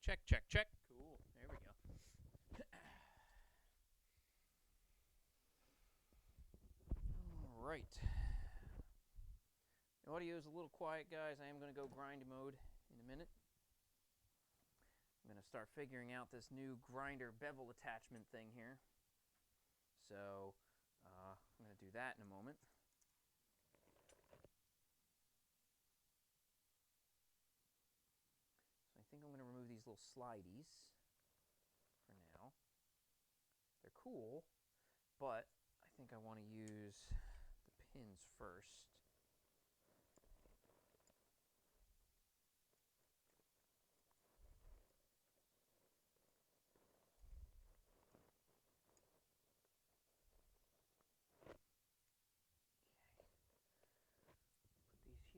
Check, check, check. Cool. There we go. All right. The audio is a little quiet, guys. I am going to go grind mode in a minute. I'm going to start figuring out this new grinder bevel attachment thing here. So I'm going to do that in a moment. So I think I'm going to remove these little slideys for now. They're cool, but I think I want to use the pins first.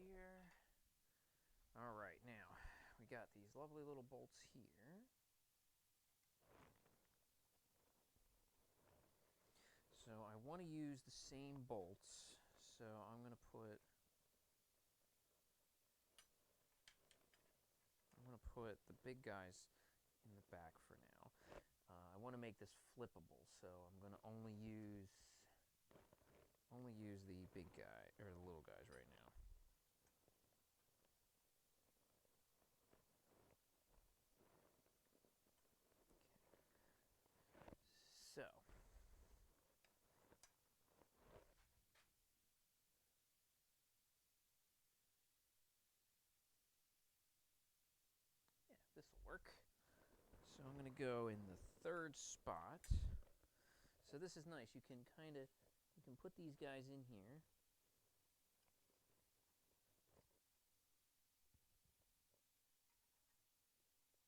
Here. All right, now we got these lovely little bolts here. So I want to use the same bolts. So I'm going to put the big guys in the back for now. I want to make this flippable, so I'm going to only use the big guy or the little guys right now. So yeah, this will work. So I'm going to go in the third spot. So this is nice. You can put these guys in here.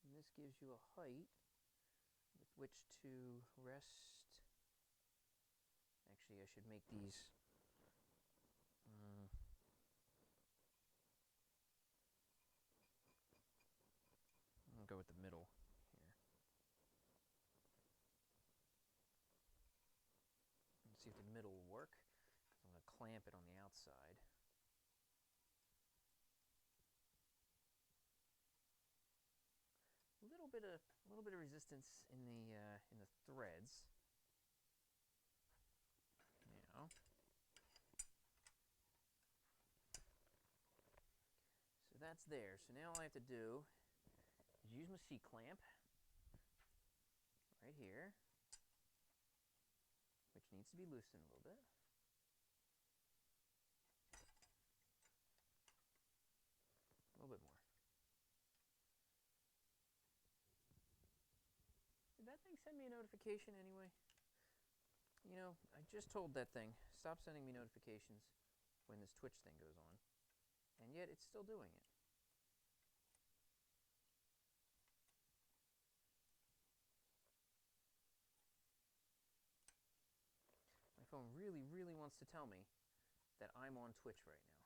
And this gives you a height with which to rest. Actually, I should make these. I'll go with the middle here. Let's see if the middle will work. I'm going to clamp it on the outside. A little bit of resistance in the threads. Now, so that's there. So now all I have to do is use my C-clamp right here, which needs to be loosened a little bit. A little bit more. Did that thing send me a notification anyway? You know, I just told that thing, stop sending me notifications when this Twitch thing goes on. And yet it's still doing it. My phone really, really wants to tell me that I'm on Twitch right now.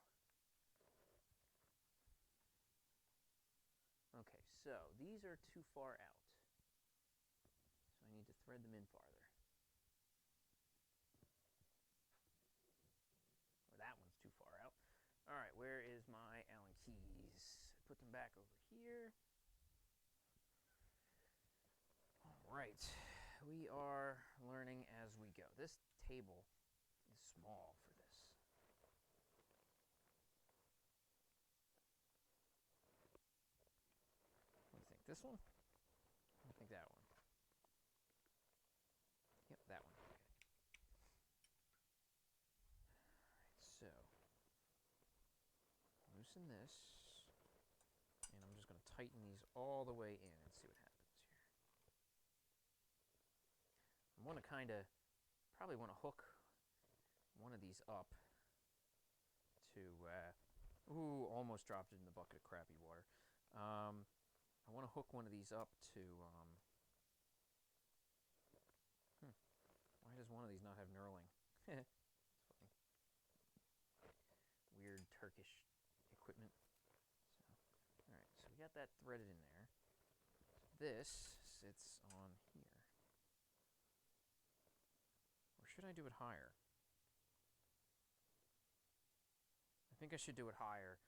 Okay, so these are too far out. So I need to thread them in farther. Or that one's too far out. All right, where is my Allen keys? Put them back over here. All right, we are learning as we go. This table is small for this. What do you think? This one? I think that one. Yep, that one. Okay. All right, so loosen this, and I'm just going to tighten these all the way in and see what happens here. I want to probably want to hook one of these up to, almost dropped it in the bucket of crappy water. I want to hook one of these up to, why does one of these not have knurling? It's funny. Weird Turkish equipment. So, all right, so we got that threaded in there. This sits on here. Or should I do it higher? I think I should do it higher.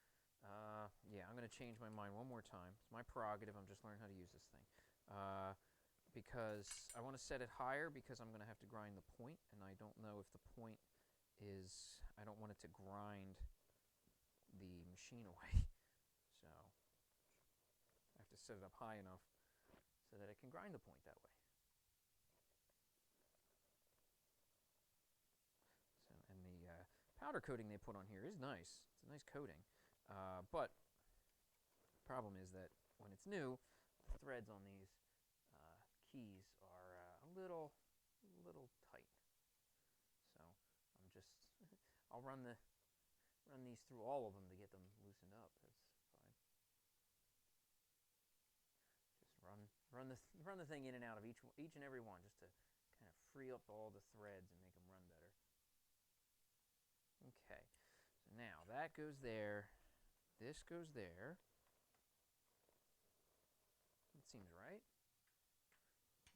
Yeah, I'm going to to change my mind one more time. It's my prerogative. I'm just learning how to use this thing. Because I want to set it higher because I'm going to have to grind the point, and I don't know if the point is, I don't want it to grind the machine away. So I have to set it up high enough so that it can grind the point that way. So, and the powder coating they put on here is nice. It's a nice coating. But the problem is that when it's new, the threads on these keys are a little tight. So I'm just I'll run these through all of them to get them loosened up. That's fine. Just run the thing in and out of each and every one, just to kind of free up all the threads and make them run better. Okay. So now that goes there. This goes there. That seems right.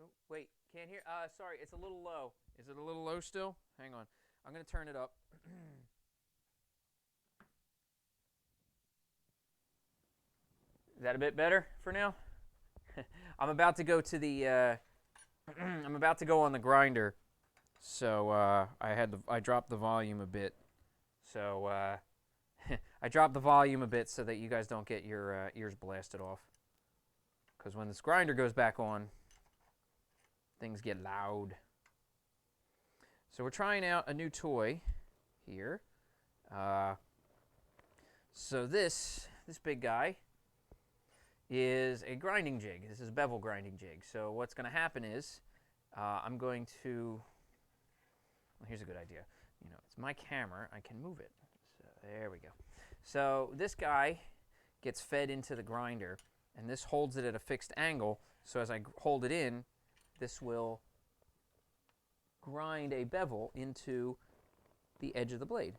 Oh, wait, can't hear. Sorry, it's a little low. Is it a little low still? Hang on. I'm going to turn it up. Is that a bit better for now? I'm about to go to the I'm about to go on the grinder. So I dropped the volume a bit. So I dropped the volume a bit so that you guys don't get your ears blasted off. Because when this grinder goes back on, things get loud. So we're trying out a new toy here. So this big guy is a grinding jig. This is a bevel grinding jig. So what's going to happen is I'm going to, well, here's a good idea. You know, it's my camera. I can move it. So there we go. So this guy gets fed into the grinder, and this holds it at a fixed angle. So as I hold it in, this will grind a bevel into the edge of the blade.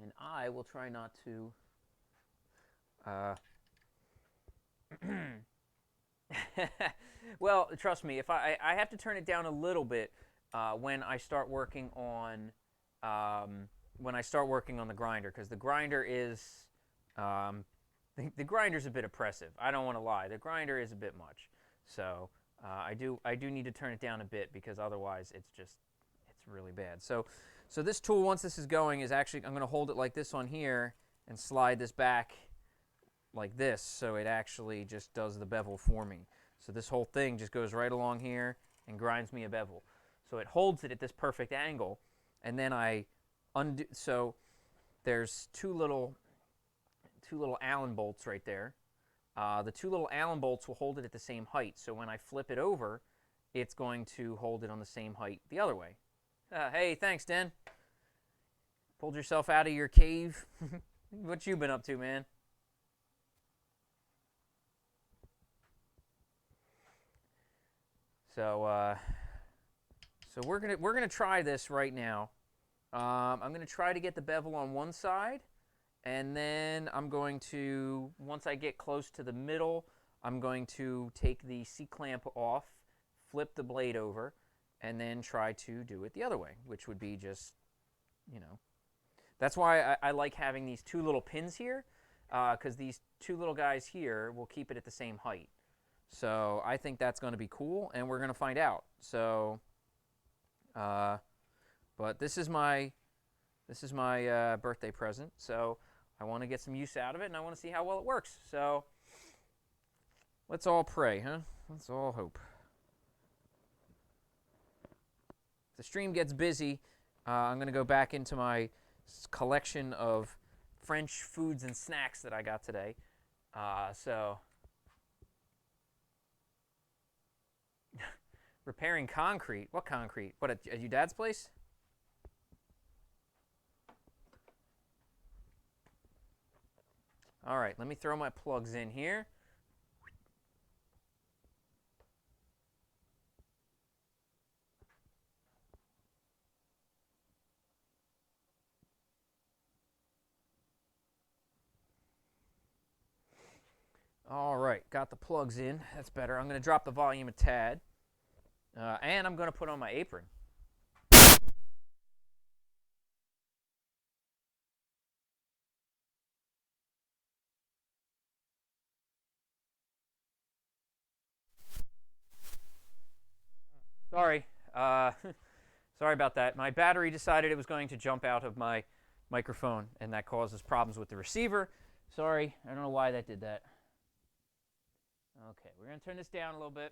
And I will try not to well, trust me, if I have to turn it down a little bit when I start working on the grinder, because the grinder is the grinder's a bit oppressive. I don't want to lie. The grinder is a bit much. So I do need to turn it down a bit, because otherwise it's really bad. So this tool, once this is going, is actually, I'm going to hold it like this on here and slide this back like this, so it actually just does the bevel for me. So this whole thing just goes right along here and grinds me a bevel. So it holds it at this perfect angle, and then I undo. So there's two little Allen bolts right there. The two little Allen bolts will hold it at the same height. So when I flip it over, it's going to hold it on the same height the other way. Hey, thanks, Den. Pulled yourself out of your cave. What you been up to, man? So we're gonna try this right now. I'm gonna try to get the bevel on one side, and then I'm going to, once I get close to the middle, I'm going to take the C-clamp off, flip the blade over, and then try to do it the other way, which would be just, you know. That's why I like having these two little pins here, because these two little guys here will keep it at the same height. So I think that's going to be cool, and we're going to find out. So, but this is my birthday present. So I want to get some use out of it, and I want to see how well it works. So let's all pray, huh? Let's all hope. If the stream gets busy, I'm going to go back into my collection of French foods and snacks that I got today. So. Repairing concrete? What concrete? What, at your dad's place? All right, let me throw my plugs in here. All right, got the plugs in. That's better. I'm going to drop the volume a tad. And I'm going to put on my apron. Sorry. Sorry about that. My battery decided it was going to jump out of my microphone, and that causes problems with the receiver. Sorry. I don't know why that did that. Okay, we're going to turn this down a little bit.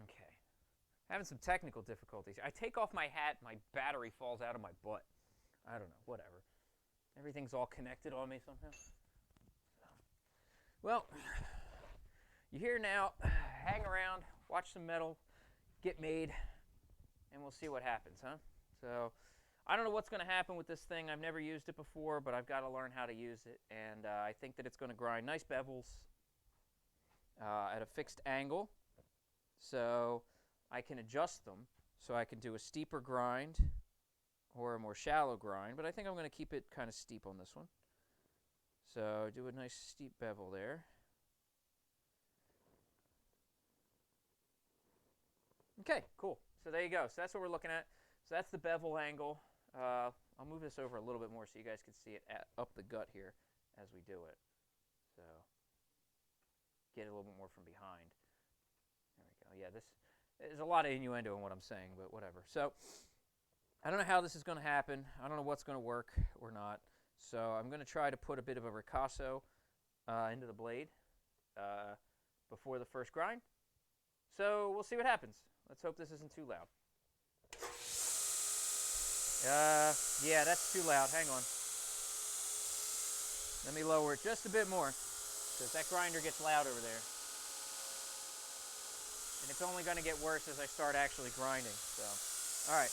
Okay. Having some technical difficulties. I take off my hat, my battery falls out of my butt. I don't know, whatever. Everything's all connected on me somehow. Well, you're here now. Hang around, watch some metal get made, and we'll see what happens, huh? So, I don't know what's going to happen with this thing. I've never used it before, but I've got to learn how to use it, and I think that it's going to grind nice bevels at a fixed angle, so I can adjust them, so I can do a steeper grind or a more shallow grind, but I think I'm going to keep it kind of steep on this one. So do a nice steep bevel there. Okay, cool. So there you go. So that's what we're looking at. So that's the bevel angle. I'll move this over a little bit more so you guys can see it up the gut here as we do it. So get it a little bit more from behind. There we go. Yeah, there's a lot of innuendo in what I'm saying, but whatever. So I don't know how this is going to happen. I don't know what's going to work or not. So I'm going to try to put a bit of a ricasso into the blade before the first grind. So we'll see what happens. Let's hope this isn't too loud. Yeah, that's too loud. Hang on. Let me lower it just a bit more, because that grinder gets loud over there. And it's only going to get worse as I start actually grinding. So, all right.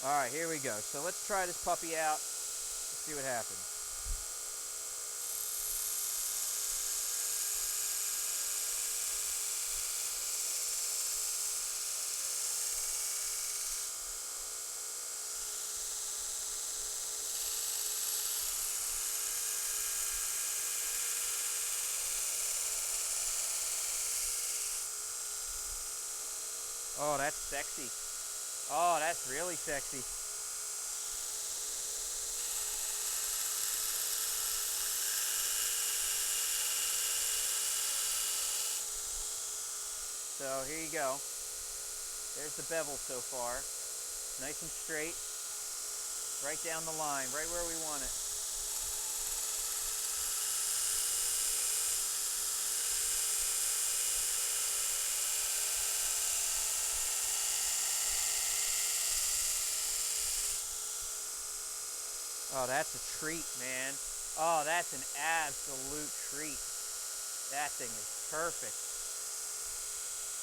All right, here we go. So let's try this puppy out. Let's see what happens. Oh, that's sexy. Oh, that's really sexy. So here you go. There's the bevel so far. Nice and straight. Right down the line, right where we want it. Oh, that's a treat, man. Oh, that's an absolute treat. That thing is perfect.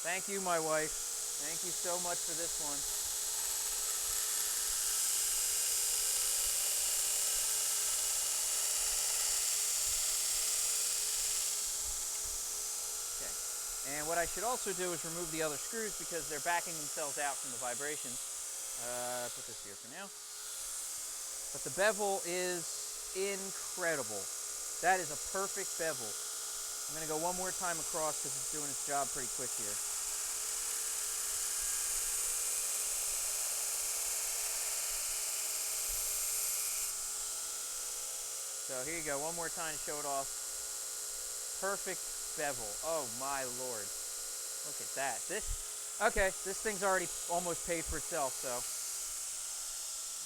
Thank you, my wife. Thank you so much for this one. Okay. And what I should also do is remove the other screws because they're backing themselves out from the vibrations. Put this here for now. But the bevel is incredible. That is a perfect bevel. I'm going to go one more time across because it's doing its job pretty quick here. So here you go, one more time to show it off. Perfect bevel. Oh my lord. Look at that. Okay, this thing's already almost paid for itself,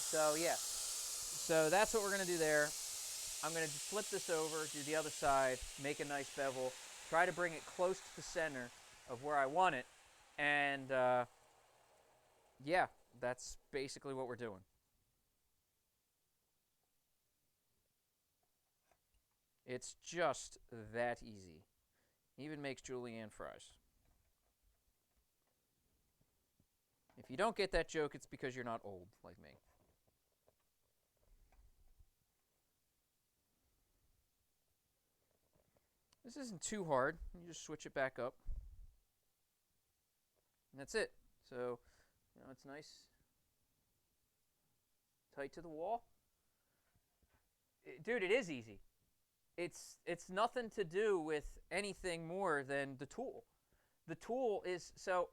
so yeah. So that's what we're going to do there. I'm going to flip this over, do the other side, make a nice bevel, try to bring it close to the center of where I want it, and yeah, that's basically what we're doing. It's just that easy. Even makes julienne fries. If you don't get that joke, it's because you're not old like me. This isn't too hard. You just switch it back up. And that's it. So, it's nice. Tight to the wall. Dude, it is easy. It's nothing to do with anything more than the tool. The tool is, so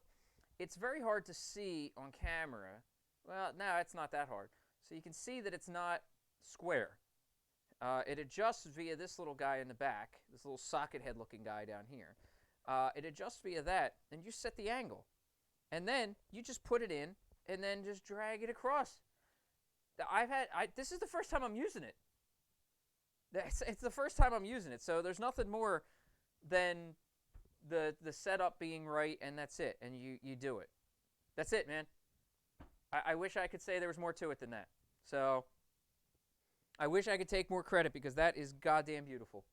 it's very hard to see on camera. Well, no, it's not that hard. So you can see that it's not square. It adjusts via this little guy in the back, this little socket head looking guy down here. it adjusts via that, and you set the angle. And then you just put it in and then just drag it across. This is the first time I'm using it. It's the first time I'm using it, so there's nothing more than the setup being right, and that's it, and you do it. That's it, man. I wish I could say there was more to it than that. So I wish I could take more credit because that is goddamn beautiful.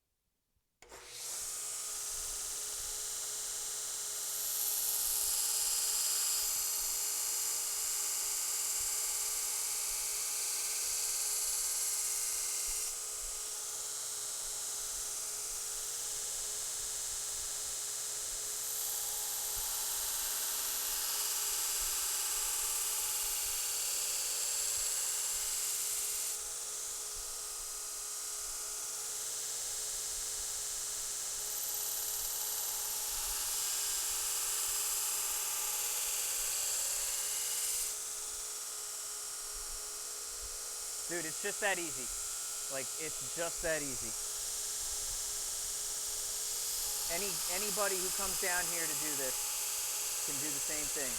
Dude, it's just that easy. Like, it's just that easy. Anybody who comes down here to do this can do the same thing.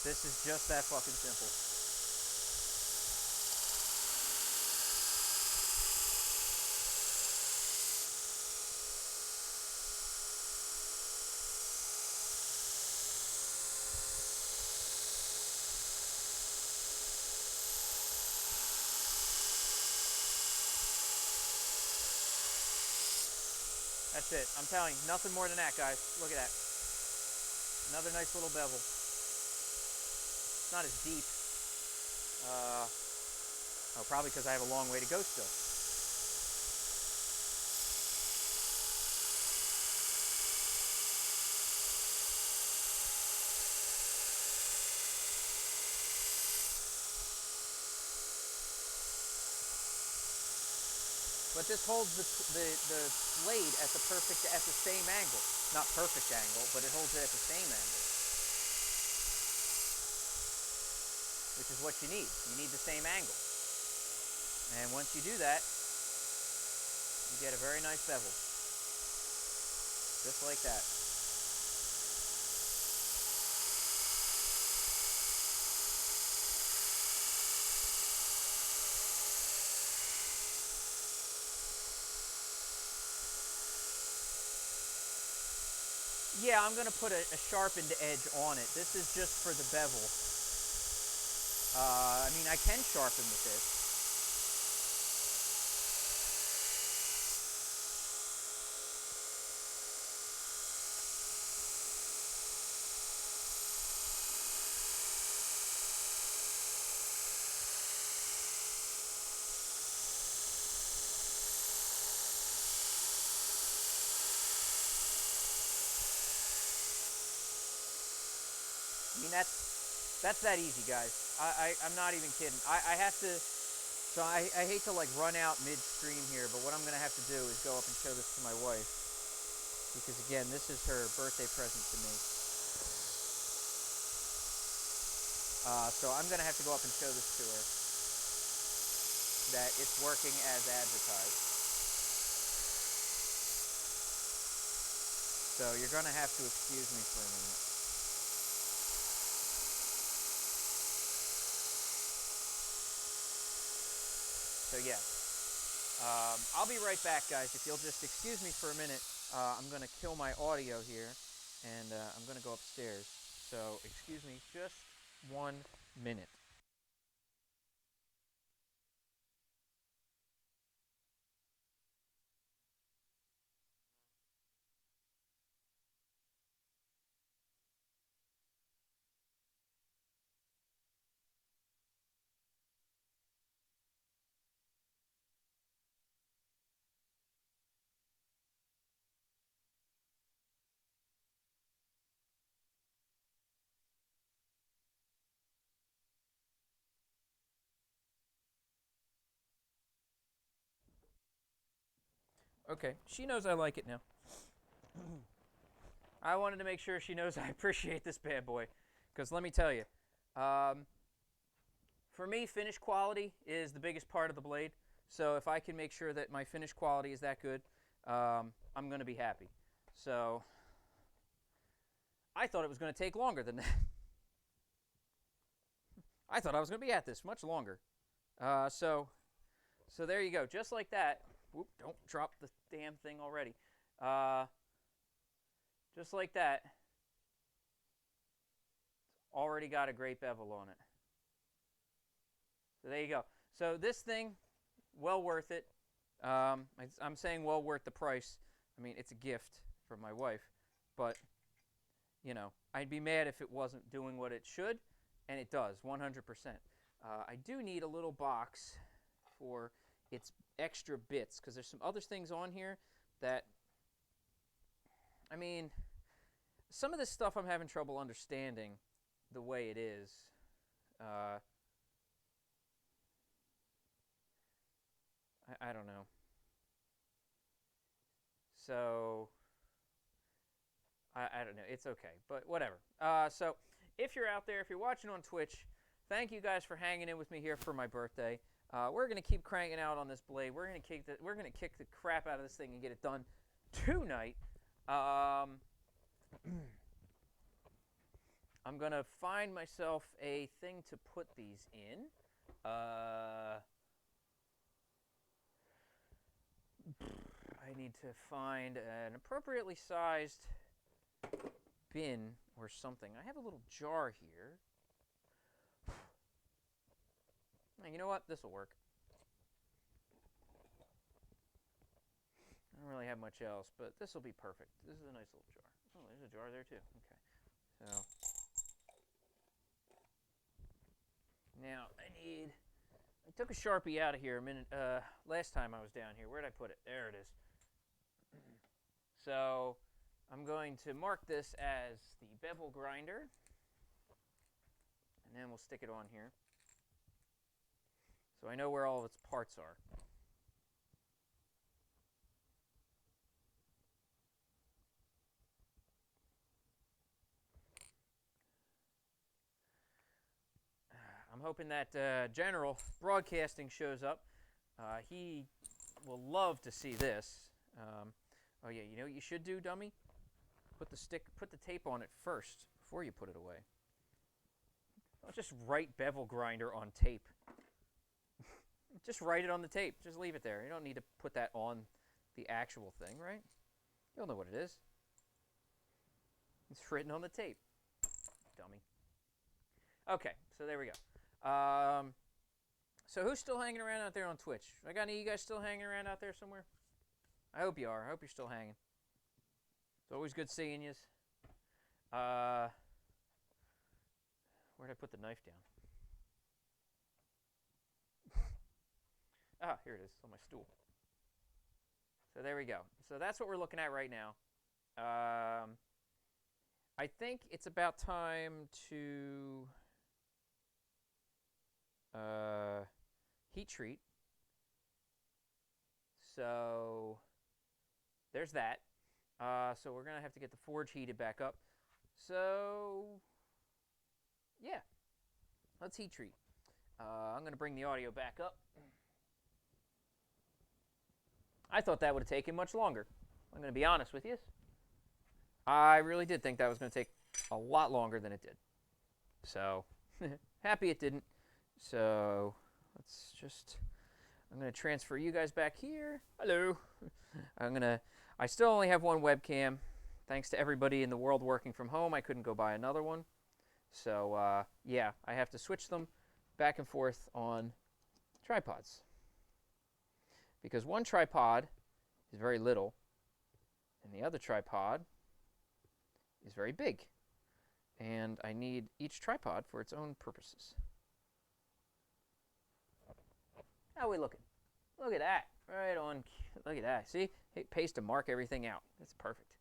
This is just that fucking simple. That's it. I'm telling you, nothing more than that, guys. Look at that. Another nice little bevel. It's not as deep. Probably because I have a long way to go still. But this holds the blade at the same angle. Not perfect angle, but it holds it at the same angle. Which is what you need. You need the same angle. And once you do that, you get a very nice bevel. Just like that. Yeah, I'm going to put a sharpened edge on it. This is just for the bevel. I mean, I can sharpen with this. I mean, that's that easy, guys. I'm not even kidding. I have to, so I hate to like run out midstream here, but what I'm going to have to do is go up and show this to my wife. Because again, this is her birthday present to me. So I'm going to have to go up and show this to her. That it's working as advertised. So you're going to have to excuse me for a minute. So yeah, I'll be right back, guys. If you'll just excuse me for a minute, I'm going to kill my audio here, and I'm going to go upstairs. So excuse me just 1 minute. Okay, she knows I like it now. I wanted to make sure she knows I appreciate this bad boy. Because let me tell you, for me, finish quality is the biggest part of the blade. So if I can make sure that my finish quality is that good, I'm going to be happy. So I thought it was going to take longer than that. I thought I was going to be at this much longer. So there you go. Just like that. Whoop, don't drop the damn thing already. Just like that. It's already got a great bevel on it. So there you go. So this thing, well worth it. I'm saying well worth the price. I mean, it's a gift from my wife. But, you know, I'd be mad if it wasn't doing what it should. And it does, 100%. I do need a little box for its extra bits, because there's some other things on here that, I mean, some of this stuff I'm having trouble understanding the way it is. I don't know. So, I don't know. It's okay, but whatever. So, if you're out there, if you're watching on Twitch, thank you guys for hanging in with me here for my birthday. We're gonna keep cranking out on this blade. We're gonna kick the crap out of this thing and get it done tonight. I'm gonna find myself a thing to put these in. I need to find an appropriately sized bin or something. I have a little jar here. You know what? This will work. I don't really have much else, but this will be perfect. This is a nice little jar. Oh, there's a jar there too. Okay. So now I took a Sharpie out of here a minute last time I was down here. Where'd I put it? There it is. So I'm going to mark this as the bevel grinder, and then we'll stick it on here so I know where all of its parts are. I'm hoping that General Broadcasting shows up. He will love to see this. Oh yeah, you know what you should do, dummy? Put the tape on it first before you put it away. Don't just write bevel grinder on tape. Just write it on the tape. Just leave it there. You don't need to put that on the actual thing, right? You'll know what it is. It's written on the tape. Dummy. Okay, so there we go. So who's still hanging around out there on Twitch? I got any of you guys still hanging around out there somewhere? I hope you are. I hope you're still hanging. It's always good seeing you. Where'd I put the knife down? Ah, here it is. It's on my stool. So there we go. So that's what we're looking at right now. I think it's about time to heat treat. So there's that. So we're going to have to get the forge heated back up. So, yeah. Let's heat treat. I'm going to bring the audio back up. I thought that would have taken much longer. I'm going to be honest with you. I really did think that was going to take a lot longer than it did. So, happy it didn't. So, I'm going to transfer you guys back here. Hello. I still only have one webcam. Thanks to everybody in the world working from home, I couldn't go buy another one. So, yeah, I have to switch them back and forth on tripods. Because one tripod is very little, and the other tripod is very big. And I need each tripod for its own purposes. How are we looking? Look at that. Right on. Look at that. See? It pays to mark everything out. That's perfect.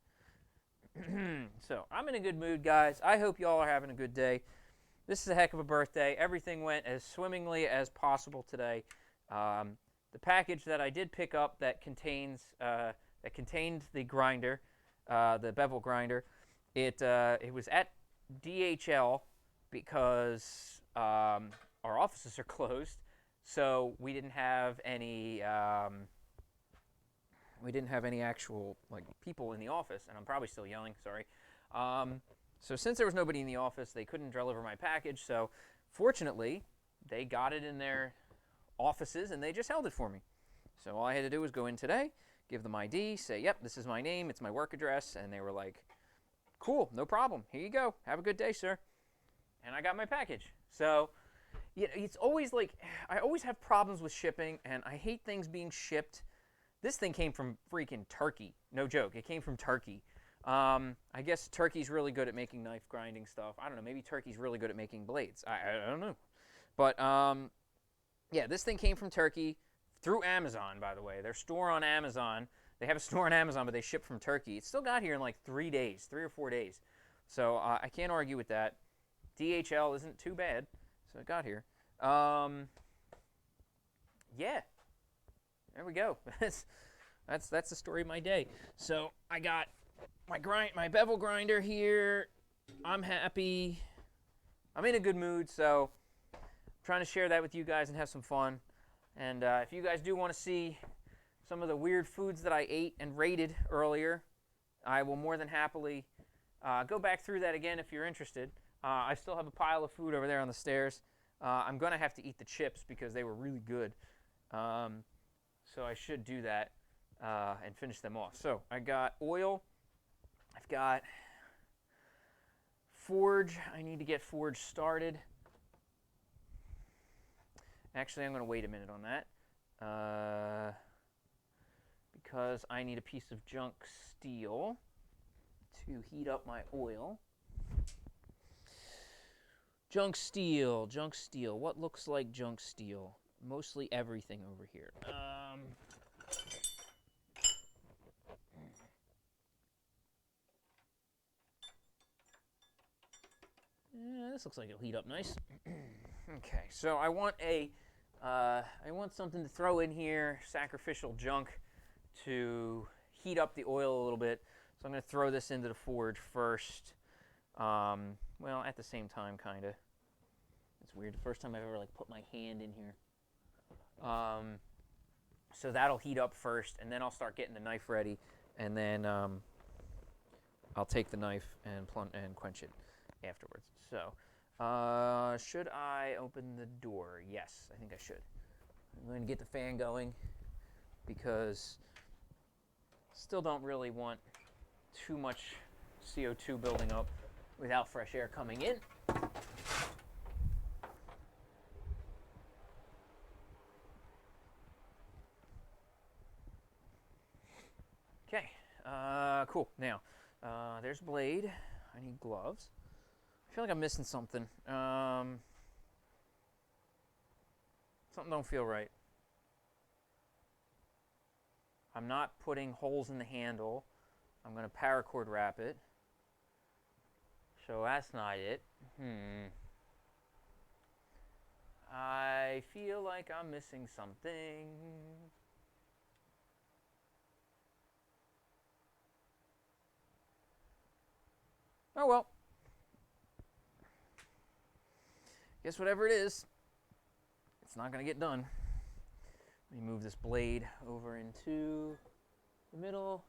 So, I'm in a good mood, guys. I hope you all are having a good day. This is a heck of a birthday. Everything went as swimmingly as possible today. The package that I did pick up that contained the grinder, the bevel grinder, it was at DHL because our offices are closed, so we didn't have any We didn't have any actual like people in the office, and I'm probably still yelling, sorry. So since there was nobody in the office, they couldn't deliver my package. So fortunately, they got it in their offices and they just held it for me. So all I had to do was go in today, give them ID, say, yep, this is my name, it's my work address, and they were like, cool, no problem, here you go, have a good day, sir. And I got my package. So yeah, it's always like, I always have problems with shipping, and I hate things being shipped. This thing came from freaking Turkey. No joke, it came from Turkey. I guess Turkey's really good at making knife grinding stuff. I don't know, maybe Turkey's really good at making blades. I don't know. But yeah, this thing came from Turkey through Amazon, by the way. Their store on Amazon, they have a store on Amazon, but they ship from Turkey. It still got here in like 3 days, 3 or 4 days. So I can't argue with that. DHL isn't too bad, so it got here. Yeah, there we go. That's the story of my day. So I got my bevel grinder here. I'm happy. I'm in a good mood, so I'm trying to share that with you guys and have some fun. And if you guys do want to see some of the weird foods that I ate and rated earlier, I will more than happily go back through that again if you're interested. I still have a pile of food over there on the stairs. I'm going to have to eat the chips because they were really good. So I should do that and finish them off. So I got oil. I've got Forge. I need to get Forge started. Actually, I'm going to wait a minute on that because I need a piece of junk steel to heat up my oil. Junk steel, junk steel. What looks like junk steel? Mostly everything over here. Yeah, this looks like it'll heat up nice. Okay, so I want something to throw in here, sacrificial junk, to heat up the oil a little bit. So I'm going to throw this into the Forge first. Well, at the same time, kind of. It's weird. The first time I've ever like put my hand in here. So that'll heat up first, and then I'll start getting the knife ready, and then I'll take the knife and quench it afterwards. So, should I open the door? Yes, I think I should. I'm going to get the fan going because still don't really want too much CO2 building up without fresh air coming in. Okay, cool. Now, there's blade. I need gloves. I feel like I'm missing something. Something don't feel right. I'm not putting holes in the handle. I'm going to paracord wrap it. So that's not it. I feel like I'm missing something. Oh well. Guess whatever it is, it's not going to get done. Let me move this blade over into the middle.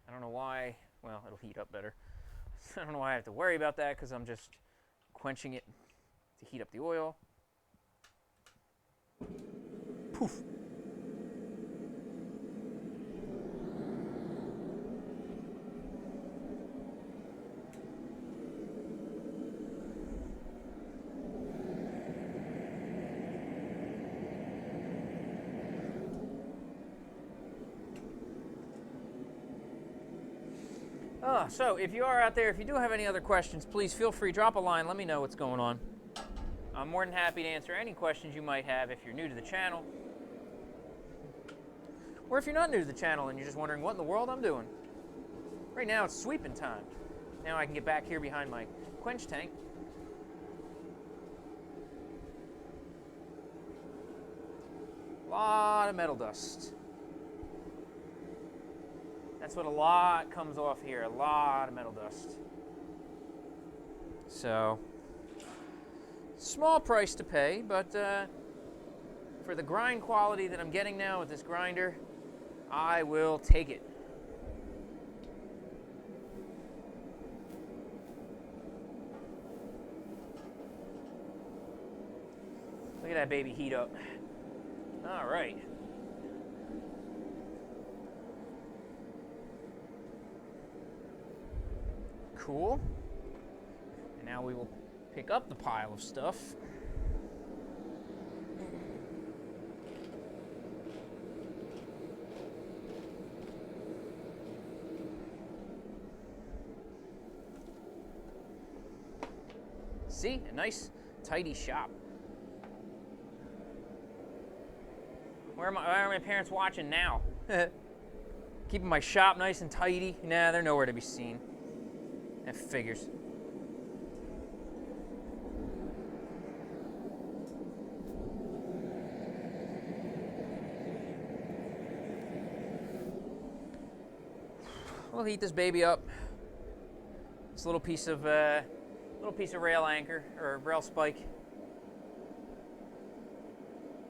I don't know why. Well, it'll heat up better. I don't know why I have to worry about that because I'm just quenching it to heat up the oil. Poof. So if you are out there, if you do have any other questions, please feel free, drop a line, let me know what's going on. I'm more than happy to answer any questions you might have if you're new to the channel. Or if you're not new to the channel and you're just wondering what in the world I'm doing. Right now it's sweeping time. Now I can get back here behind my quench tank. A lot of metal dust. That's what a lot comes off here, a lot of metal dust. So, small price to pay, but for the grind quality that I'm getting now with this grinder, I will take it. Look at that baby heat up. All right. Cool. And now we will pick up the pile of stuff. See, a nice, tidy shop. Why are my parents watching now? Keeping my shop nice and tidy. Nah, they're nowhere to be seen. That figures. We'll heat this baby up. This little piece of rail anchor or rail spike,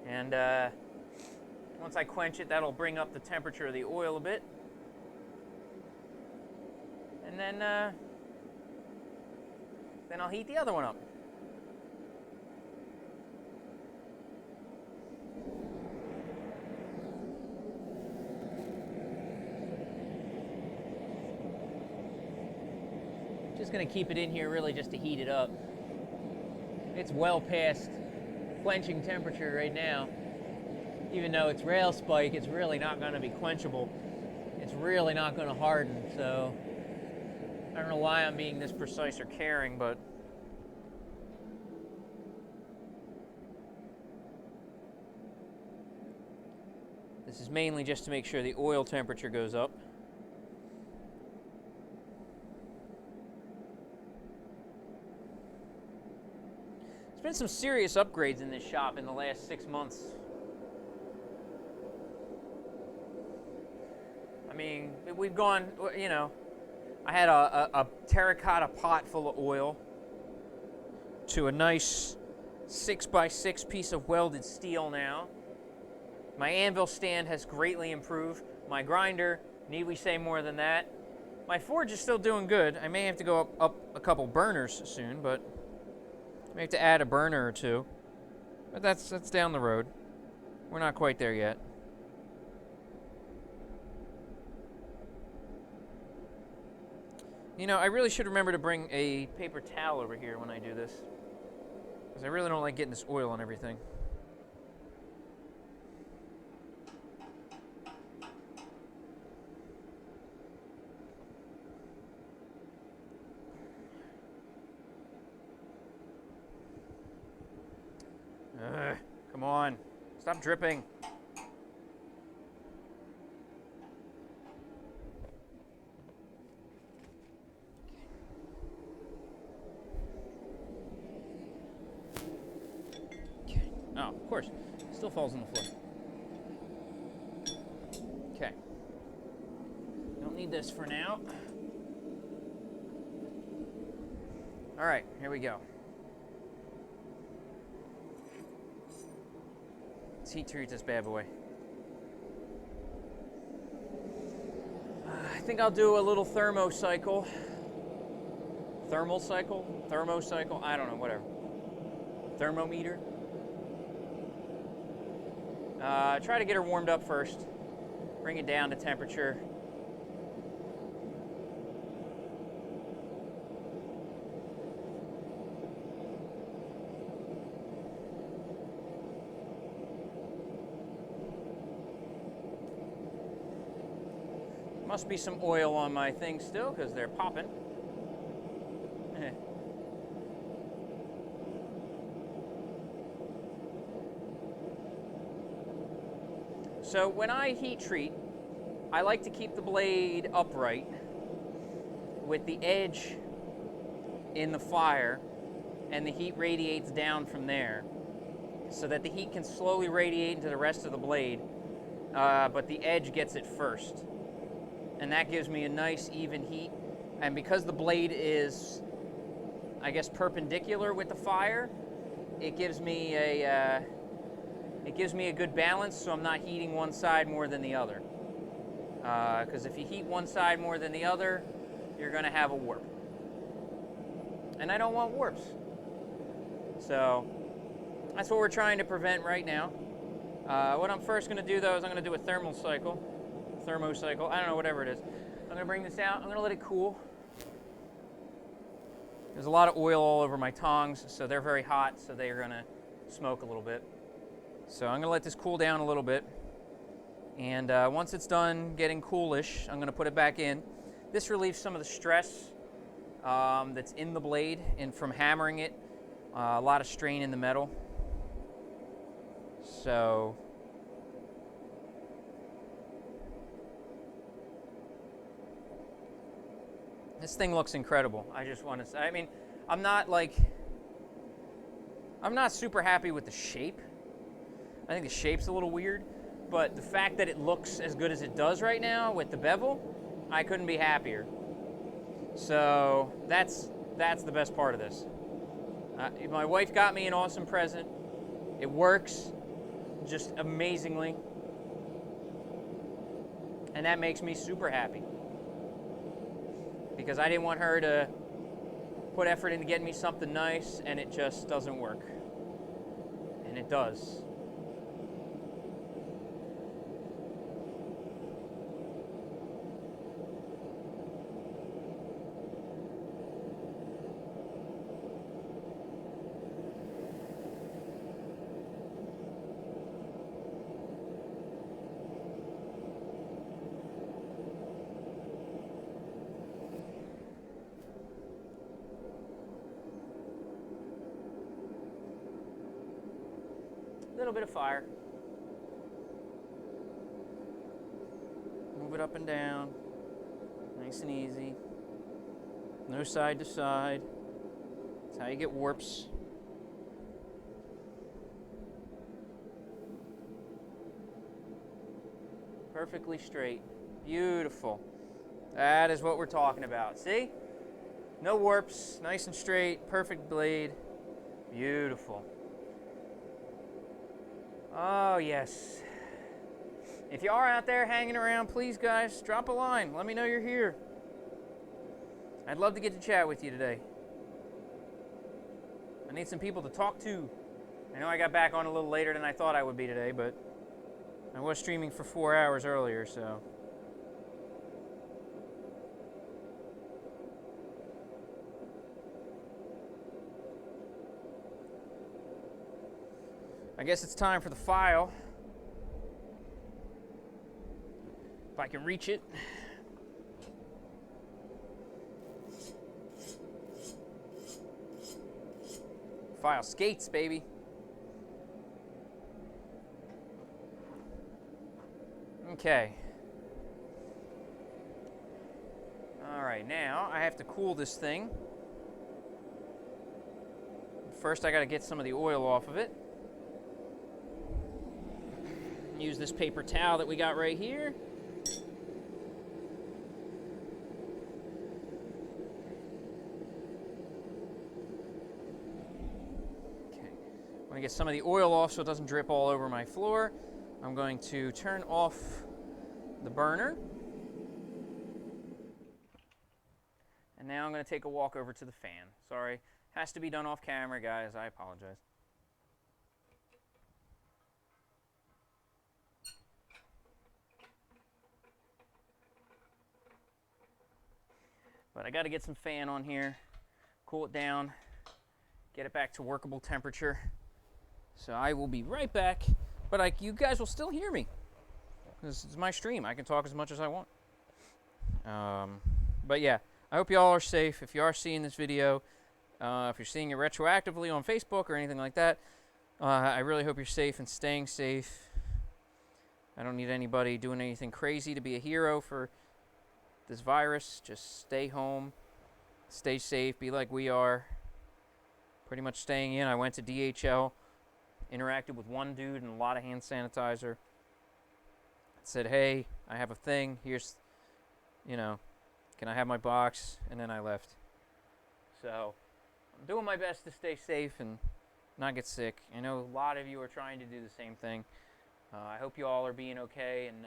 and once I quench it, that'll bring up the temperature of the oil a bit, and then I'll heat the other one up. Just going to keep it in here really just to heat it up. It's well past quenching temperature right now. Even though it's rail spike, it's really not going to be quenchable. It's really not going to harden, so I don't know why I'm being this precise or caring, but this is mainly just to make sure the oil temperature goes up. There's been some serious upgrades in this shop in the last 6 months. I mean, we've gone, you know, I had a terracotta pot full of oil to a nice 6x6 piece of welded steel now. My anvil stand has greatly improved. My grinder, need we say more than that? My forge is still doing good. I may have to go up a couple burners soon, but I may have to add a burner or two. But that's down the road. We're not quite there yet. You know, I really should remember to bring a paper towel over here when I do this, because I really don't like getting this oil on everything. Come on, stop dripping. Okay. Oh, of course, still falls on the floor. Okay. Don't need this for now. All right, here we go. Heat treat this bad boy. I think I'll do a little thermocycle. Thermal cycle? Thermocycle? I don't know, whatever. Thermometer. Try to get her warmed up first. Bring it down to temperature. Must be some oil on my thing still, because they're popping. So when I heat treat, I like to keep the blade upright with the edge in the fire, and the heat radiates down from there, so that the heat can slowly radiate into the rest of the blade, but the edge gets it first. And that gives me a nice even heat. And because the blade is, I guess, perpendicular with the fire, it gives me It gives me a good balance, so I'm not heating one side more than the other. Because if you heat one side more than the other, you're going to have a warp. And I don't want warps. So that's what we're trying to prevent right now. What I'm first going to do, though, is I'm going to do a thermocycle, I don't know, whatever it is. I'm going to bring this out. I'm going to let it cool. There's a lot of oil all over my tongs, so they're very hot, so they're going to smoke a little bit. So I'm going to let this cool down a little bit. And once it's done getting coolish, I'm going to put it back in. This relieves some of the stress that's in the blade and from hammering it. A lot of strain in the metal. So this thing looks incredible. I just want to say, I mean, I'm not super happy with the shape. I think the shape's a little weird, but the fact that it looks as good as it does right now with the bevel, I couldn't be happier. So that's the best part of this. My wife got me an awesome present. It works just amazingly, and that makes me super happy, because I didn't want her to put effort into getting me something nice and it just doesn't work. And it does. A little bit of fire. Move it up and down. Nice and easy. No side to side. That's how you get warps. Perfectly straight. Beautiful. That is what we're talking about. See? No warps. Nice and straight. Perfect blade. Beautiful. Oh, yes. If you are out there hanging around, please, guys, drop a line. Let me know you're here. I'd love to get to chat with you today. I need some people to talk to. I know I got back on a little later than I thought I would be today, but I was streaming for 4 hours earlier, so. I guess it's time for the file. If I can reach it. File skates, baby. Okay. All right, now I have to cool this thing. First, I got to get some of the oil off of it. Use this paper towel that we got right here. Okay, I'm going to get some of the oil off so it doesn't drip all over my floor. I'm going to turn off the burner. And now I'm going to take a walk over to the fan. Sorry, has to be done off camera, guys. I apologize. But I got to get some fan on here, cool it down, get it back to workable temperature. So I will be right back, but you guys will still hear me. This is my stream. I can talk as much as I want. But yeah, I hope you all are safe. If you are seeing this video, if you're seeing it retroactively on Facebook or anything like that, I really hope you're safe and staying safe. I don't need anybody doing anything crazy to be a hero for this virus. Just stay home, stay safe, be like we are. Pretty much staying in. I went to DHL, interacted with one dude and a lot of hand sanitizer. Said, hey, I have a thing. Here's, can I have my box? And then I left. So I'm doing my best to stay safe and not get sick. I know a lot of you are trying to do the same thing. I hope you all are being okay and,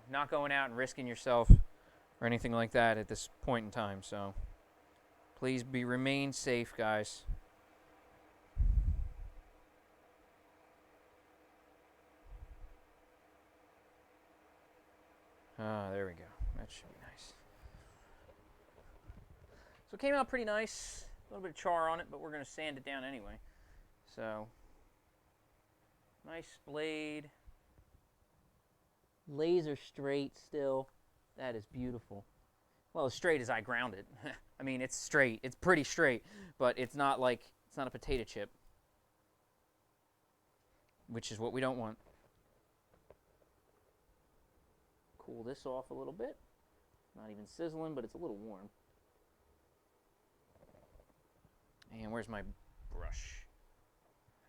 not going out and risking yourself or anything like that at this point in time. So please remain safe, guys. There we go. That should be nice. So it came out pretty nice. A little bit of char on it, but we're going to sand it down anyway. So, nice blade. Laser straight still. That is beautiful. Well, as straight as I ground it. I mean, it's straight. It's pretty straight, but it's not a potato chip, which is what we don't want. Cool this off a little bit. Not even sizzling, but it's a little warm. And where's my brush?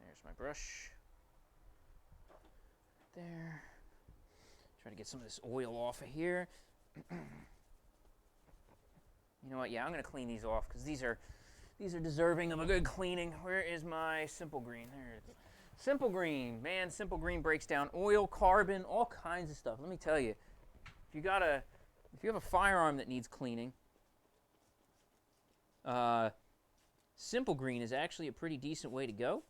There's my brush. There. Try to get some of this oil off of here. You know what? Yeah, I'm going to clean these off because these are deserving of a good cleaning. Where is my Simple Green? There it is. Simple Green. Man, Simple Green breaks down oil, carbon, all kinds of stuff. Let me tell you. If you have a firearm that needs cleaning, Simple Green is actually a pretty decent way to go.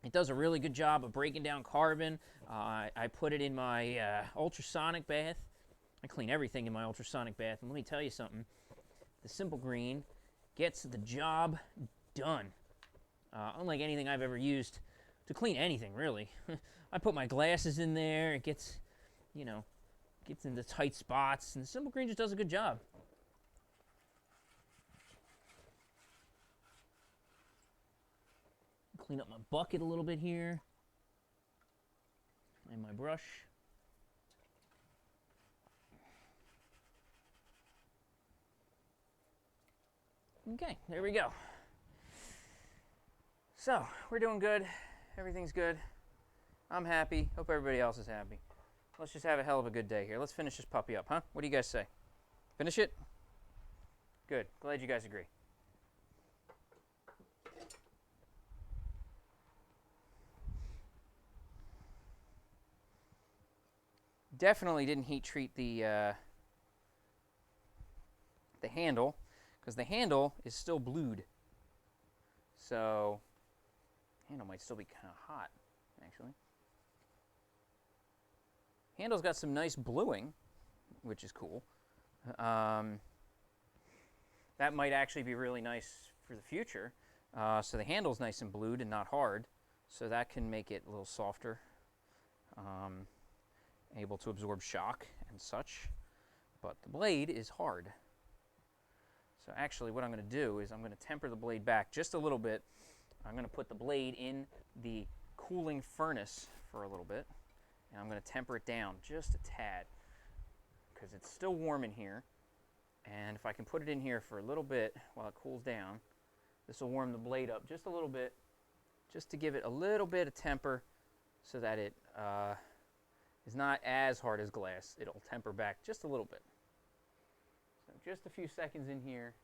It does a really good job of breaking down carbon. I put it in my ultrasonic bath. I clean everything in my ultrasonic bath, and let me tell you something. The Simple Green gets the job done. Unlike anything I've ever used to clean anything, really. I put my glasses in there. It gets into tight spots, and the Simple Green just does a good job. Clean up my bucket a little bit here. And my brush. Okay, there we go. So, we're doing good. Everything's good. I'm happy. Hope everybody else is happy. Let's just have a hell of a good day here. Let's finish this puppy up, huh? What do you guys say? Finish it? Good. Glad you guys agree. Definitely didn't heat treat the handle, because the handle is still blued. So, handle might still be kind of hot, actually. Handle's got some nice bluing, which is cool. That might actually be really nice for the future. So the handle's nice and blued and not hard, so that can make it a little softer, able to absorb shock and such. But the blade is hard. So actually what I'm going to do is I'm going to temper the blade back just a little bit. I'm going to put the blade in the cooling furnace for a little bit, and I'm going to temper it down just a tad because it's still warm in here. And if I can put it in here for a little bit while it cools down, this will warm the blade up just a little bit, just to give it a little bit of temper so that it is not as hard as glass. It'll temper back just a little bit. So just a few seconds in here,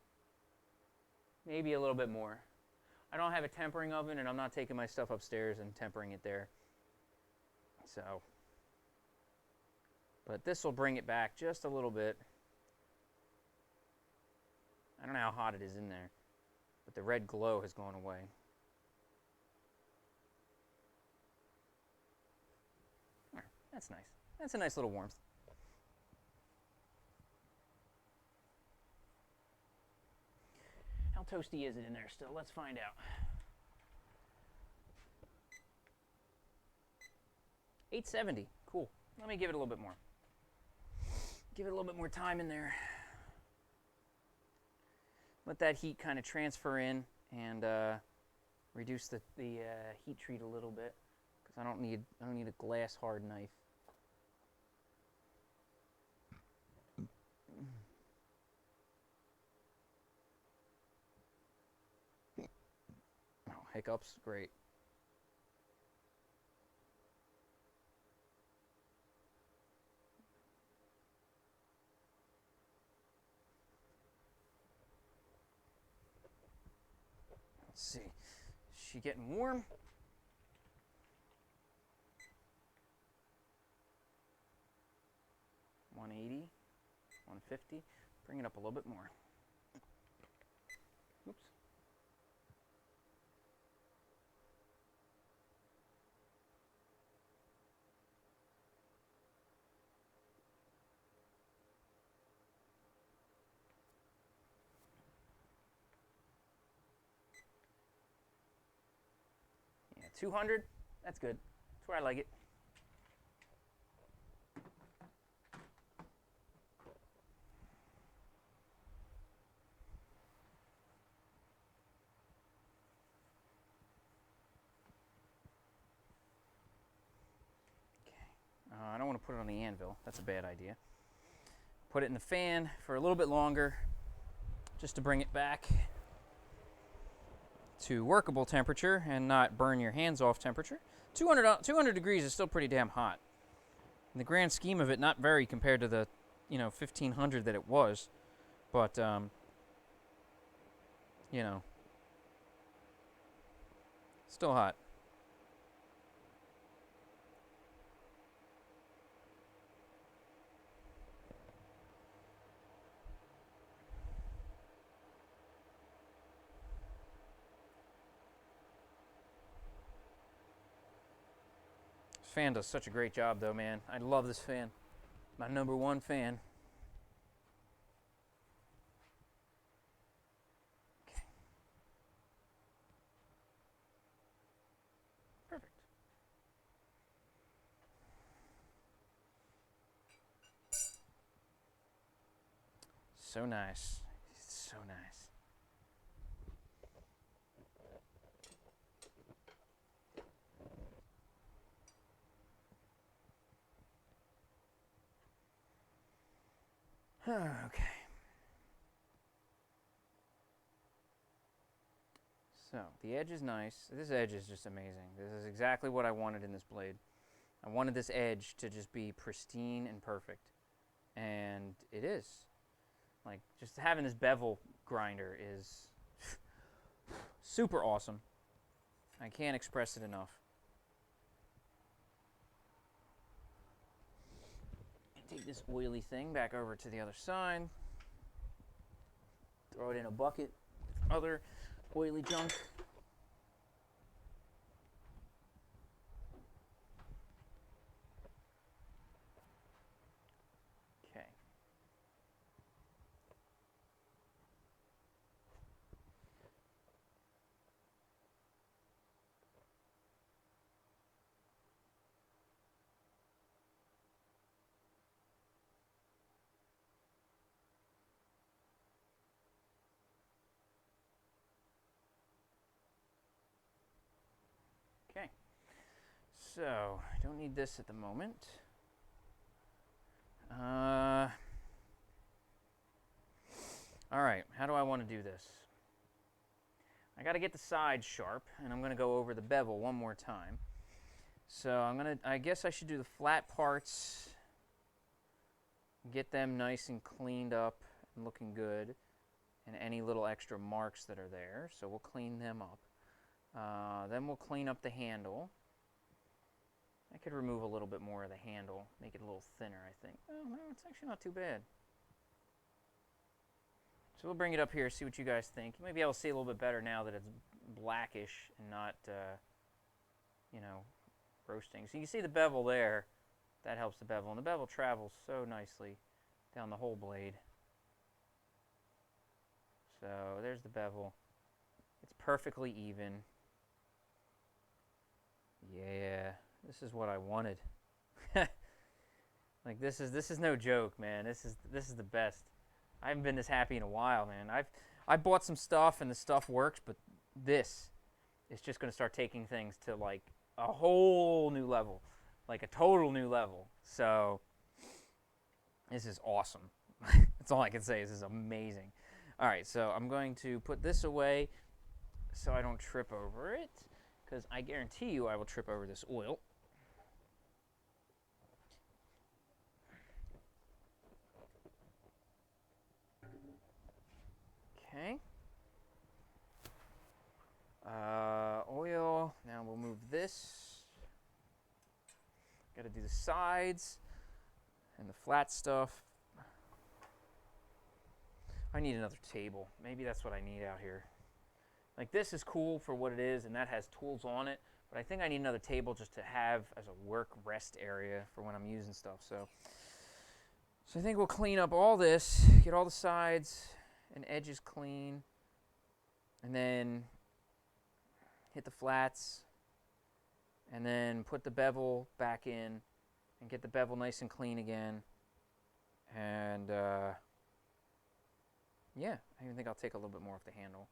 maybe a little bit more. I don't have a tempering oven, and I'm not taking my stuff upstairs and tempering it there. So, but this will bring it back just a little bit. I don't know how hot it is in there, but the red glow has gone away. That's nice. That's a nice little warmth. How toasty is it in there still? Let's find out. 870. Cool. Let me give it a little bit more. Give it a little bit more time in there. Let that heat kind of transfer in and reduce the heat treat a little bit, because I don't need a glass hard knife. Oh, hiccups, great. Let's see. Is she getting warm? $180, $150. Bring it up a little bit more. Oops. Yeah, 200. That's good. That's where I like it. I don't want to put it on the anvil. That's a bad idea. Put it in the fan for a little bit longer, just to bring it back to workable temperature and not burn your hands off temperature. 200 degrees is still pretty damn hot. In the grand scheme of it, not very compared to the 1500 that it was, but still hot. This fan does such a great job, though, man. I love this fan. My #1 fan. Okay. Perfect. So nice. So nice. Okay. So, the edge is nice. This edge is just amazing. This is exactly what I wanted in this blade. I wanted this edge to just be pristine and perfect. And it is. Like, just having this bevel grinder is super awesome. I can't express it enough. Take this oily thing back over to the other side. Throw it in a bucket. Other oily junk. Okay. Okay. So, I don't need this at the moment. Alright, how do I want to do this? I got to get the sides sharp, and I'm going to go over the bevel one more time. So I guess I should do the flat parts, get them nice and cleaned up and looking good, and any little extra marks that are there. So we'll clean them up. Then we'll clean up the handle. I could remove a little bit more of the handle, make it a little thinner, I think. Oh, no, it's actually not too bad. So we'll bring it up here, see what you guys think. You might be able to see a little bit better now that it's blackish and not, roasting. So you can see the bevel there. That helps the bevel. And the bevel travels so nicely down the whole blade. So there's the bevel. It's perfectly even. Yeah, this is what I wanted. Like this is no joke, man. This is the best. I haven't been this happy in a while, man. I bought some stuff and the stuff works, but this is just going to start taking things to like a whole new level, like a total new level. So this is awesome. That's all I can say. This is amazing. All right, so I'm going to put this away so I don't trip over it, because I guarantee you I will trip over this oil. Okay. this. Got to do the sides and the flat stuff. I need another table. Maybe that's what I need out here. Like, this is cool for what it is, and that has tools on it. But I think I need another table just to have as a work rest area for when I'm using stuff. So I think we'll clean up all this, get all the sides and edges clean, and then hit the flats, and then put the bevel back in and get the bevel nice and clean again. And yeah, I even think I'll take a little bit more off the handle.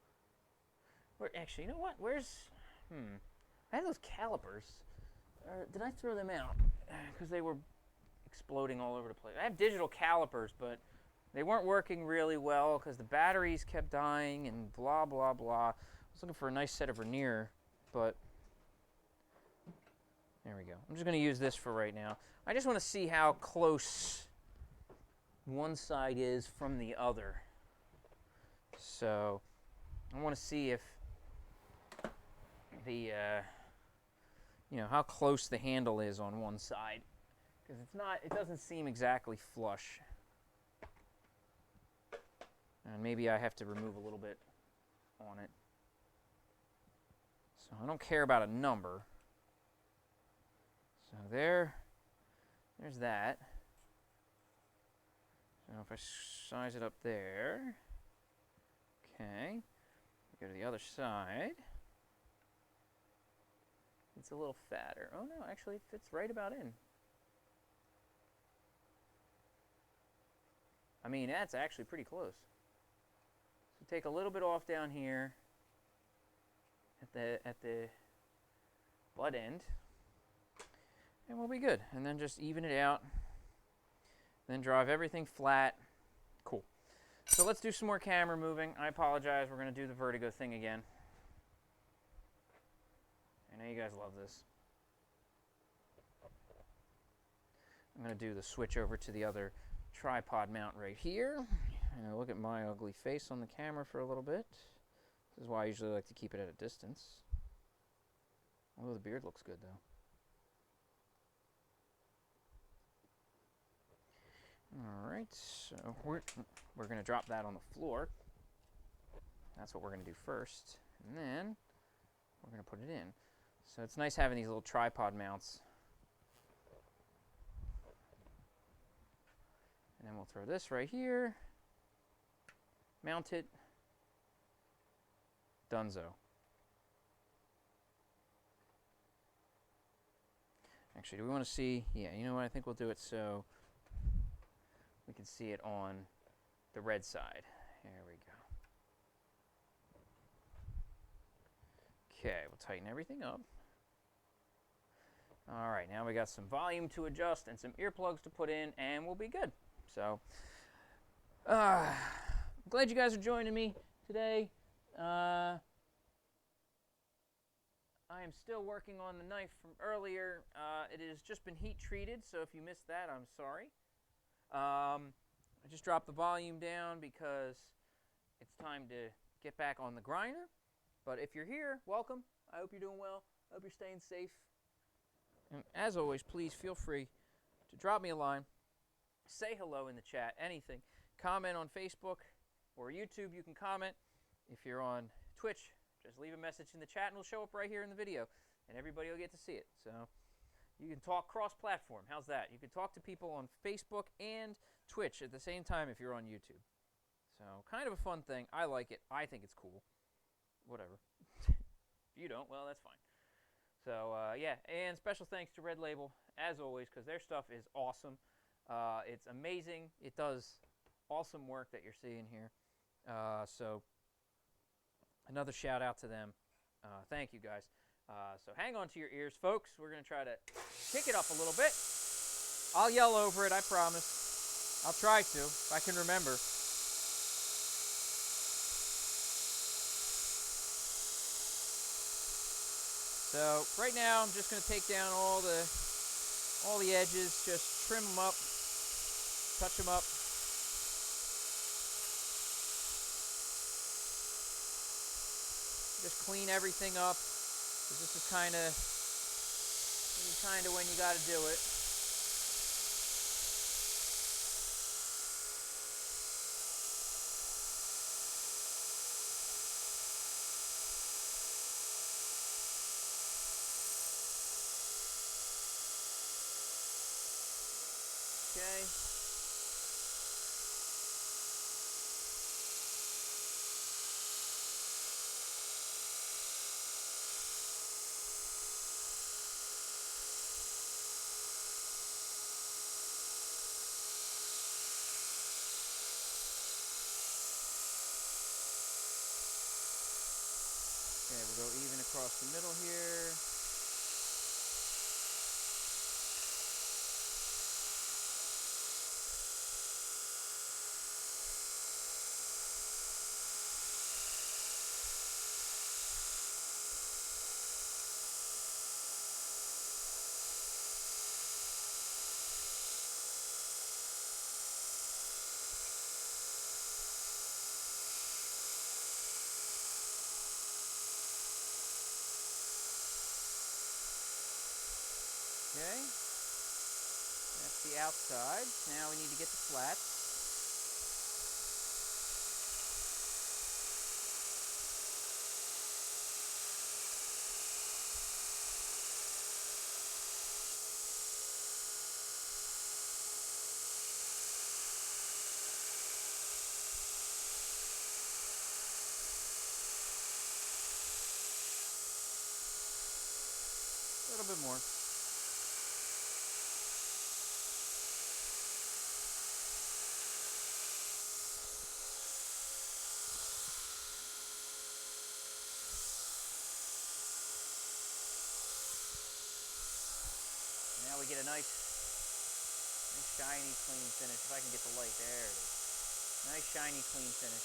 Actually, you know what? I had those calipers. Did I throw them out? Because they were exploding all over the place. I have digital calipers, but they weren't working really well because the batteries kept dying and blah, blah, blah. I was looking for a nice set of vernier, but there we go. I'm just going to use this for right now. I just want to see how close one side is from the other. So I want to see if the, how close the handle is on one side. Because it doesn't seem exactly flush. And maybe I have to remove a little bit on it. So I don't care about a number. So there's that. So if I size it up there, okay, go to the other side. It's a little fatter. Oh no, actually it fits right about in. I mean, that's actually pretty close. So take a little bit off down here at the butt end, and we'll be good. And then just even it out. Then drive everything flat. Cool. So let's do some more camera moving. I apologize. We're going to do the vertigo thing again. I know you guys love this. I'm going to do the switch over to the other tripod mount right here. And look at my ugly face on the camera for a little bit. This is why I usually like to keep it at a distance. Oh, the beard looks good though. Alright, so we're going to drop that on the floor. That's what we're going to do first. And then we're going to put it in. So it's nice having these little tripod mounts. And then we'll throw this right here. Mount it. Dunzo. Actually, do we want to see? Yeah, you know what? I think we'll do it so we can see it on the red side. There we go. Okay, we'll tighten everything up. All right, now we got some volume to adjust and some earplugs to put in, and we'll be good. So, I'm glad you guys are joining me today. I am still working on the knife from earlier. It has just been heat treated, so if you missed that, I'm sorry. I just dropped the volume down because it's time to get back on the grinder. But if you're here, welcome. I hope you're doing well. I hope you're staying safe. And as always, please feel free to drop me a line, say hello in the chat, anything. Comment on Facebook or YouTube, you can comment. If you're on Twitch, just leave a message in the chat and it'll show up right here in the video. And everybody will get to see it. So you can talk cross-platform. How's that? You can talk to people on Facebook and Twitch at the same time if you're on YouTube. So kind of a fun thing. I like it. I think it's cool. Whatever. If you don't, well, that's fine. So, yeah, and special thanks to Red Label, as always, because their stuff is awesome. It's amazing. It does awesome work that you're seeing here. So, another shout out to them. Thank you, guys. So, hang on to your ears, folks. We're going to try to kick it up a little bit. I'll yell over it, I promise. I'll try to, if I can remember. So right now I'm just going to take down all the edges, just trim them up, touch them up. Just clean everything up. This is kind of is kind of when you got to do it. Okay. Okay, we'll go even across the middle here. Okay, that's the outside. Now we need to get the flats. A little bit more. Now we get a nice shiny, clean finish. If I can get the light, there it is. Nice, shiny, clean finish.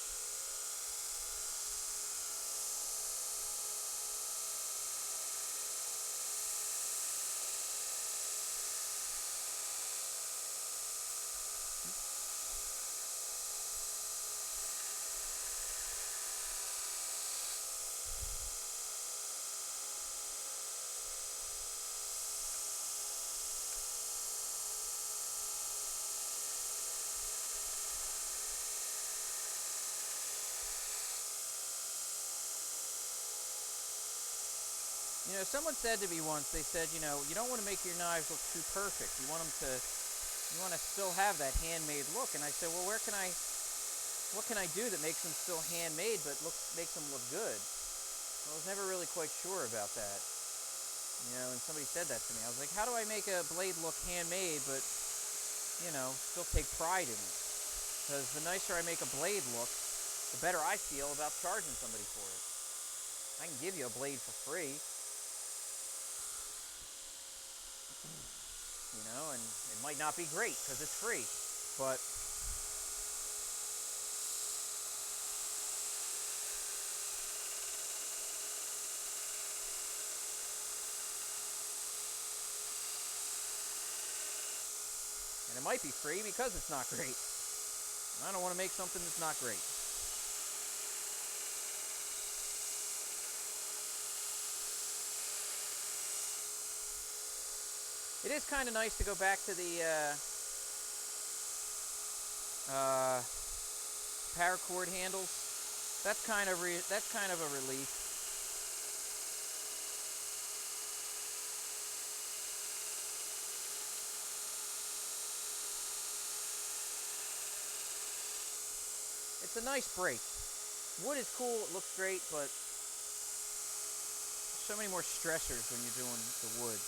You know, someone said to me once, they said, you know, you don't want to make your knives look too perfect. You want them to, you want to still have that handmade look. And I said, well, what can I do that makes them still handmade but makes them look good? I was never really quite sure about that. You know, and somebody said that to me. I was like, how do I make a blade look handmade but, you know, still take pride in it? Because the nicer I make a blade look, the better I feel about charging somebody for it. I can give you a blade for free. You know, and it might not be great because it's free, but and it might be free because it's not great. I don't want to make something that's not great. It is kind of nice to go back to the paracord handles. That's kind of a relief. It's a nice break. Wood is cool, it looks great, but so many more stressors when you're doing the wood.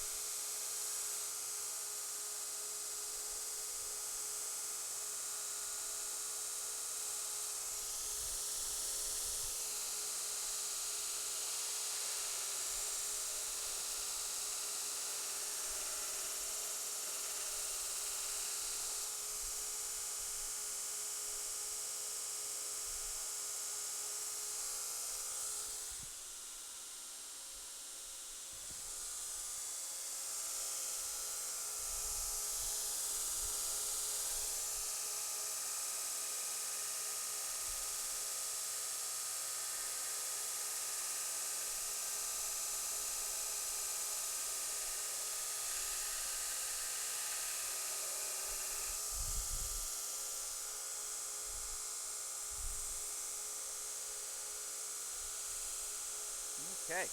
Okay.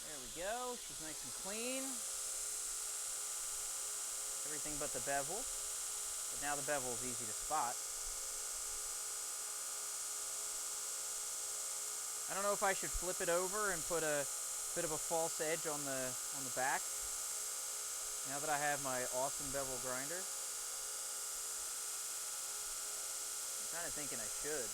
There we go. She's nice and clean. Everything but the bevel. But now the bevel is easy to spot. I don't know if I should flip it over and put a bit of a false edge on the back. Now that I have my awesome bevel grinder. I'm kind of thinking I should.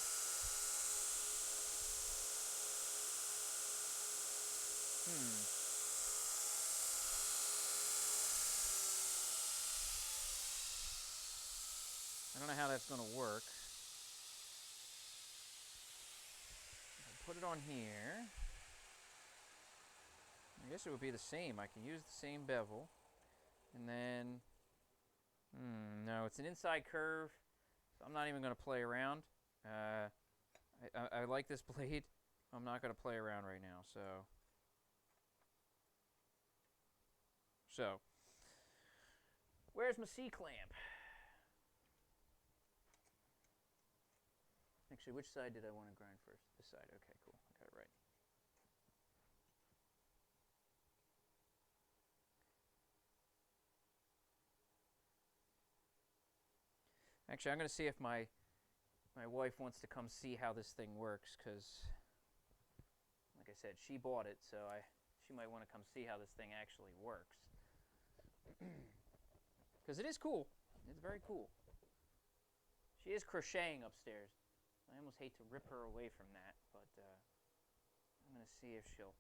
I don't know how that's going to work. I'll put it on here. I guess it would be the same. I can use the same bevel. And then, no, it's an inside curve. So I'm not even going to play around. I like this blade. I'm not going to play around right now. So, where's my C-clamp? Actually, which side did I want to grind first? This side. Okay, cool. I got it right. Actually, I'm going to see if my wife wants to come see how this thing works, because, like I said, she bought it, so she might want to come see how this thing actually works. Because it is cool. It's very cool. She is crocheting upstairs. I almost hate to rip her away from that, but I'm going to see if she'll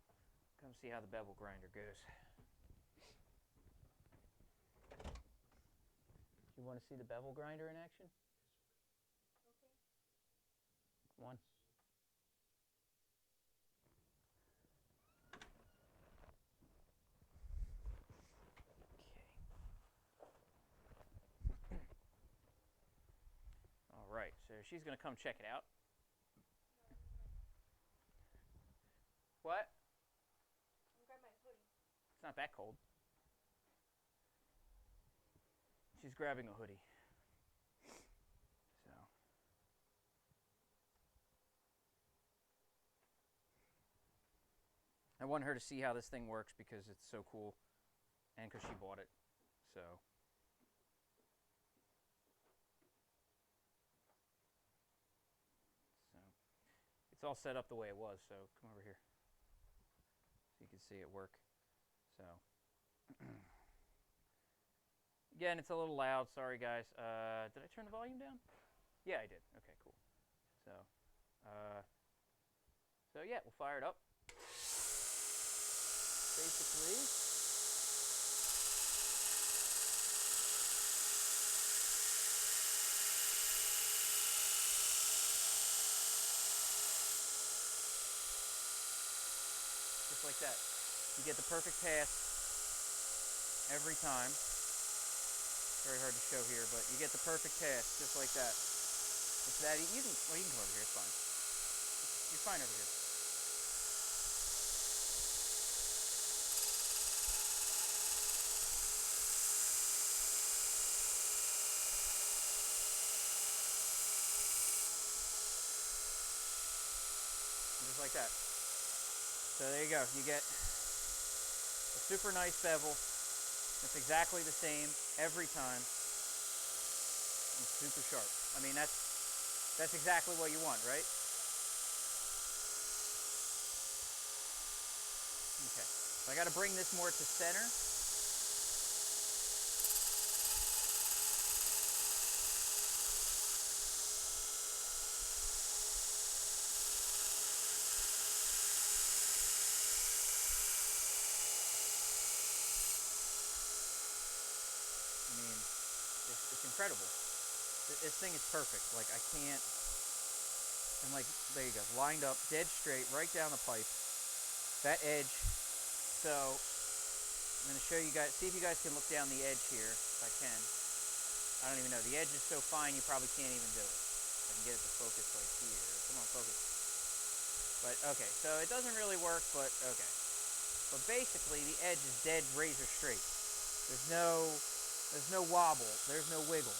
come see how the bevel grinder goes. You want to see the bevel grinder in action? Okay. Come on. Okay. All right, so she's going to come check it out. What? I'm grabbing my hoodie. It's not that cold. She's grabbing a hoodie. So. I want her to see how this thing works because it's so cool and because she bought it. So. It's all set up the way it was, so come over here so you can see it work. So. Again, it's a little loud. Sorry, guys. Did I turn the volume down? Yeah, I did. Okay, cool. So yeah, we'll fire it up. Basically, just like that. You get the perfect pass every time. Very hard to show here, but you get the perfect pass just like that. It's that you can come over here. It's fine. You're fine over here. Just like that. So there you go. You get a super nice bevel. It's exactly the same every time. It's super sharp. I mean, that's exactly what you want, right? Okay. So I got to bring this more to center. It's incredible. This thing is perfect. Like, I can't. And like, there you go, lined up, dead straight, right down the pipe. That edge. So I'm going to show you guys. See if you guys can look down the edge here, if I can. I don't even know. The edge is so fine, you probably can't even do it. I can get it to focus like here. Come on, focus. But okay, so it doesn't really work, but okay. But basically, the edge is dead razor straight. There's no wobble. There's no wiggle.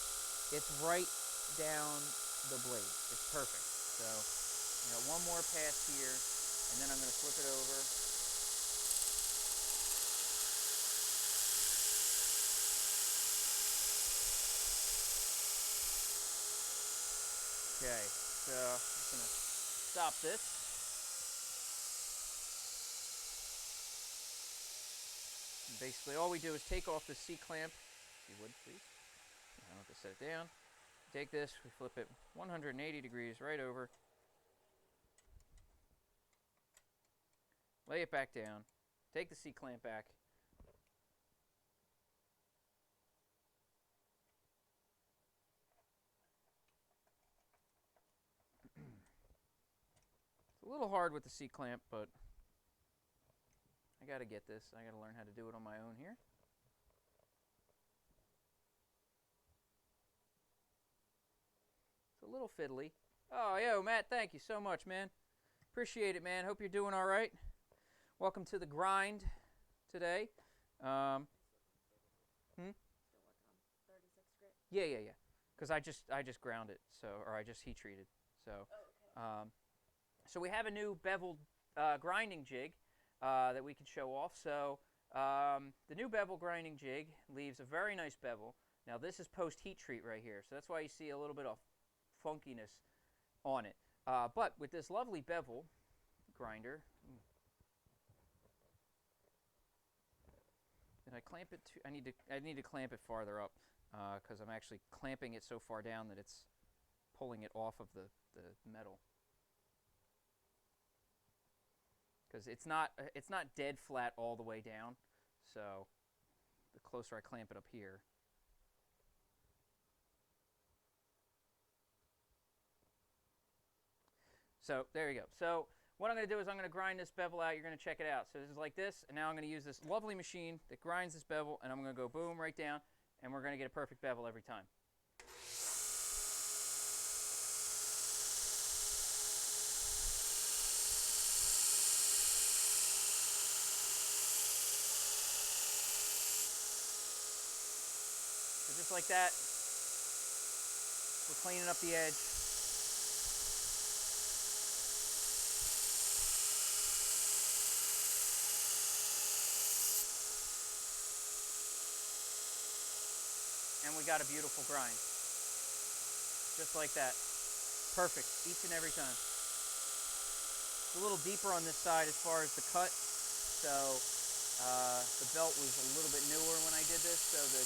It's right down the blade. It's perfect. So, one more pass here, and and then I'm going to flip it over. Okay, so I'm just going to stop this. And basically all we do is take off the C-clamp, if you would please. I don't have to set it down. Take this, we flip it 180 degrees right over. Lay it back down. Take the C-clamp back. It's a little hard with the C-clamp, but I gotta get this. I gotta learn how to do it on my own here. It's a little fiddly. Oh, yo, Matt, thank you so much, man. Appreciate it, man. Hope you're doing all right. Welcome to the grind today. Still working on 36 grit. Yeah. Because I just ground it, or I just heat treated. So, Oh, okay. so we have a new beveled grinding jig that we can show off. So the new bevel grinding jig leaves a very nice bevel. Now this is post heat treat right here, so that's why you see a little bit of funkiness on it. But with this lovely bevel grinder, did I clamp it I need to clamp it farther up because I'm actually clamping it so far down that it's pulling it off of the metal. Because it's not dead flat all the way down, so the closer I clamp it up here. So there you go. So what I'm going to do is I'm going to grind this bevel out. You're going to check it out. So this is like this, and now I'm going to use this lovely machine that grinds this bevel, and I'm going to go boom right down, and we're going to get a perfect bevel every time. So just like that, we're cleaning up the edge. And we got a beautiful grind. Just like that. Perfect, each and every time. It's a little deeper on this side as far as the cut, so the belt was a little bit newer when I did this, so the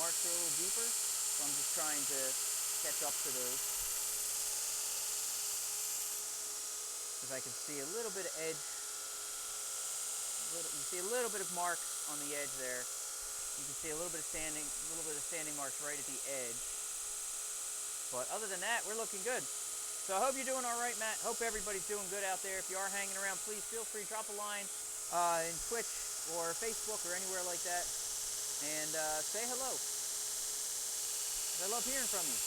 marks are a little deeper, so I'm just trying to catch up to those. Because I can see a little bit of edge, you see a little bit of mark on the edge there. You can see a little bit of standing marks right at the edge. But other than that, we're looking good. So I hope you're doing all right, Matt. Hope everybody's doing good out there. If you are hanging around, please feel free to drop a line in Twitch or Facebook or anywhere like that, and say hello. I love hearing from you.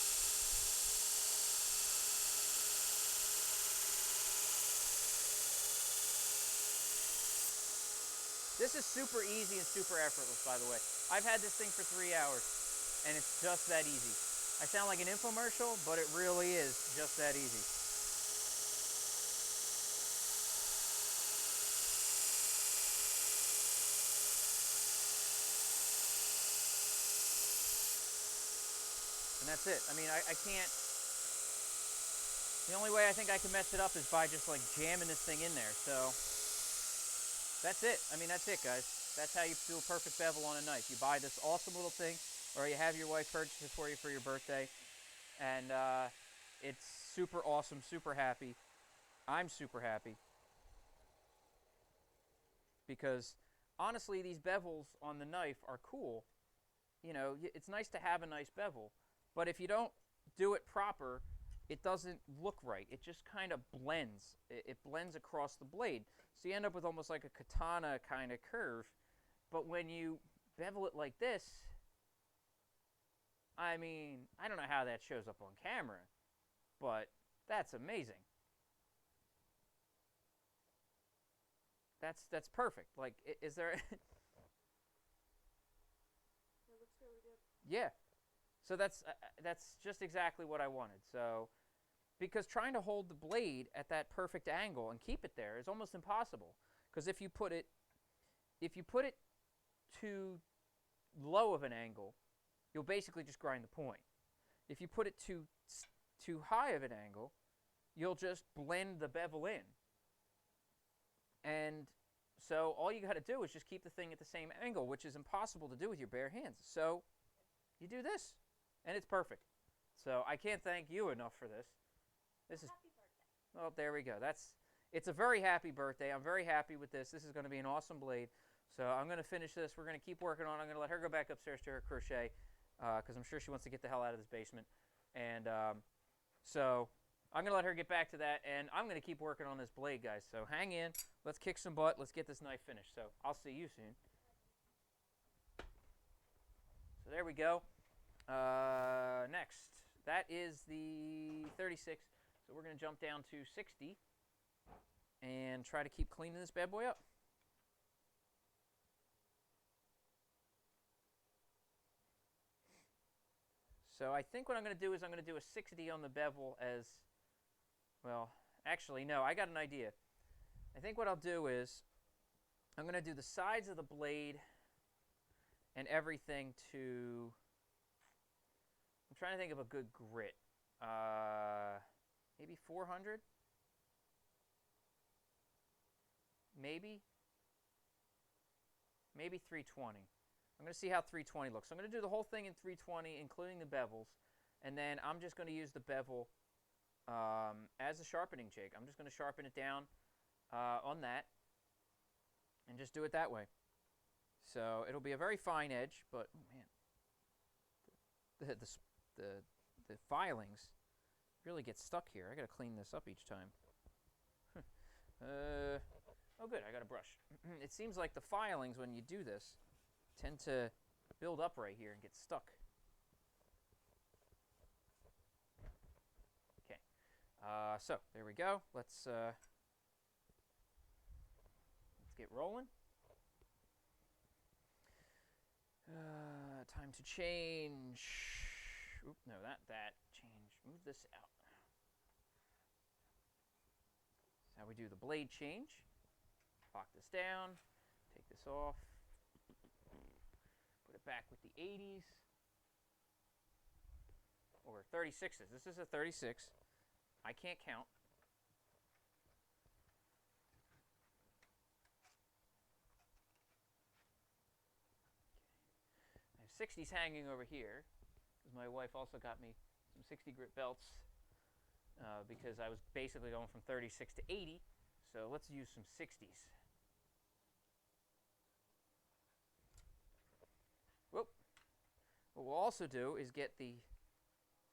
This is super easy and super effortless, by the way. I've had this thing for 3 hours, and it's just that easy. I sound like an infomercial, but it really is just that easy. And that's it. I mean, I can't... The only way I think I can mess it up is by just, like, jamming this thing in there, so... That's it. I mean, that's it, guys. That's how you do a perfect bevel on a knife. You buy this awesome little thing, or you have your wife purchase it for you for your birthday, and it's super awesome, super happy. I'm super happy. Because, honestly, these bevels on the knife are cool. You know, it's nice to have a nice bevel, but if you don't do it proper, it doesn't look right. It just kind of blends. It blends across the blade. So you end up with almost like a katana kind of curve. But when you bevel it like this, I mean, I don't know how that shows up on camera, but that's amazing. That's perfect. Like, is there... It looks really good. Yeah. So that's just exactly what I wanted. So because trying to hold the blade at that perfect angle and keep it there is almost impossible. Because if you put it too low of an angle, you'll basically just grind the point. If you put it too high of an angle, you'll just blend the bevel in. And so all you got to do is just keep the thing at the same angle, which is impossible to do with your bare hands. So you do this, and it's perfect. So I can't thank you enough for this. This is Happy birthday. well, there we go. It's a very happy birthday. I'm very happy with this. This is going to be an awesome blade. So I'm going to finish this. We're going to keep working on it. I'm going to let her go back upstairs to her crochet because I'm sure she wants to get the hell out of this basement. And so I'm going to let her get back to that, and I'm going to keep working on this blade, guys. So hang in. Let's kick some butt. Let's get this knife finished. So I'll see you soon. So there we go. Next, that is the 36. So we're going to jump down to 60 and try to keep cleaning this bad boy up. So I think what I'm going to do is I'm going to do a 60 on the bevel as, well, actually, no, I got an idea. I think what I'll do is I'm going to do the sides of the blade and everything to, I'm trying to think of a good grit. Maybe 400? Maybe 320. I'm going to see how 320 looks. So I'm going to do the whole thing in 320, including the bevels, and then I'm just going to use the bevel as a sharpening jig. I'm just going to sharpen it down on that and just do it that way. So it'll be a very fine edge, but oh man, the filings really get stuck here. I got to clean this up each time. Oh good, I got a brush. It seems like the filings, when you do this, tend to build up right here and get stuck. Okay, so there we go. Let's get rolling. Time to change. Oop, no, that change. Move this out. That's how we do the blade change. Lock this down. Take this off. Put it back with the 80s. Or 36s. This is a 36. I can't count. I have 60s hanging over here, because my wife also got me some 60 grit belts, because I was basically going from 36 to 80. So let's use some 60s. Whoop. What we'll also do is get the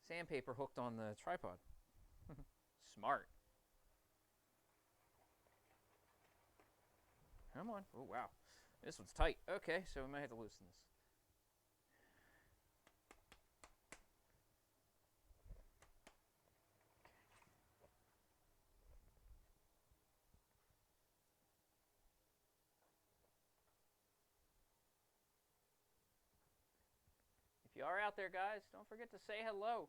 sandpaper hooked on the tripod. Smart. Come on. Oh, wow. This one's tight. Okay, so we might have to loosen this. If you are out there, guys, don't forget to say hello.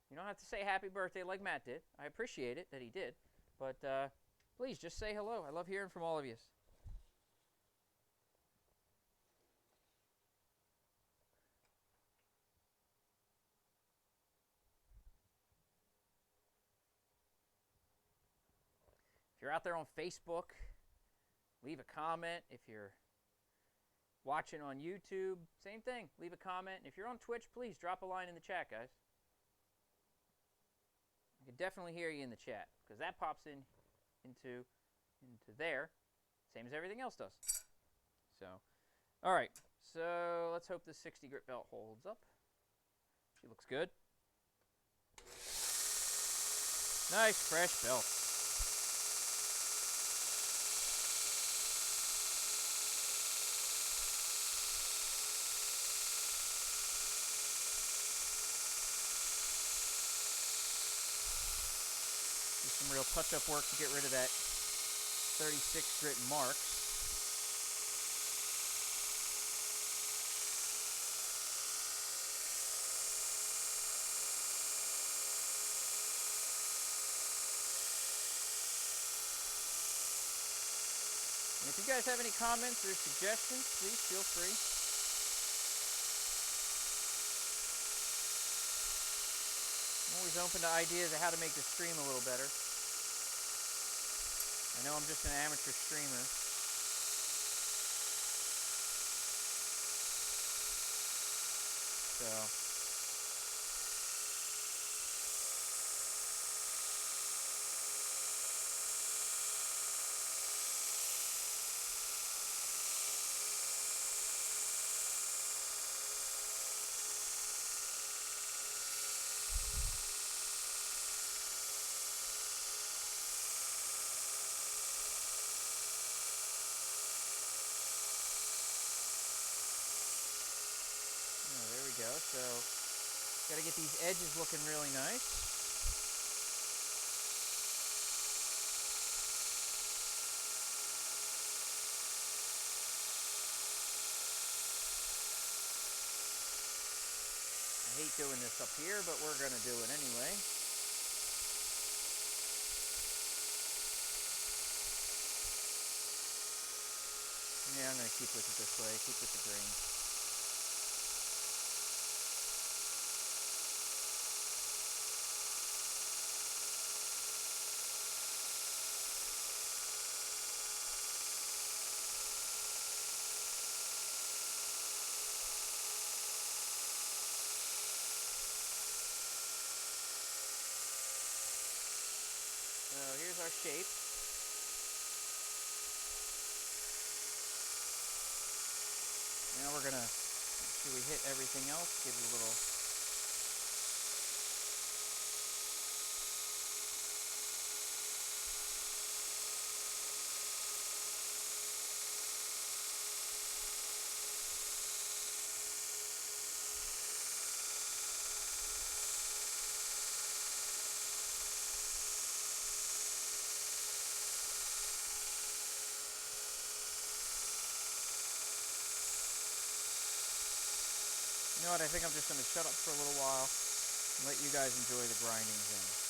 You don't have to say happy birthday like Matt did. I appreciate it that he did. But please, just say hello. I love hearing from all of you. If you're out there on Facebook, leave a comment. If you're watching on YouTube, same thing. Leave a comment. If you're on Twitch, please drop a line in the chat, guys. I can definitely hear you in the chat, because that pops into there, same as everything else does. So, all right. So let's hope this 60 grit belt holds up. She looks good. Nice fresh belt. Some real touch-up work to get rid of that 36 grit marks. And if you guys have any comments or suggestions, please feel free. I'm always open to ideas of how to make the stream a little better. I know I'm just an amateur streamer. So there we go. So got to get these edges looking really nice. I hate doing this up here, but we're going to do it anyway. Yeah, I'm going to keep with it this way, keep with the grain. So here's our shape. Now we're going to make sure we hit everything else, give it a little... You know what, I think I'm just going to shut up for a little while and let you guys enjoy the grinding thing.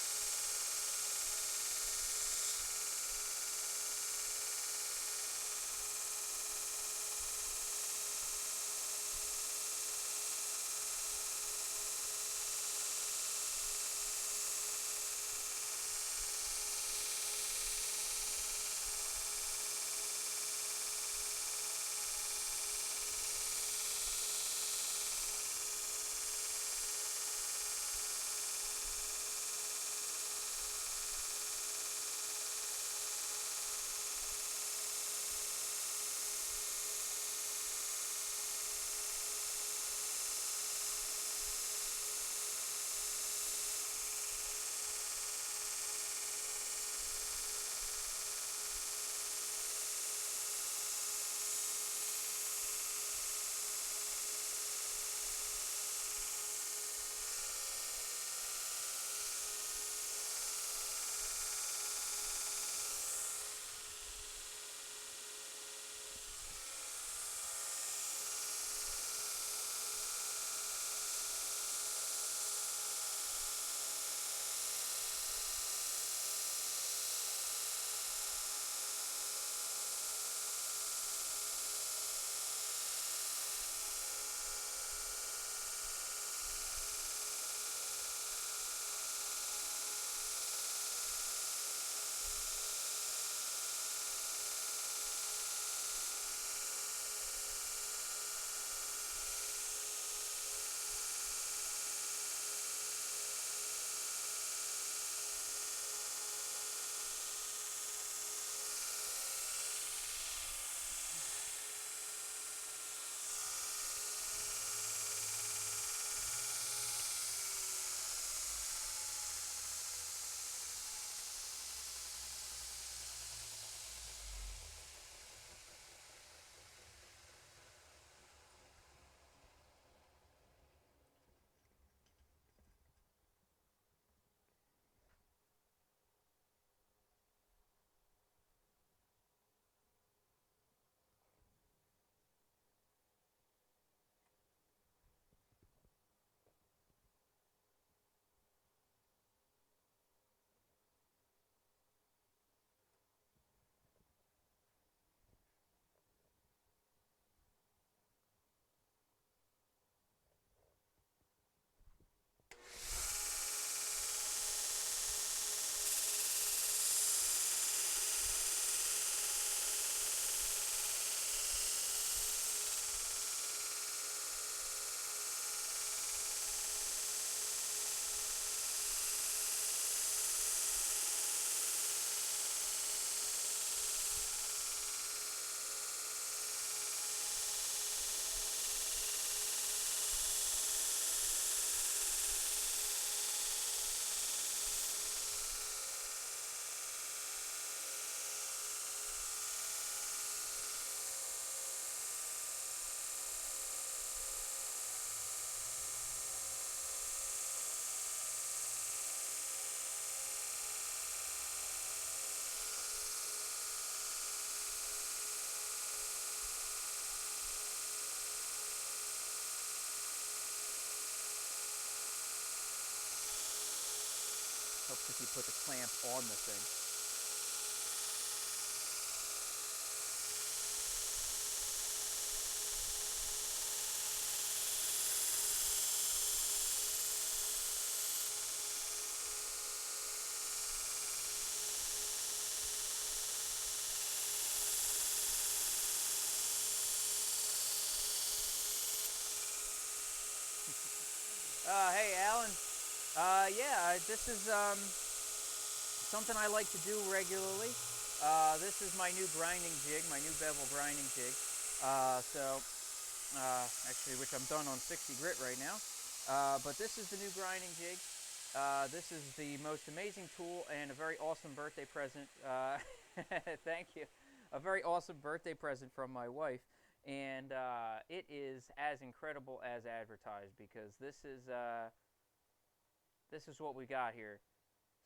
Helps if you put the clamp on the thing. Hey, Alan. This is something I like to do regularly. This is my new grinding jig, my new bevel grinding jig. Actually, which I'm done on 60 grit right now. But this is the new grinding jig. This is the most amazing tool and a very awesome birthday present. Thank you. A very awesome birthday present from my wife. And it is as incredible as advertised, because this is what we got here.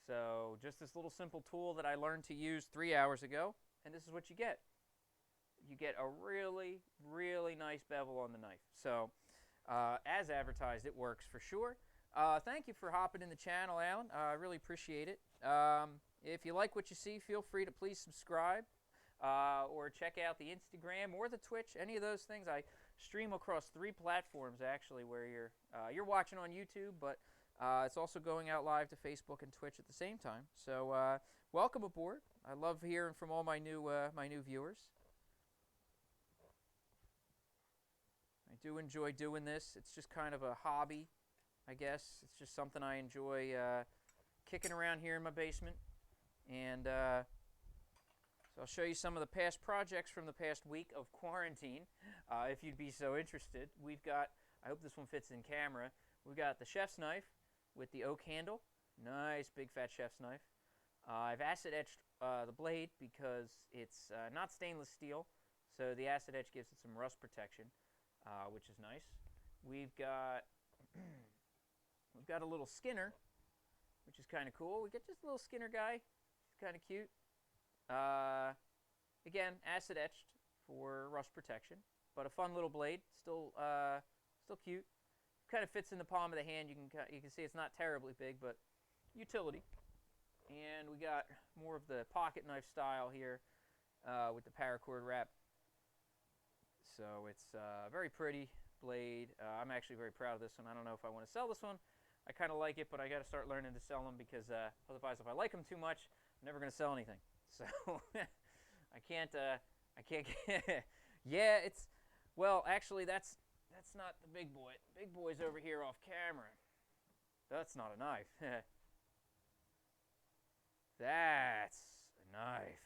So just this little simple tool that I learned to use 3 hours ago, and this is what you get. You get a really, really nice bevel on the knife. So as advertised, it works for sure. Thank you for hopping in the channel, Alan. I really appreciate it. If you like what you see, feel free to please subscribe. Or check out the Instagram or the Twitch, any of those things. I stream across 3 platforms, actually, where you're watching on YouTube, but it's also going out live to Facebook and Twitch at the same time. So welcome aboard. I love hearing from all my new viewers. I do enjoy doing this. It's just kind of a hobby, I guess. It's just something I enjoy kicking around here in my basement. And so I'll show you some of the past projects from the past week of quarantine, if you'd be so interested. We've got, I hope this one fits in camera, we've got the chef's knife with the oak handle. Nice big fat chef's knife. I've acid etched the blade because it's not stainless steel, so the acid etch gives it some rust protection, which is nice. We've got we've got a little Skinner, which is kind of cool. We got just a little Skinner guy. He's kind of cute. Again, acid etched for rust protection, but a fun little blade. Still cute. Kind of fits in the palm of the hand. You can see it's not terribly big, but utility. And we got more of the pocket knife style here with the paracord wrap. So it's a very pretty blade. I'm actually very proud of this one. I don't know if I want to sell this one. I kind of like it, but I got to start learning to sell them, because otherwise, if I like them too much, I'm never going to sell anything. So I can't get yeah, well, actually that's not the big boy. The big boy's over here off camera. That's not a knife. That's a knife.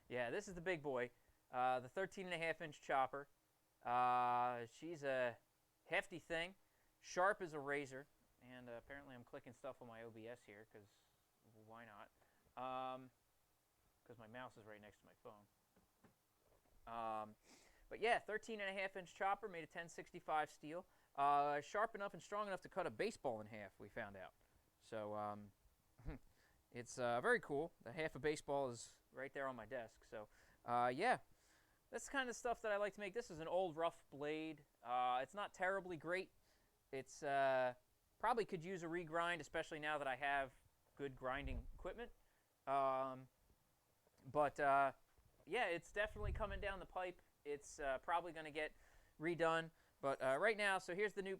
Yeah, this is the big boy, the 13.5-inch chopper. She's a hefty thing, sharp as a razor, and apparently I'm clicking stuff on my OBS here, because why not? Because my mouse is right next to my phone. But yeah, 13.5-inch chopper, made of 1065 steel. Sharp enough and strong enough to cut a baseball in half, we found out. So it's very cool. The half a baseball is right there on my desk. So yeah, that's the kind of stuff that I like to make. This is an old rough blade. It's not terribly great. It's probably could use a regrind, especially now that I have good grinding equipment. Yeah, it's definitely coming down the pipe. It's probably going to get redone. But right now, so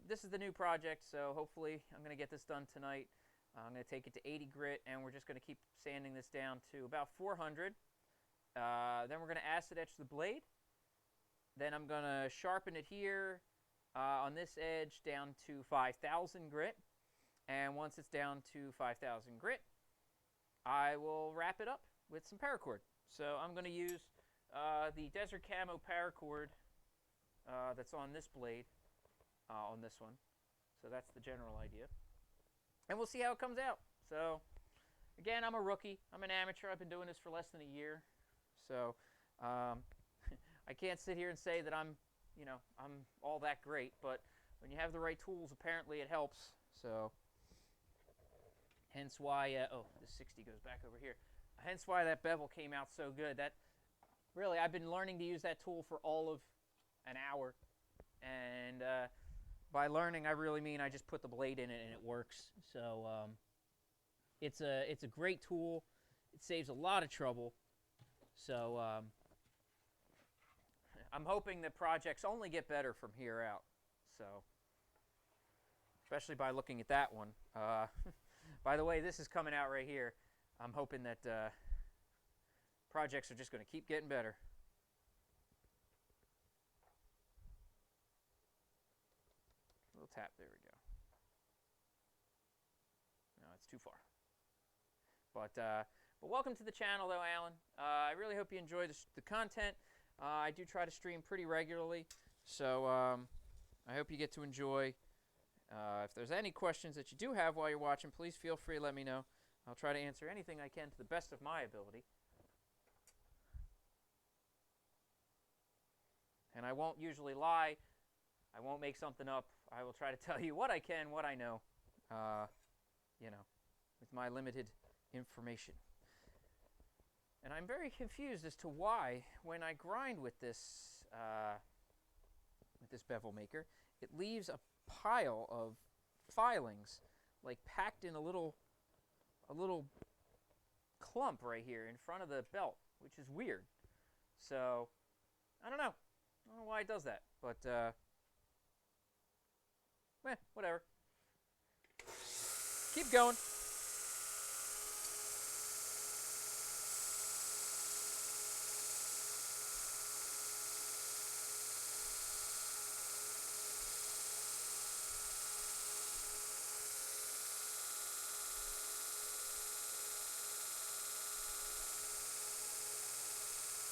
this is the new project. So hopefully I'm going to get this done tonight. I'm going to take it to 80 grit, and we're just going to keep sanding this down to about 400. Then we're going to acid etch the blade. Then I'm going to sharpen it here on this edge down to 5,000 grit. And once it's down to 5,000 grit, I will wrap it up with some paracord. So I'm going to use the Desert Camo paracord that's on this blade, on this one. So that's the general idea. And we'll see how it comes out. So again, I'm a rookie. I'm an amateur. I've been doing this for less than a year. So I can't sit here and say that I'm all that great. But when you have the right tools, apparently it helps. So hence why, this 60 goes back over here. Hence why that bevel came out so good. That really, I've been learning to use that tool for all of an hour. And by learning, I really mean I just put the blade in it and it works. So it's a great tool. It saves a lot of trouble. So I'm hoping that projects only get better from here out. So, especially by looking at that one. By the way, this is coming out right here. I'm hoping that projects are just going to keep getting better. A little tap, there we go. No, it's too far. But welcome to the channel, though, Alan. I really hope you enjoy the content. I do try to stream pretty regularly, so I hope you get to enjoy. If there's any questions that you do have while you're watching, please feel free to let me know. I'll try to answer anything I can to the best of my ability. And I won't usually lie. I won't make something up. I will try to tell you what I can, what I know, you know, with my limited information. And I'm very confused as to why, when I grind with this bevel maker, it leaves a pile of filings, like packed in a little clump right here in front of the belt, which is weird. So, I don't know. I don't know why it does that, but whatever. Keep going.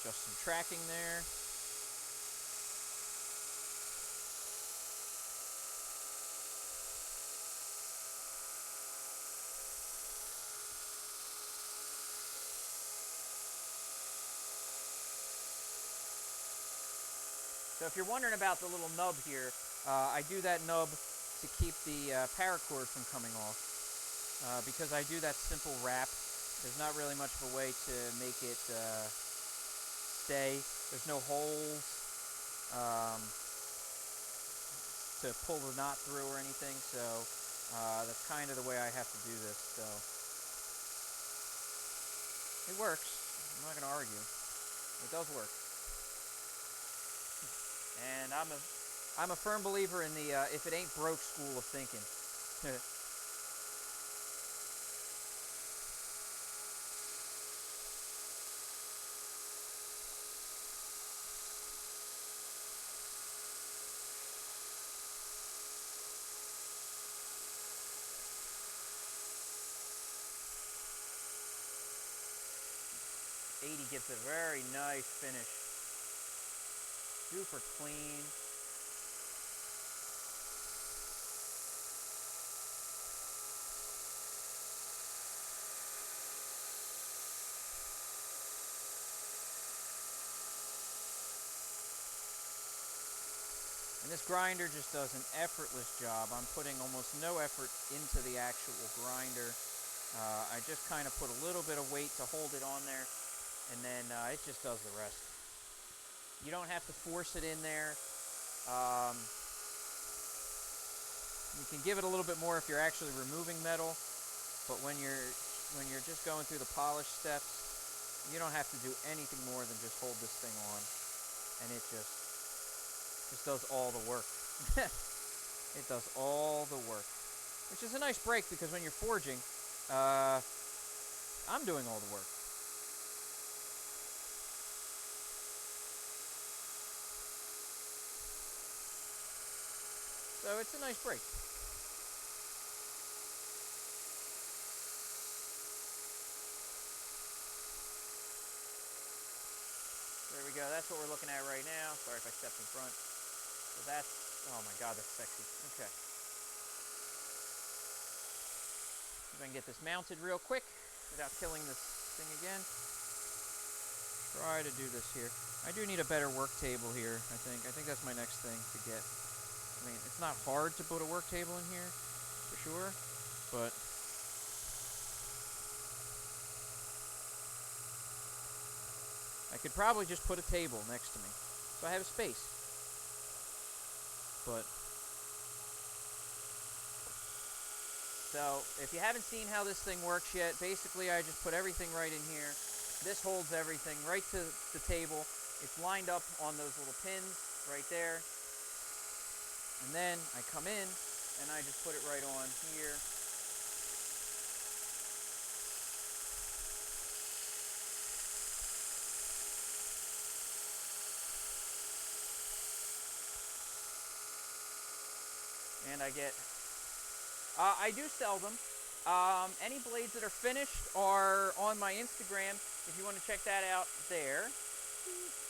Just some tracking there. So if you're wondering about the little nub here, I do that nub to keep the paracord from coming off. Because I do that simple wrap, there's not really much of a way to make it stay. There's no holes to pull the knot through or anything, so that's kind of the way I have to do this. So it works. I'm not going to argue. It does work. And I'm a firm believer in the if it ain't broke school of thinking. 80 gives a very nice finish. Super clean. And this grinder just does an effortless job. I'm putting almost no effort into the actual grinder. I just kind of put a little bit of weight to hold it on there, and then it just does the rest. You don't have to force it in there. You can give it a little bit more if you're actually removing metal, but when you're just going through the polish steps, you don't have to do anything more than just hold this thing on, and it just does all the work. It does all the work, which is a nice break because when you're forging, I'm doing all the work. So it's a nice break. There we go. That's what we're looking at right now. Sorry if I stepped in front. So that's, oh my God, that's sexy. Okay. If I can get this mounted real quick without killing this thing again. Try to do this here. I do need a better work table here, I think. I think that's my next thing to get. I mean, it's not hard to put a work table in here, for sure, but I could probably just put a table next to me, so I have space. But So if you haven't seen how this thing works yet, basically I just put everything right in here. This holds everything right to the table. It's lined up on those little pins right there. And then I come in and I just put it right on here. And I get, I do sell them. Any blades that are finished are on my Instagram. If you want to check that out there.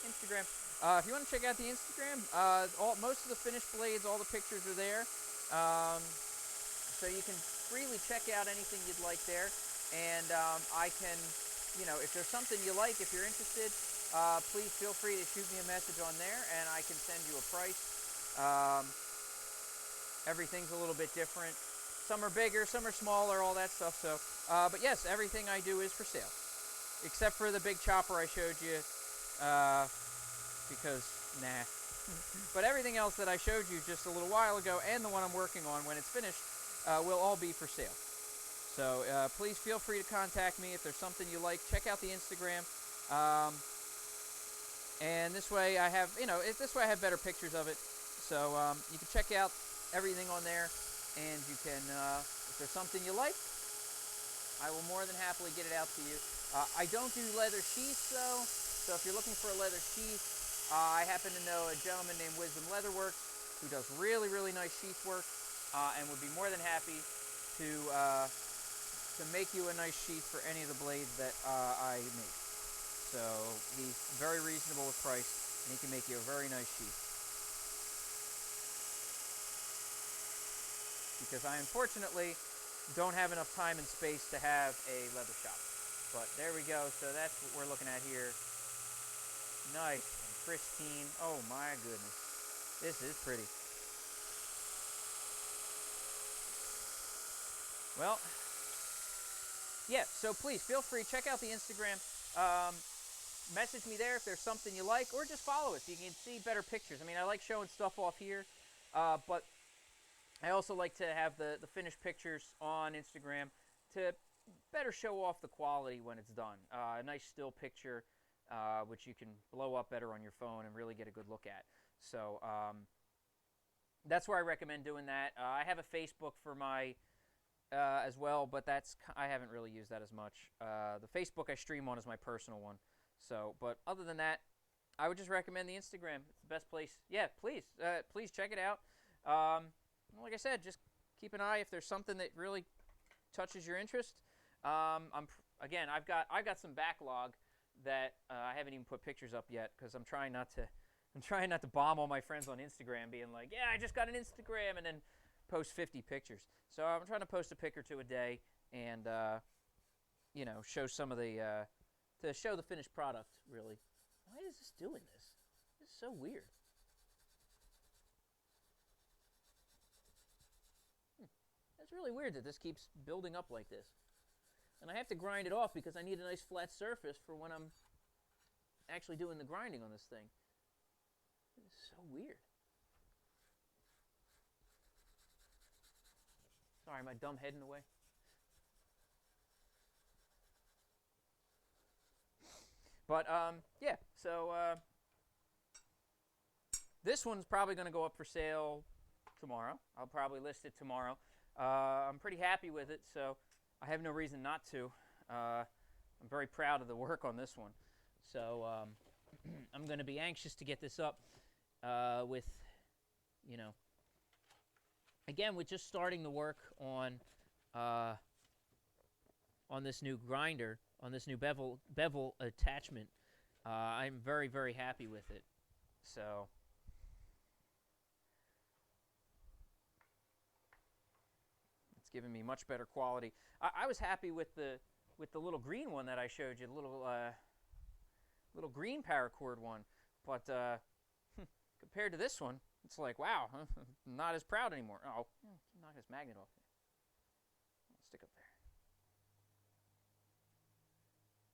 Instagram. If you want to check out the Instagram, most of the finished blades, all the pictures are there. So you can freely check out anything you'd like there. And I can, if there's something you like, if you're interested, please feel free to shoot me a message on there and I can send you a price. Everything's a little bit different. Some are bigger, some are smaller, all that stuff. So, but yes, everything I do is for sale. Except for the big chopper I showed you. Because, nah. But everything else that I showed you just a little while ago and the one I'm working on when it's finished will all be for sale. So please feel free to contact me if there's something you like. Check out the Instagram. And this way I have, this way I have better pictures of it. So you can check out everything on there. And you can, if there's something you like, I will more than happily get it out to you. I don't do leather sheaths though. So if you're looking for a leather sheath, I happen to know a gentleman named Wisdom Leatherworks who does really, really nice sheath work and would be more than happy to make you a nice sheath for any of the blades that I make. So he's very reasonable with price and he can make you a very nice sheath. Because I unfortunately don't have enough time and space to have a leather shop. But there we go. So that's what we're looking at here. Nice and pristine. Oh my goodness. This is pretty. Well, yeah, so please feel free. Check out the Instagram. Message me there if there's something you like, or just follow it so you can see better pictures. I mean, I like showing stuff off here, but I also like to have the finished pictures on Instagram to better show off the quality when it's done. A nice still picture, which you can blow up better on your phone and really get a good look at. So that's where I recommend doing that. I have a Facebook for my as well, but I haven't really used that as much. The Facebook I stream on is my personal one. So, but other than that, I would just recommend the Instagram. It's the best place. Yeah, please check it out. Like I said, just keep an eye if there's something that really touches your interest. I've got some backlog that I haven't even put pictures up yet because I'm trying not to bomb all my friends on Instagram, being like, yeah, I just got an Instagram, and then post 50 pictures. So I'm trying to post a pic or two a day, and show some of the to show the finished product. Really, why is this doing this? This is so weird. It's really weird that this keeps building up like this. And I have to grind it off because I need a nice flat surface for when I'm actually doing the grinding on this thing. It's so weird. Sorry, my dumb head in the way. But, yeah, so this one's probably going to go up for sale tomorrow. I'll probably list it tomorrow. I'm pretty happy with it, so I have no reason not to. I'm very proud of the work on this one. So I'm going to be anxious to get this up with just starting the work on this new grinder, on this new bevel attachment. I'm very, very happy with it. So giving me much better quality. I was happy with the little green one that I showed you, the little green paracord one, but compared to this one, it's like, wow, I'm not as proud anymore. Oh, knock this magnet off. I'll stick up there.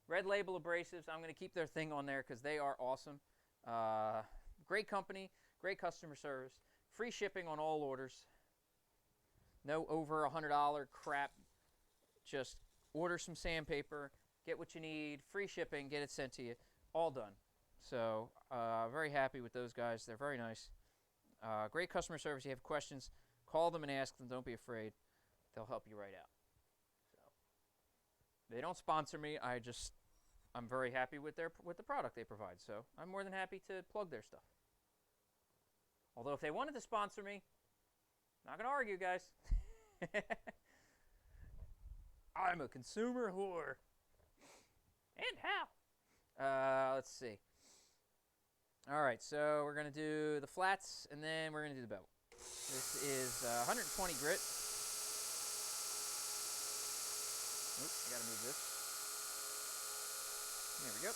Red Label Abrasives, I'm going to keep their thing on there because they are awesome. Great company, great customer service, free shipping on all orders. No over $100 crap. Just order some sandpaper, get what you need, free shipping, get it sent to you. All done. So very happy with those guys. They're very nice. Great customer service. You have questions, call them and ask them. Don't be afraid. They'll help you right out. So they don't sponsor me. I'm very happy with the product they provide. So I'm more than happy to plug their stuff. Although if they wanted to sponsor me, not gonna argue, guys. I'm a consumer whore. And how? Let's see. All right, so we're gonna do the flats, and then we're gonna do the bevel. This is 120 grit. Oops, I gotta move this. There we go.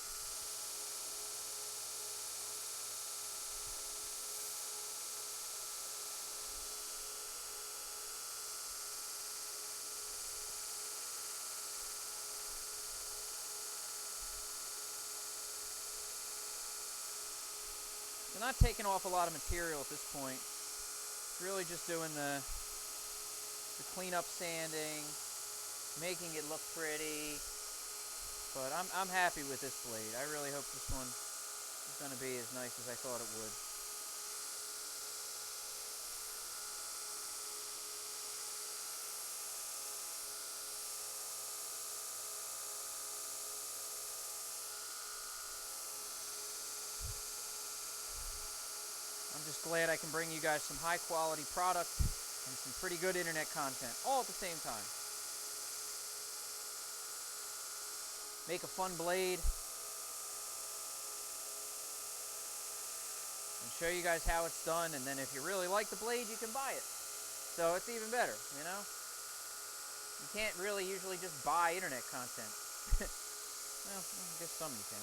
So not taking off a lot of material at this point. It's really just doing the cleanup sanding, making it look pretty. But I'm happy with this blade. I really hope this one is going to be as nice as I thought it would. I'm just glad I can bring you guys some high quality product and some pretty good internet content all at the same time. Make a fun blade and show you guys how it's done, and then if you really like the blade, you can buy it. So it's even better, you know? You can't really usually just buy internet content. Well, I guess some you can.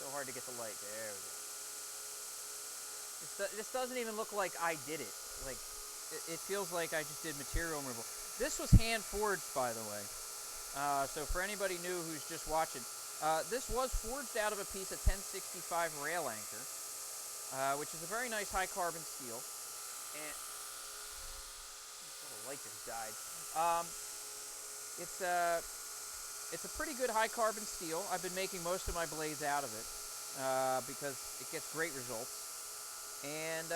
So hard to get the light. There we go. This doesn't even look like I did it. Like, it feels like I just did material removal. This was hand forged, by the way. So for anybody new who's just watching, this was forged out of a piece of 1065 rail anchor, which is a very nice high carbon steel. And the light just died. It's a pretty good high carbon steel. I've been making most of my blades out of it because it gets great results. And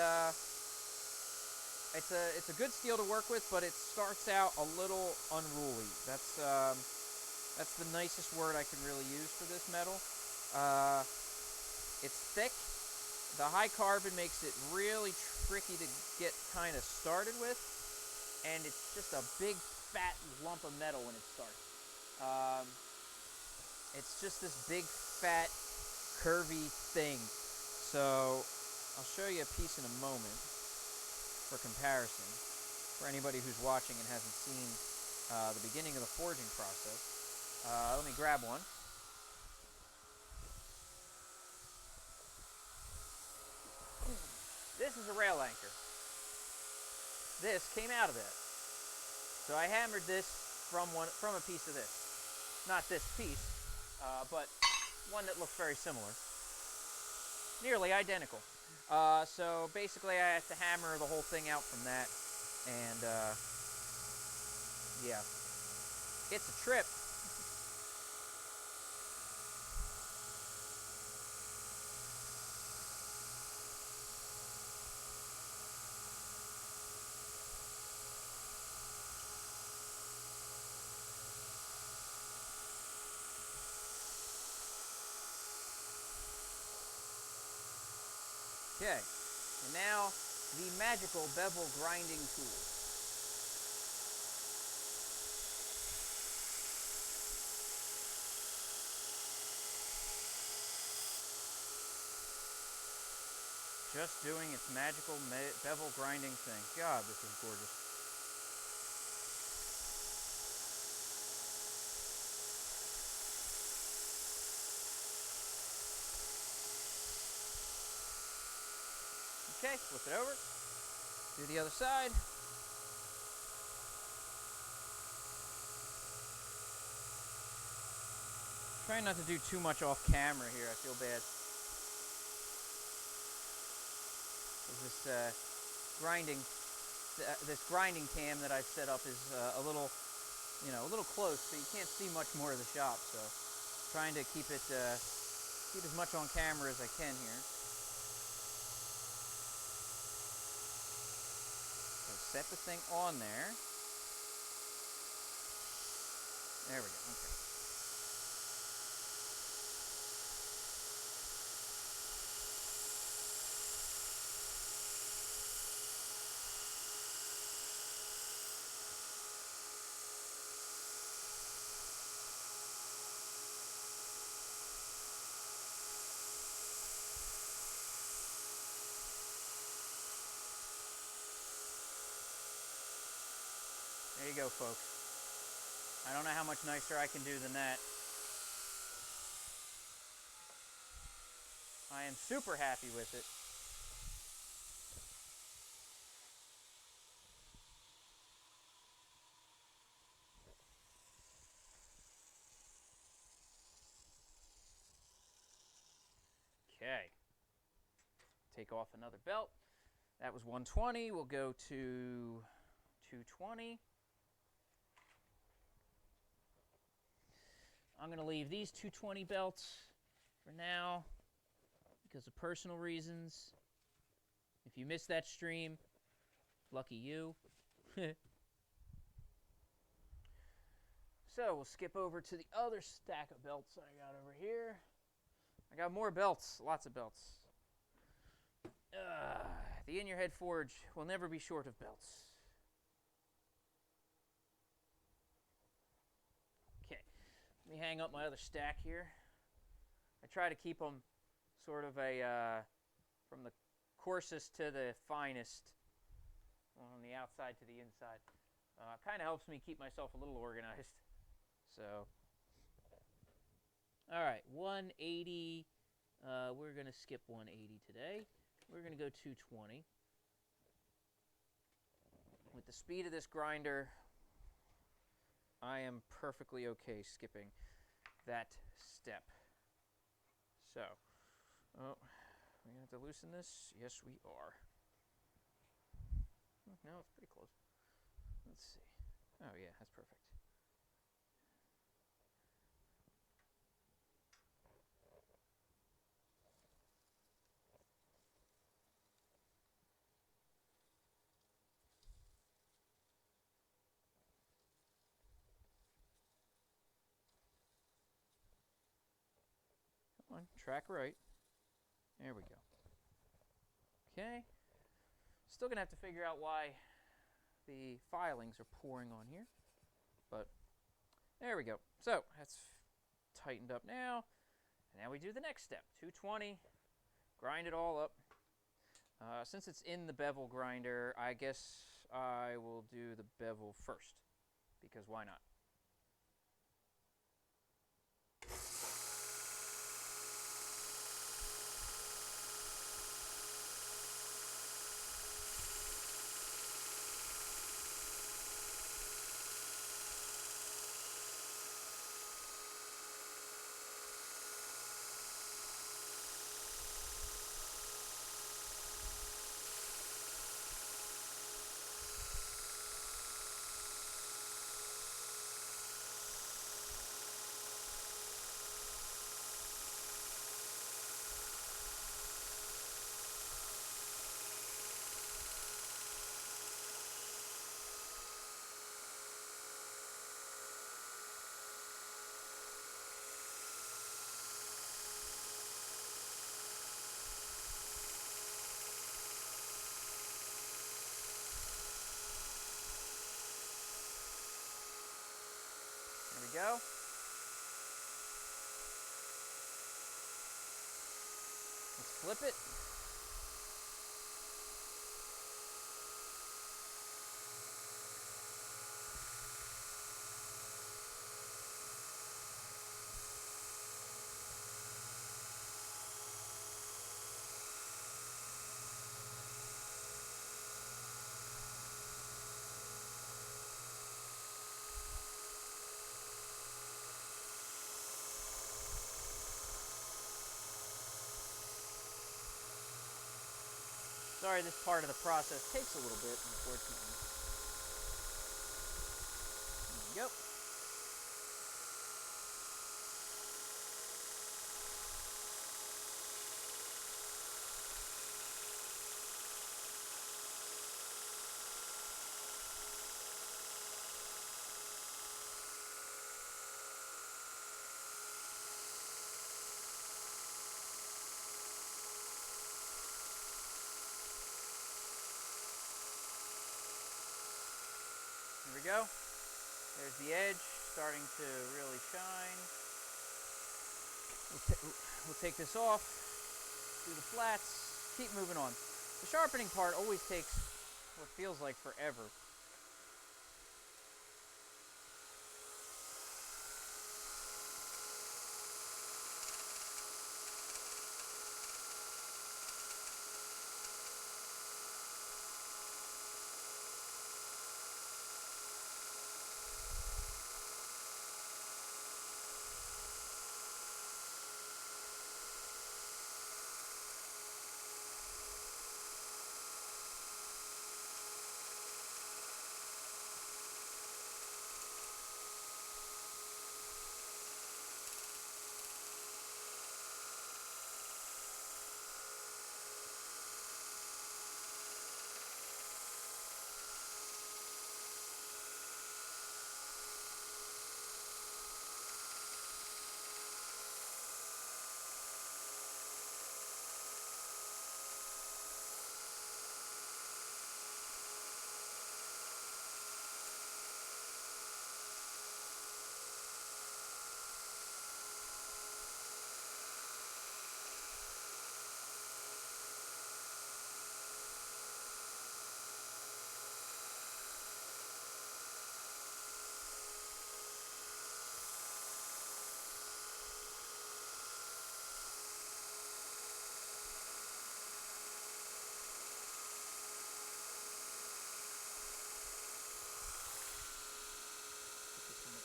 it's a good steel to work with, but it starts out a little unruly. That's the nicest word I can really use for this metal. It's thick. The high carbon makes it really tricky to get kind of started with, and it's just a big fat lump of metal when it starts. It's just this big fat curvy thing. So I'll show you a piece in a moment for comparison for anybody who's watching and hasn't seen the beginning of the forging process. Let me grab one. This is a rail anchor. This came out of it. So I hammered this from a piece of this. Not this piece, but one that looks very similar. Nearly identical. So basically I have to hammer the whole thing out from that, and yeah, it's a trip. Okay, and now the magical bevel grinding tool. Just doing its magical bevel grinding thing. God, this is gorgeous. Okay, flip it over. Do the other side. Trying not to do too much off camera here. I feel bad. This grinding cam that I've set up is a little close, so you can't see much more of the shop. So, trying to keep as much on camera as I can here. So set the thing on there. There we go. Okay. There you go, folks. I don't know how much nicer I can do than that. I am super happy with it. Okay. Take off another belt. That was 120. We'll go to 220. I'm going to leave these 220 belts for now because of personal reasons. If you missed that stream, lucky you. So we'll skip over to the other stack of belts I got over here. I got more belts, lots of belts. The In Your Head Forge will never be short of belts. Okay, let me hang up my other stack here. I try to keep them sort of from the coarsest to the finest, on the outside to the inside. Kind of helps me keep myself a little organized. So, all right, 180. We're going to skip 180 today. We're going to go 220. With the speed of this grinder, I am perfectly okay skipping that step. So, oh, we're going to have to loosen this? Yes, we are. No, it's pretty close. Let's see. Oh, yeah, that's perfect. Come on, track right. There we go. Okay. Still going to have to figure out why the filings are pouring on here. But there we go. So that's tightened up now. And now we do the next step. 220. Grind it all up. Since it's in the bevel grinder, I guess I will do the bevel first. Because why not? Go. Let's flip it. Sorry, this part of the process takes a little bit, unfortunately. There you go. There we go. There's the edge starting to really shine. We'll take this off, do the flats, keep moving on. The sharpening part always takes what feels like forever.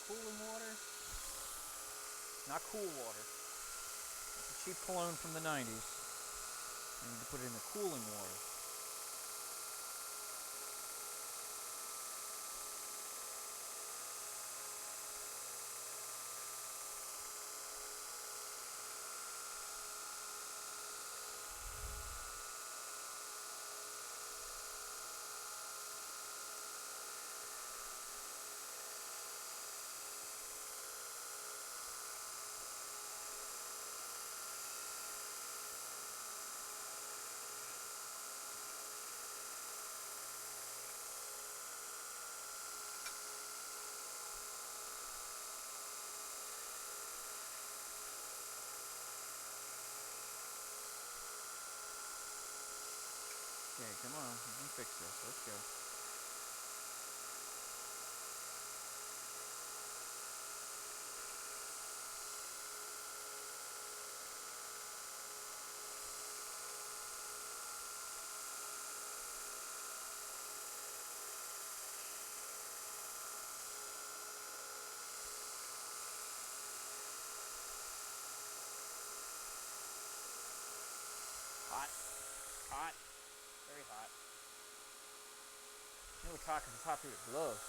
Cooling water. Not cool water. It's a cheap cologne from the 90s. I need to put it in the cooling water. Okay, come on. We can fix this. Let's go. Hot. Hot. Very hot. You know it's hot because it's hot through your gloves.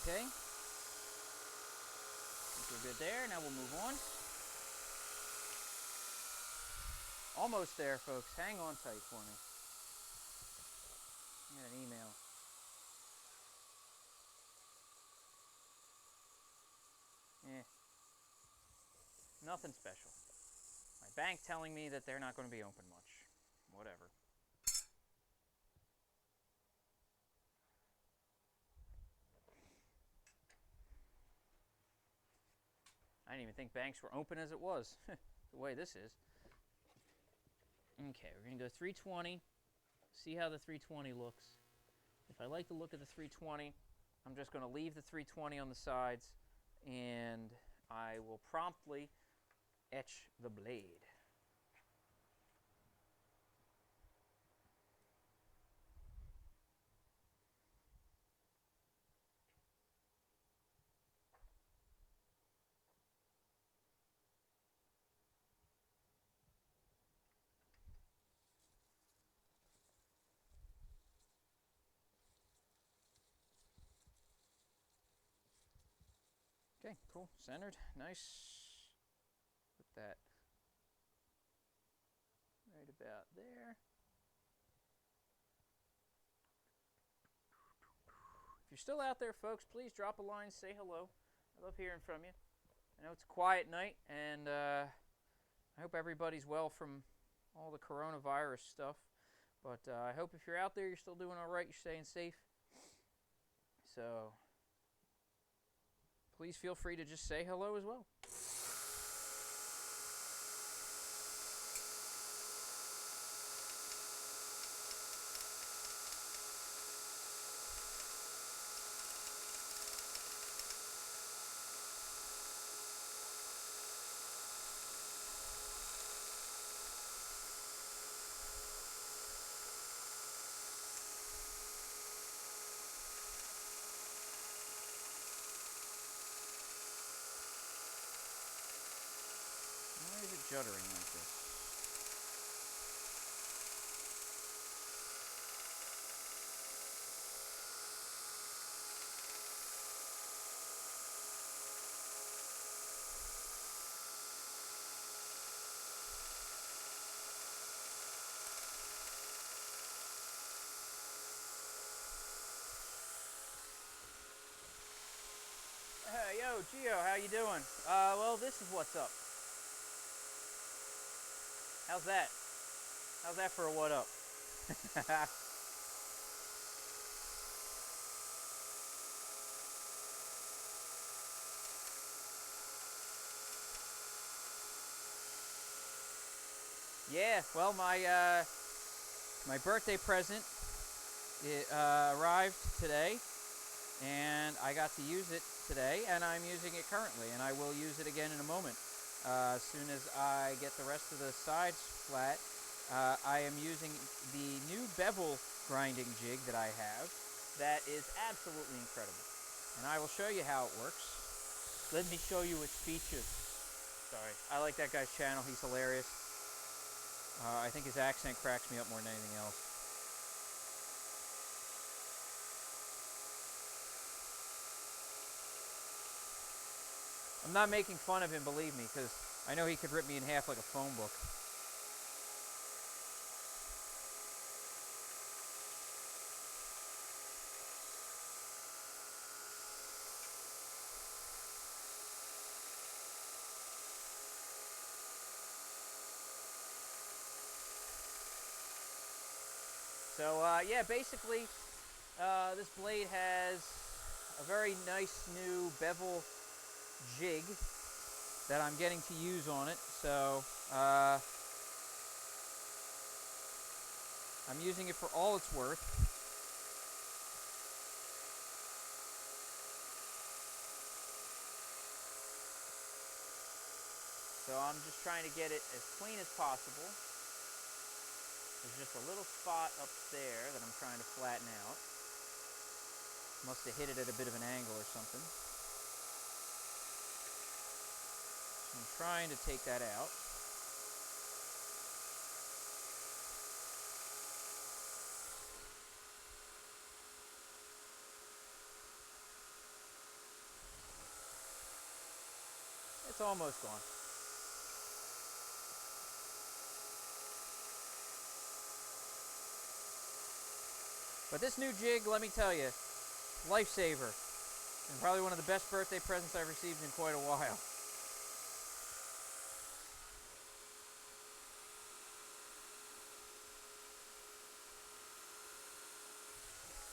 Okay. I think we're good there. Now we'll move on. Almost there, folks. Hang on tight for me. I got an email. Nothing special. My bank telling me that they're not going to be open much. Whatever. I didn't even think banks were open as it was. The way this is. Okay, we're going to go 320. See how the 320 looks. If I like the look of the 320, I'm just going to leave the 320 on the sides, and I will promptly etch the blade. Okay, cool. Centered. Nice. Put that right about there. If you're still out there, folks, please drop a line, say hello. I love hearing from you. I know it's a quiet night, and I hope everybody's well from all the coronavirus stuff. But I hope if you're out there, you're still doing all right, you're staying safe. So please feel free to just say hello as well. Why is it juddering like this? Yo, Gio, how you doing? Well, this is what's up. How's that? How's that for a what up? Yeah, well, my birthday present arrived today, and I got to use it today, and I'm using it currently, and I will use it again in a moment. As soon as I get the rest of the sides flat, I am using the new bevel grinding jig that I have that is absolutely incredible. And I will show you how it works. Let me show you its features. Sorry, I like that guy's channel. He's hilarious. I think his accent cracks me up more than anything else. I'm not making fun of him, believe me, because I know he could rip me in half like a phone book. So, yeah, basically, this blade has a very nice new bevel jig that I'm getting to use on it. So, I'm using it for all it's worth. So I'm just trying to get it as clean as possible. There's just a little spot up there that I'm trying to flatten out. Must have hit it at a bit of an angle or something. So I'm trying to take that out. It's almost gone. But this new jig, let me tell you, lifesaver. And probably one of the best birthday presents I've received in quite a while.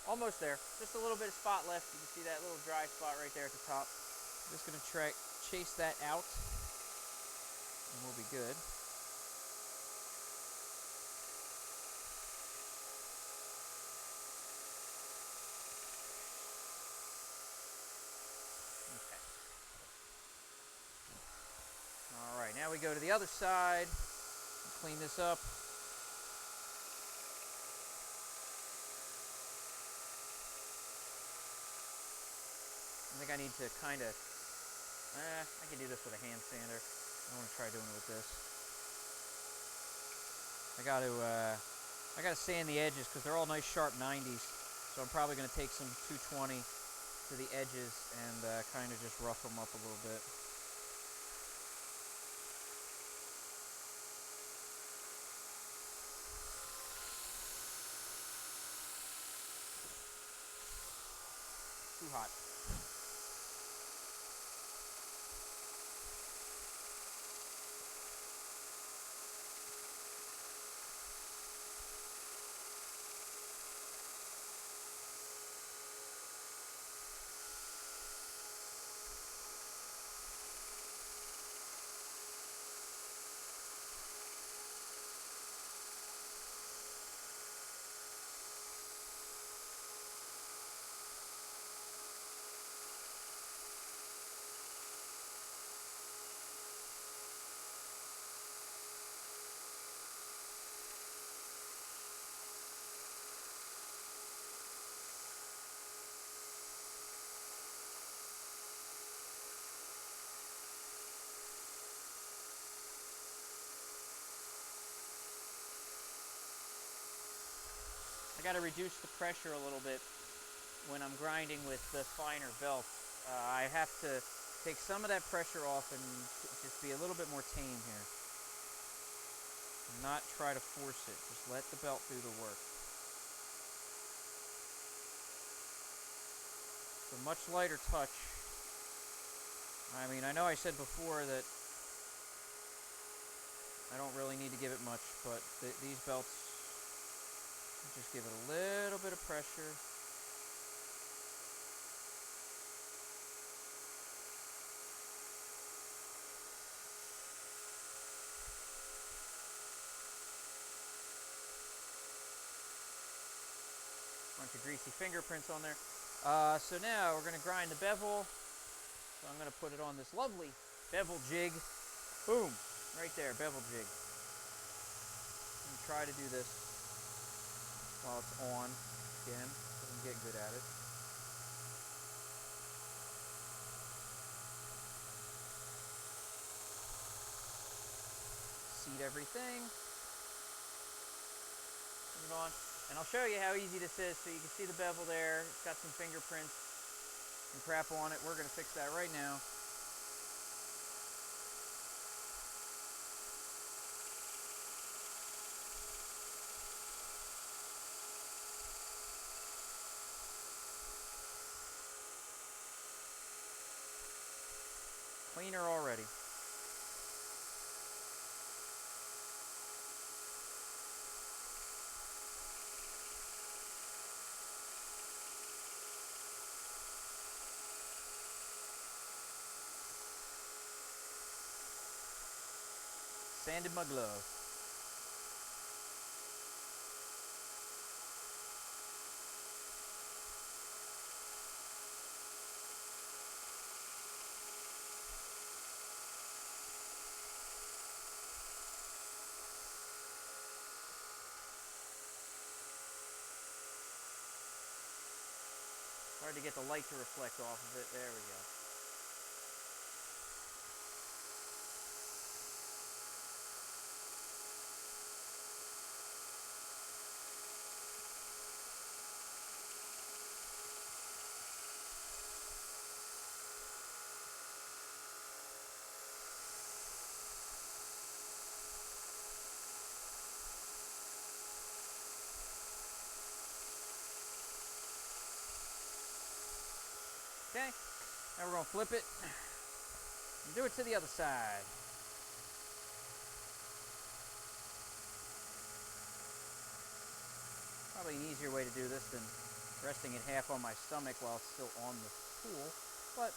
Almost there. Just a little bit of spot left. You can see that little dry spot right there at the top. I'm just going to try chase that out, and we'll be good. Okay. All right, now we go to the other side. Clean this up. I think I need to kind of, I can do this with a hand sander. I want to try doing it with this. I got to sand the edges because they're all nice sharp 90s. So I'm probably going to take some 220 to the edges and kind of just rough them up a little bit. Too hot. I got to reduce the pressure a little bit when I'm grinding with the finer belt. I have to take some of that pressure off and just be a little bit more tame here. Not try to force it. Just let the belt do the work. It's a much lighter touch. I mean, I know I said before that I don't really need to give it much, but these belts, just give it a little bit of pressure. Bunch of greasy fingerprints on there. So now we're going to grind the bevel. So I'm going to put it on this lovely bevel jig. Boom. Right there, bevel jig. I'm going to try to do this while it's on again, because I'm getting good at it. Seat everything. Put it on. And I'll show you how easy this is. So you can see the bevel there. It's got some fingerprints and crap on it. We're going to fix that right now. Cleaner already. Sanded my glove. Hard to get the light to reflect off of it. There we go. Okay, now we're going to flip it and do it to the other side. Probably an easier way to do this than resting it half on my stomach while it's still on the spool, but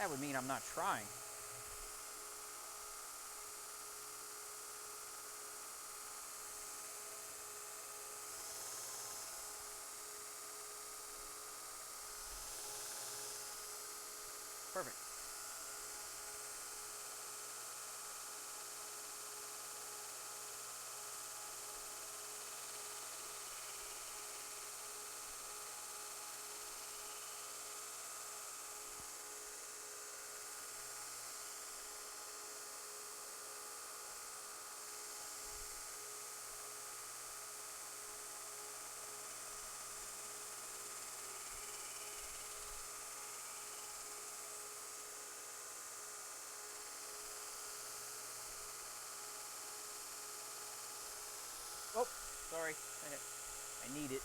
that would mean I'm not trying. Perfect. Oh, sorry. I need it.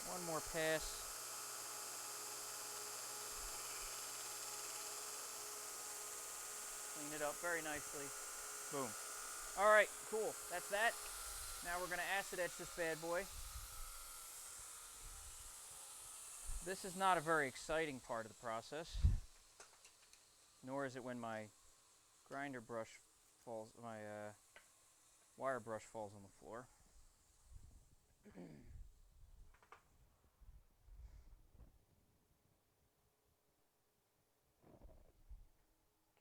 One more pass. Clean it up very nicely. Boom. All right, cool. That's that. Now we're going to acid etch this bad boy. This is not a very exciting part of the process, nor is it when my grinder brush falls, my wire brush falls on the floor.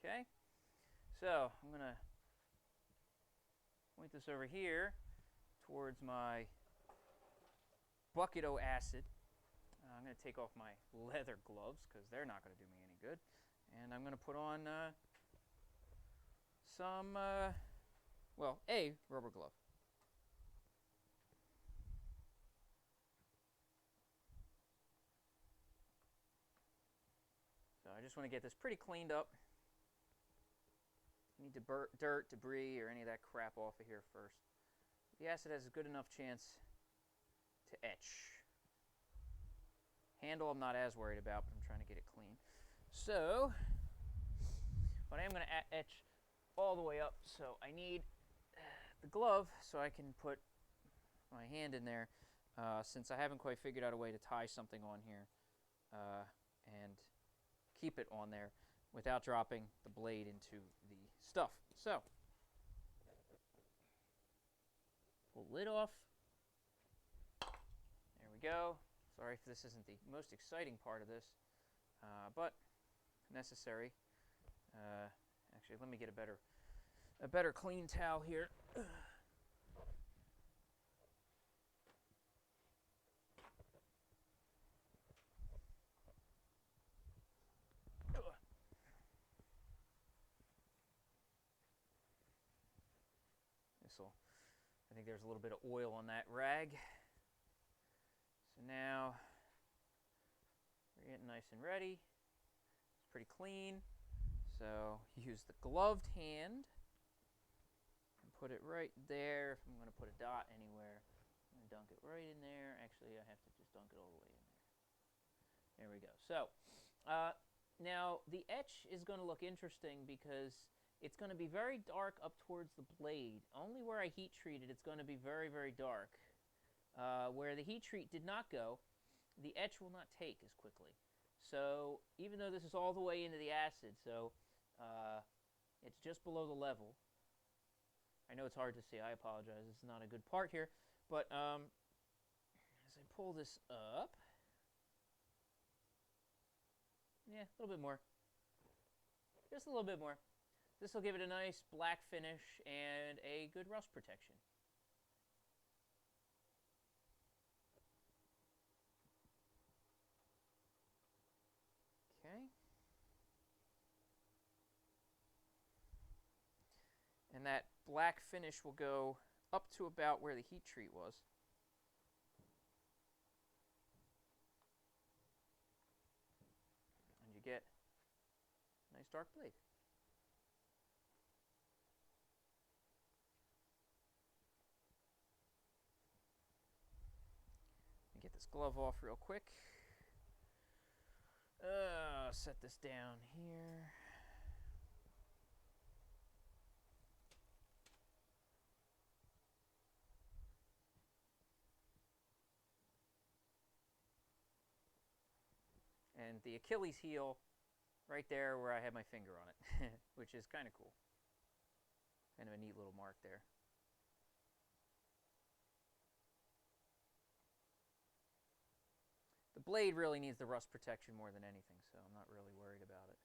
Okay, so I'm going to point this over here towards my bucket o' acid. I'm going to take off my leather gloves because they're not going to do me any good. And I'm going to put on some, well, a rubber glove. So I just want to get this pretty cleaned up. Need dirt, debris, or any of that crap off of here first. The acid has a good enough chance to etch. Handle I'm not as worried about, but I'm trying to get it clean. So, but I am going to etch all the way up, so I need the glove so I can put my hand in there, since I haven't quite figured out a way to tie something on here and keep it on there without dropping the blade into the stuff. So, pull the lid off. There we go. Sorry if this isn't the most exciting part of this, but necessary. Actually, let me get a better clean towel here. I think there's a little bit of oil on that rag. So now we're getting nice and ready. It's pretty clean. So use the gloved hand and put it right there. If I'm going to put a dot anywhere, I'm going to dunk it right in there. Actually, I have to just dunk it all the way in there. There we go. So now the etch is going to look interesting because it's going to be very dark up towards the blade. Only where I heat treated, it's going to be very, very dark. Where the heat treat did not go, the etch will not take as quickly. So even though this is all the way into the acid, so it's just below the level. I know it's hard to see. I apologize. This is not a good part here. But as I pull this up, yeah, a little bit more. Just a little bit more. this will give it a nice black finish and a good rust protection. Okay. And that black finish will go up to about where the heat treat was. And you get a nice dark blade. Get this glove off real quick. Set this down here. And the Achilles heel right there where I had my finger on it, which is kind of cool. Kind of a neat little mark there. The blade really needs the rust protection more than anything, so I'm not really worried about it.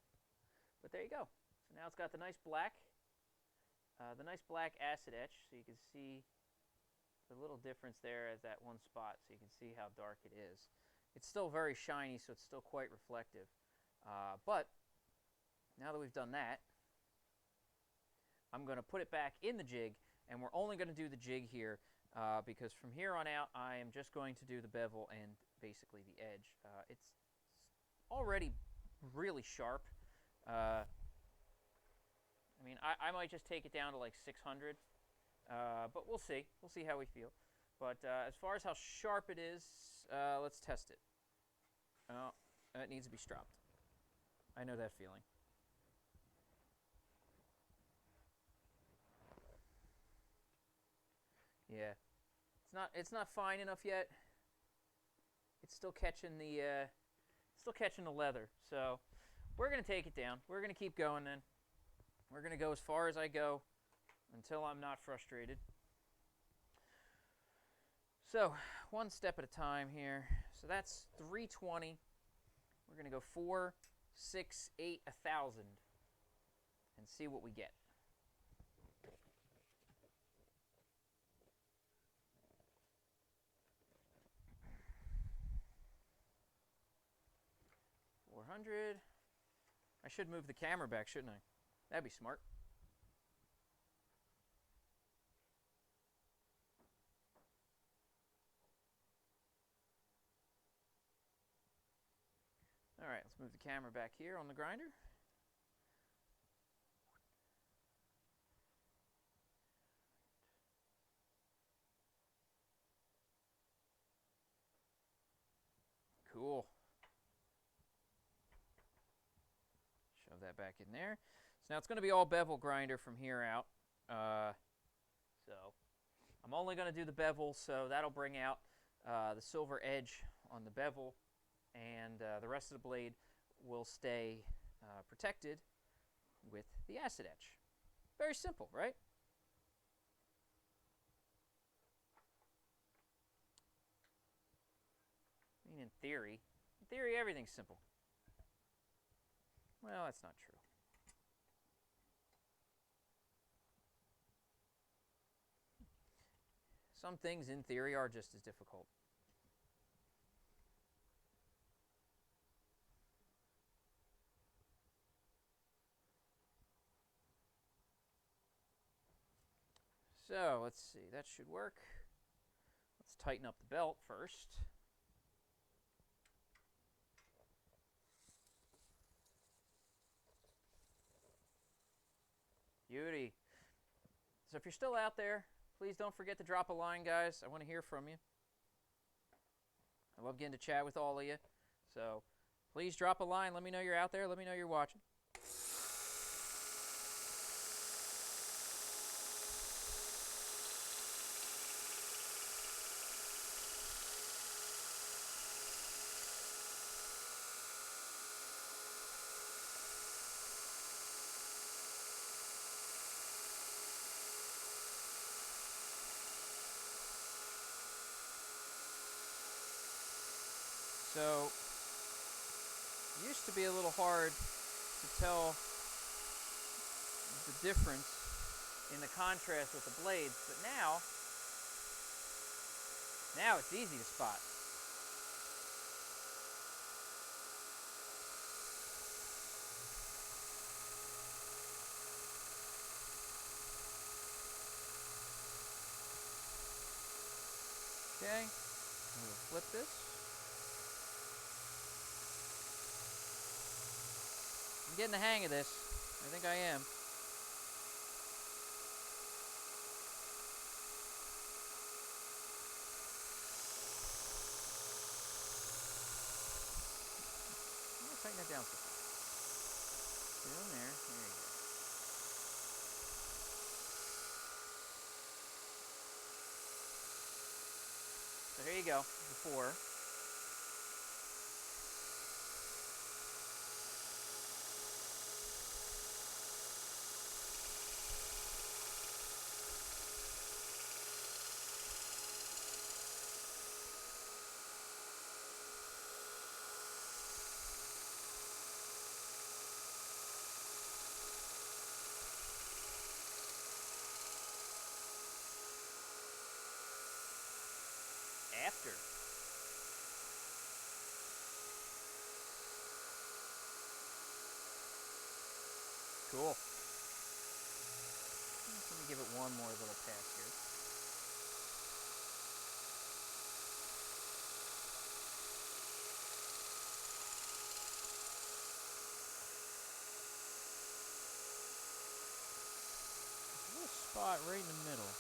But there you go. So now it's got the nice black acid etch, so you can see the little difference there as that one spot, so you can see how dark it is. It's still very shiny, so it's still quite reflective. But now that we've done that, I'm going to put it back in the jig, and we're only going to do the jig here because from here on out, I am just going to do the bevel and basically the edge. It's already really sharp. I mean, I might just take it down to like 600, but we'll see. We'll see how we feel. But as far as how sharp it is, let's test it. Oh, it needs to be stropped. I know that feeling. Yeah, it's not fine enough yet. It's still catching the leather. So we're gonna take it down. We're gonna keep going then. We're gonna go as far as I go until I'm not frustrated. So one step at a time here. So that's 320. We're gonna go 4, 6, 8, 1,000, and see what we get. I should move the camera back, shouldn't I? That'd be smart. All right, let's move the camera back here on the grinder. Cool. Shove that back in there. So now it's going to be all bevel grinder from here out. So I'm only going to do the bevel, so that'll bring out the silver edge on the bevel, and the rest of the blade will stay protected with the acid etch. Very simple, right? I mean, in theory, everything's simple. Well, that's not true. Some things in theory are just as difficult. So let's see, that should work. Let's tighten up the belt first. Beauty. So if you're still out there, please don't forget to drop a line, guys. I want to hear from you. I love getting to chat with all of you. So please drop a line. Let me know you're out there. Let me know you're watching. So, it used to be a little hard to tell the difference in the contrast with the blades, but now it's easy to spot. Okay, we'll flip this. I'm getting the hang of this. I think I am. I'm going to tighten that down some. Get in there. There you go. So here you go, before. After. Cool. Let me give it one more little pass here. There's a little spot right in the middle.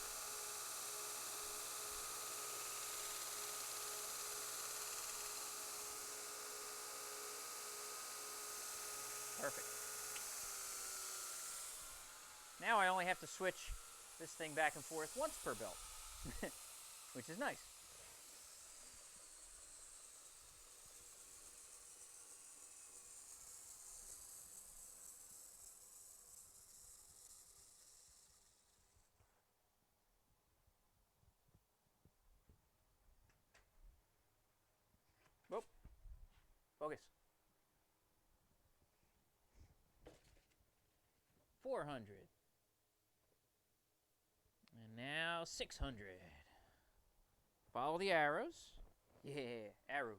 Perfect. Now I only have to switch this thing back and forth once per belt, which is nice. Whoop. Focus. 400. And now 600. Follow the arrows. Yeah, arrows.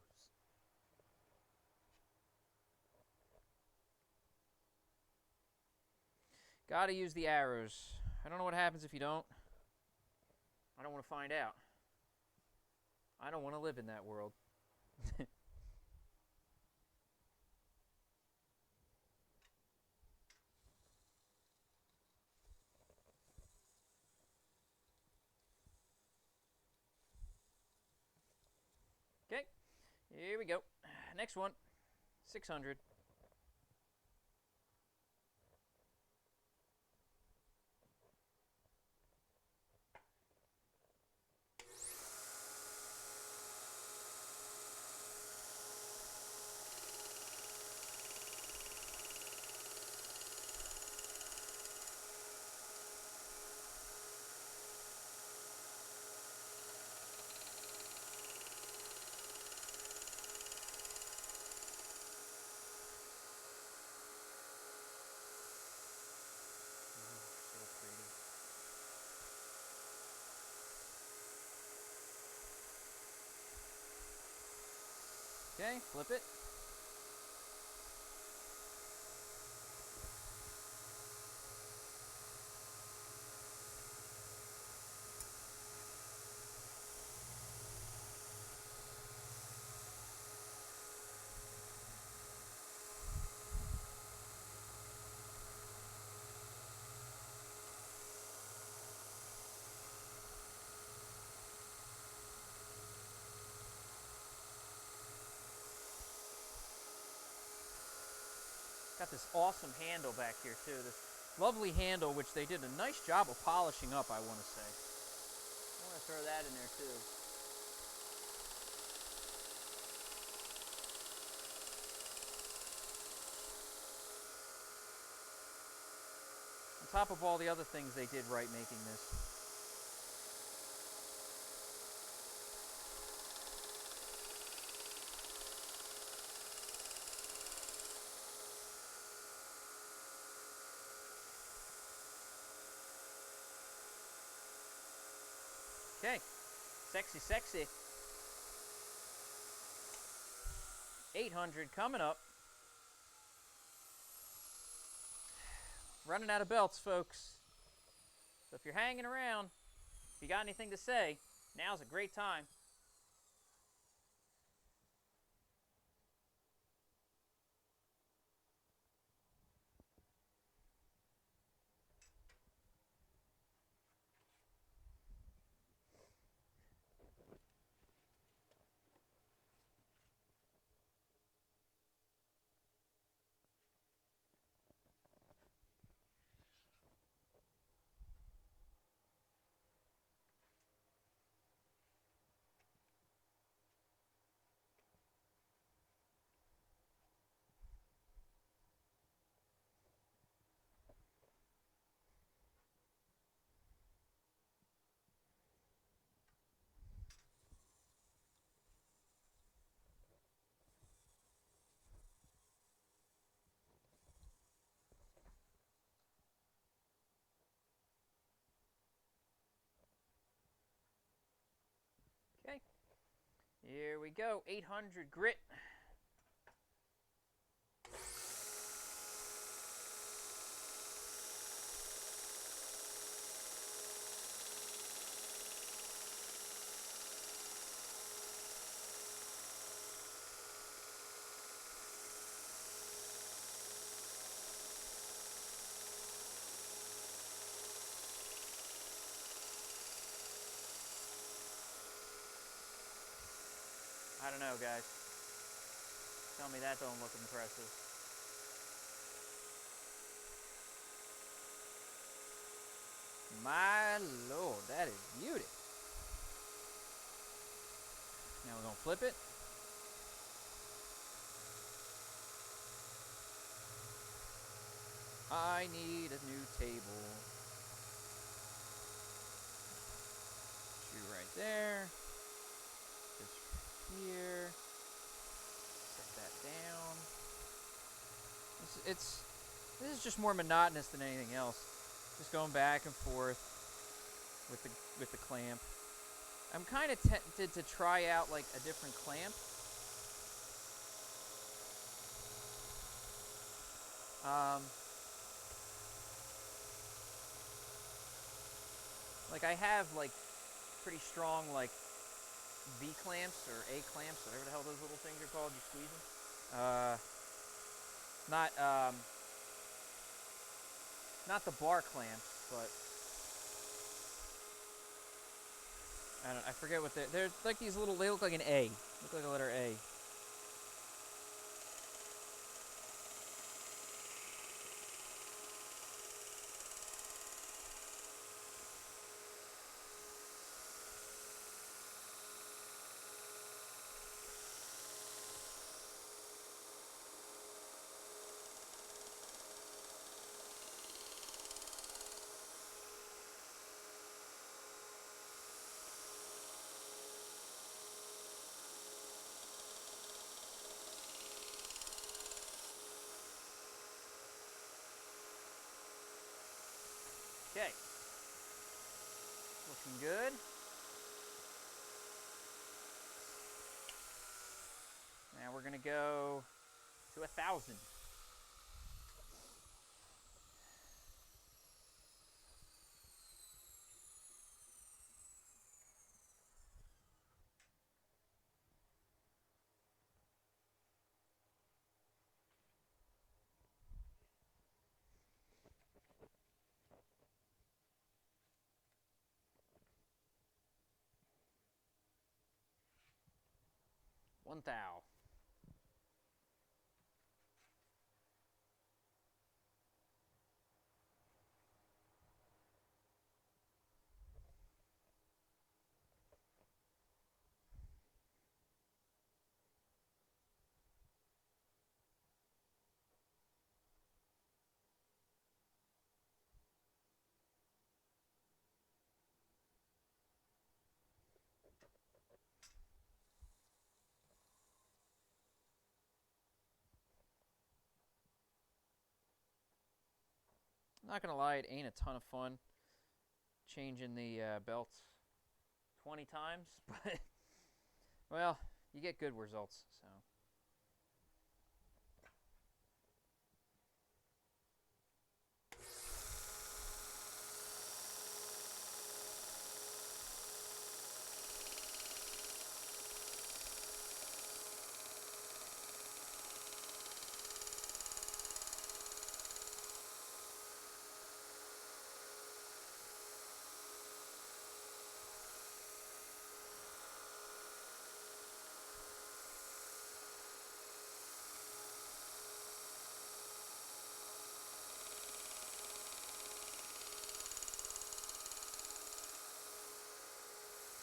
Gotta use the arrows. I don't know what happens if you don't. I don't want to find out. I don't want to live in that world. Okay, here we go. Next one, 600. Okay, flip it. Got this awesome handle back here too. This lovely handle, which they did a nice job of polishing up, I want to say. I want to throw that in there too. On top of all the other things they did right making this. Okay, sexy, sexy. 800 coming up. Running out of belts, folks. So if you're hanging around, if you got anything to say, now's a great time. Okay, here we go. 800 grit. I don't know, guys. Tell me that don't look impressive. My lord, that is beauty. Now we're going to flip it. I need a new table. Shoe right there. This here. Set that down. This is just more monotonous than anything else. Just going back and forth with the clamp. I'm kind of tempted to try out like a different clamp. Like I have like pretty strong like V clamps or A clamps, whatever the hell those little things are called. You squeeze them. Not the bar clamps, but I forget what they're like. These little, they look like an A. Look like a letter A. Okay. Looking good. Now we're going to go to 1,000. One thou. Not gonna lie, it ain't a ton of fun changing the belts 20 times, but, well, you get good results, so.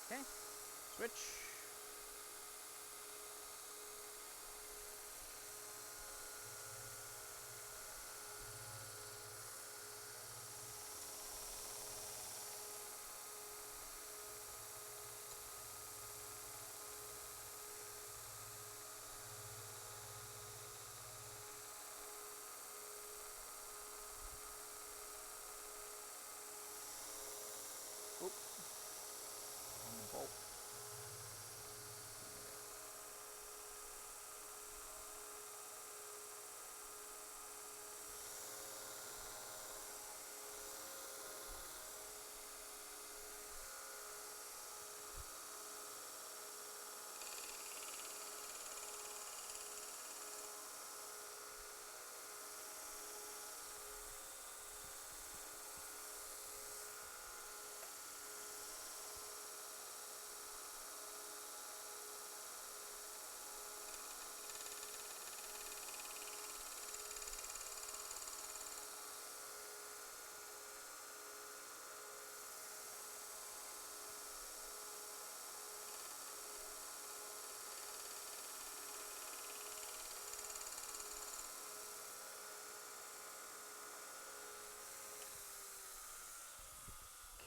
Okay, switch. Oop. On the bolt.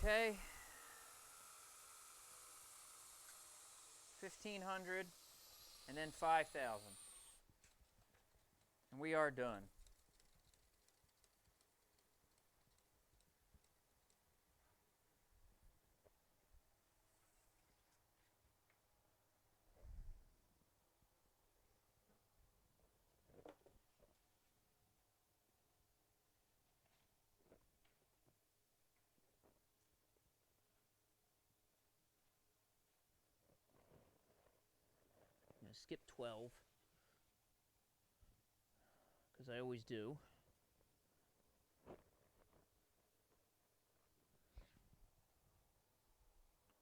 Okay. 1,500 and then 5,000. And we are done. I'm going to skip 12 because I always do.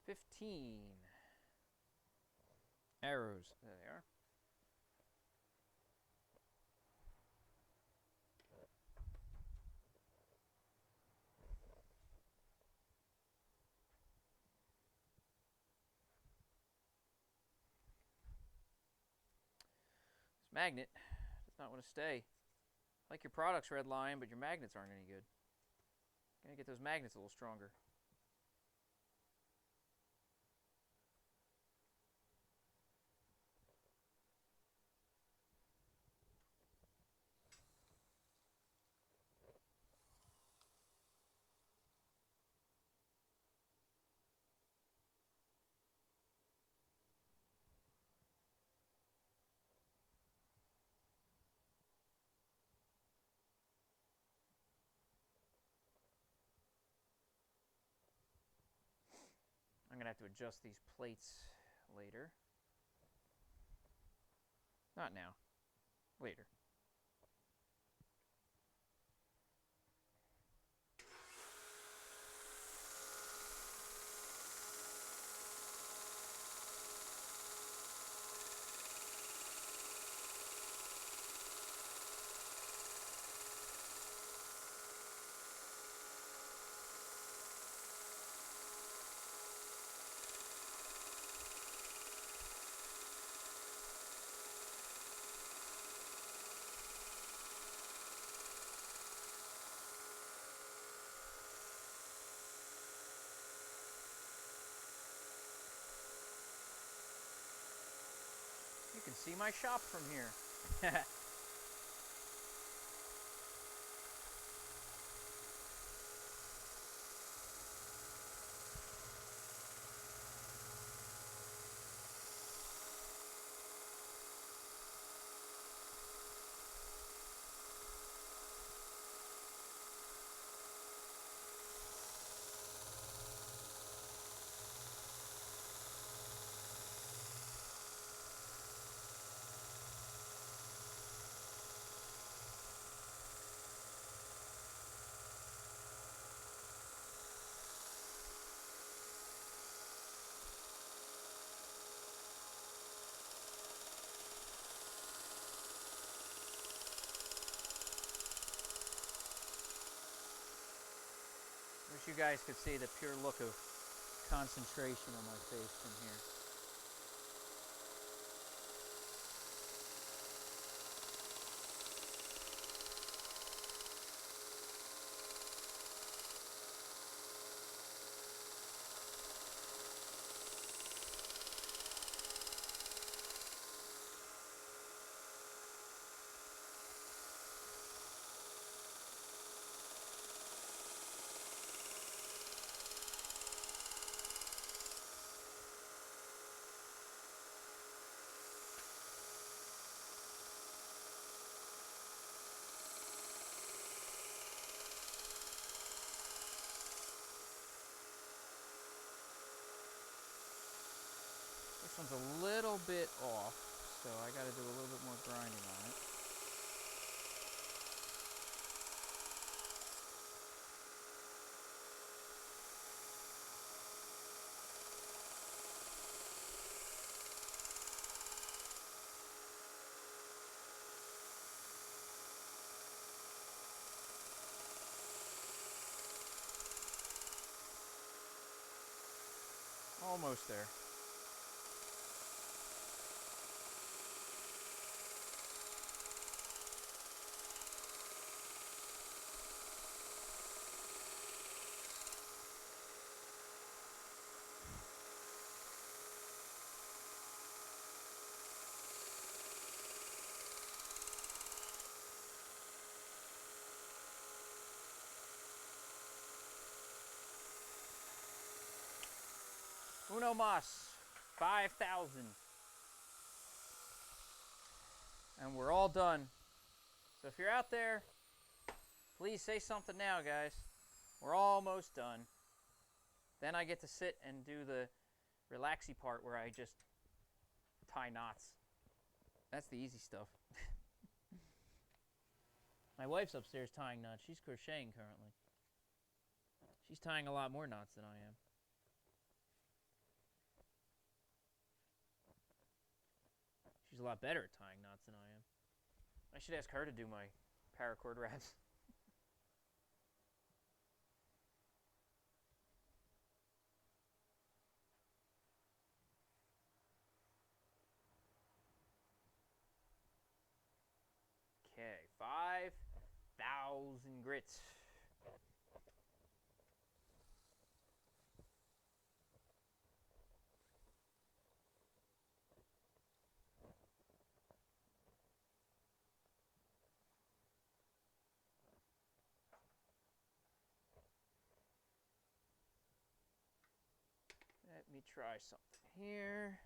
15 arrows. There they are. This magnet does not want to stay. Like your products, Red Lion, but your magnets aren't any good. Gotta get those magnets a little stronger. I'm gonna have to adjust these plates later. Not now. Later. You can see my shop from here. you guys could see the pure look of concentration on my face from here. This one's a little bit off, so I got to do a little bit more grinding on it. Almost there. Uno mas, 5,000. And we're all done. So if you're out there, please say something now, guys. We're almost done. Then I get to sit and do the relaxy part where I just tie knots. That's the easy stuff. My wife's upstairs tying knots. She's crocheting currently. She's tying a lot more knots than I am. She's a lot better at tying knots than I am. I should ask her to do my paracord wraps. Okay, 5,000 grits. Let me try something here.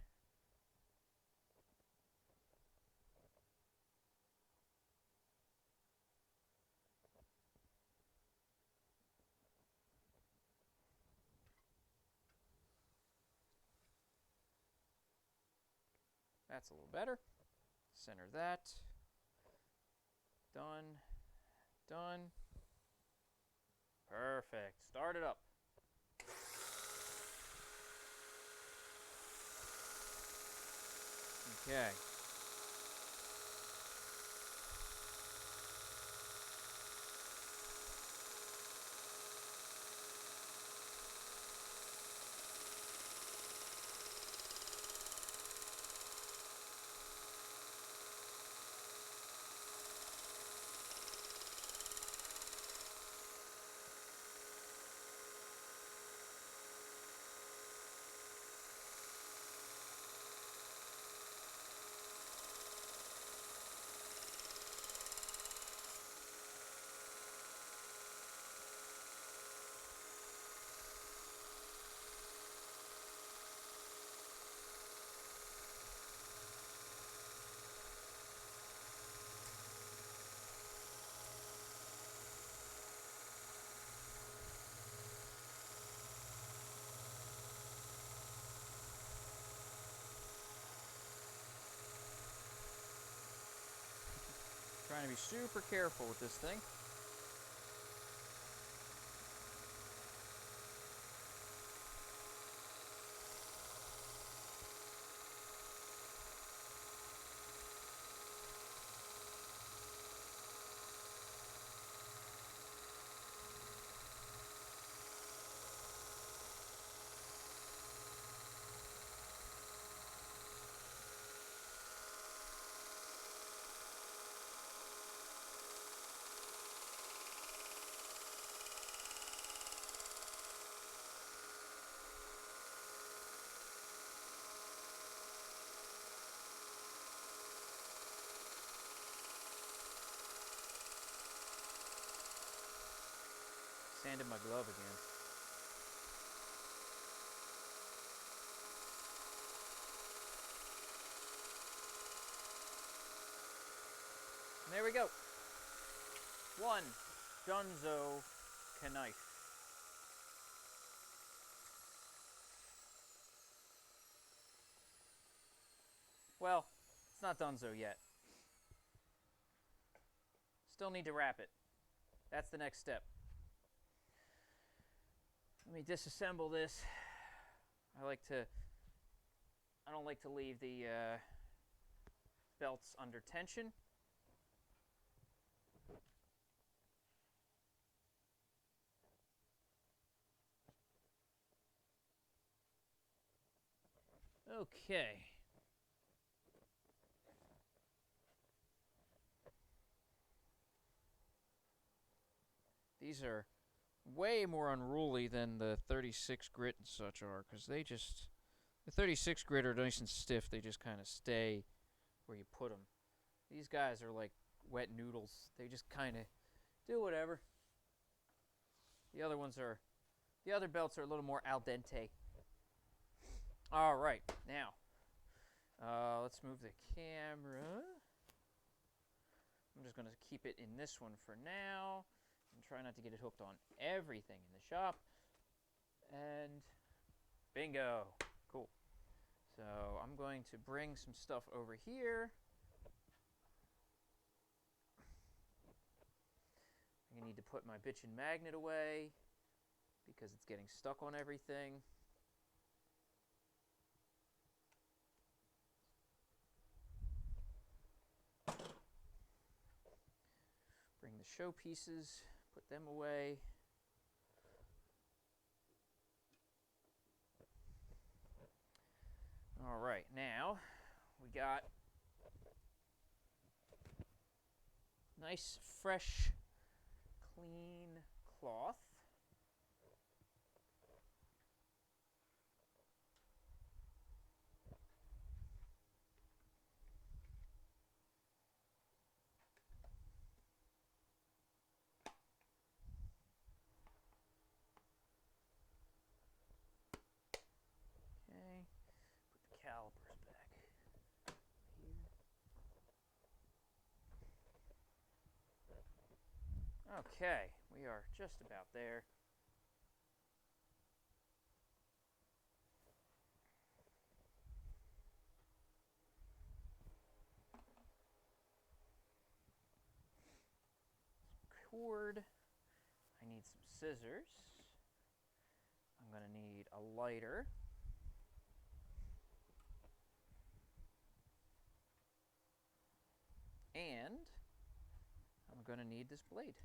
That's a little better. Center that. Done. Done. Perfect. Start it up. Okay. Trying to be super careful with this thing. Sanded my glove again. And there we go. One Dunzo knife. Well, it's not Dunzo yet. Still need to wrap it. That's the next step. Let me disassemble this. I don't like to leave the belts under tension. Okay. These are way more unruly than the 36 grit and such are, because the 36 grit are nice and stiff. They just kind of stay where you put them. These guys are like wet noodles. They just kind of do whatever. The other belts are a little more al dente. All right, now let's move the camera. I'm just going to keep it in this one for now and try not to get it hooked on everything in the shop. And bingo. Cool. So I'm going to bring some stuff over here. I need to put my bitchin' magnet away because it's getting stuck on everything. Bring the show pieces, put them away. All right, now we got nice, fresh, clean cloth. Calipers back here. Okay, we are just about there. Cord. I need some scissors. I'm going to need a lighter. And I'm going to need this blade.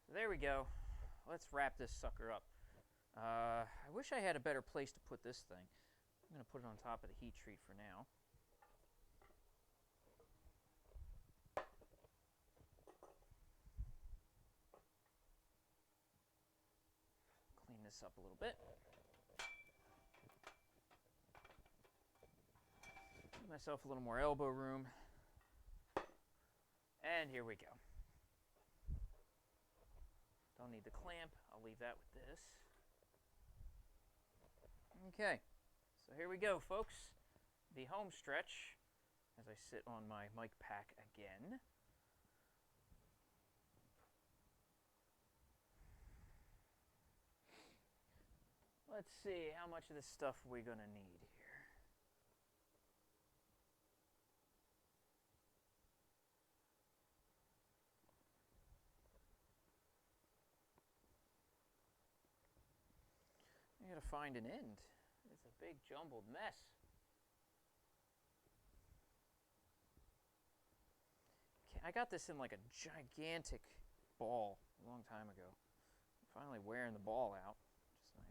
So there we go. Let's wrap this sucker up. I wish I had a better place to put this thing. I'm going to put it on top of the heat treat for now. Clean this up a little bit. Give myself a little more elbow room. And here we go. Don't need the clamp. I'll leave that with this. Okay, so here we go, folks. The home stretch as I sit on my mic pack again. Let's see, how much of this stuff are we going to need here? I gotta find an end. It's a big jumbled mess. I got this in like a gigantic ball a long time ago. I'm finally wearing the ball out, which is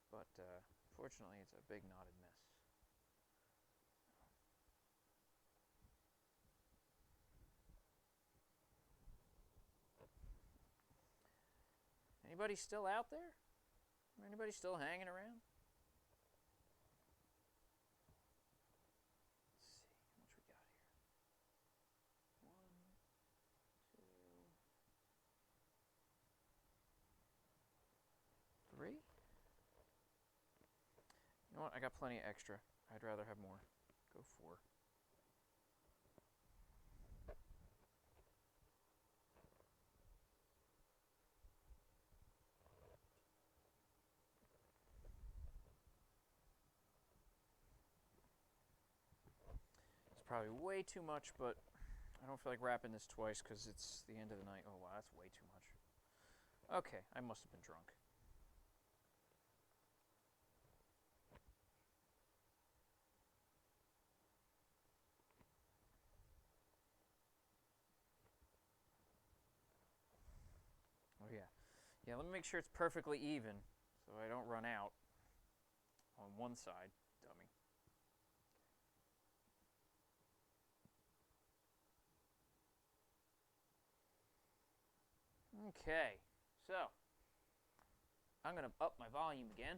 nice. But fortunately, it's a big knotted mess. Anybody still out there? Anybody still hanging around? Let's see, how much we got here? 1, 2, 3. You know what? I got plenty of extra. I'd rather have more. Go 4. It's probably way too much, but I don't feel like wrapping this twice because it's the end of the night. Oh, wow, that's way too much. Okay, I must have been drunk. Oh, yeah. Yeah, let me make sure it's perfectly even so I don't run out on one side. Dummy. Okay, so I'm going to up my volume again.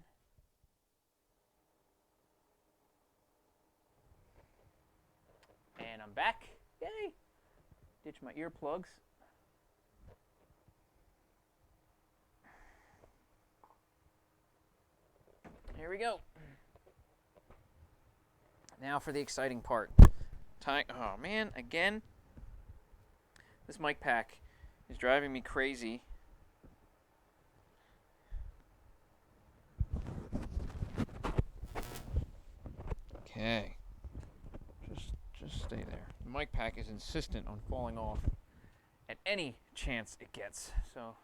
And I'm back. Yay! Ditch my earplugs. Here we go. Now for the exciting part. Oh man, again. This mic pack is driving me crazy. Okay. Just stay there. The mic pack is insistent on falling off at any chance it gets. So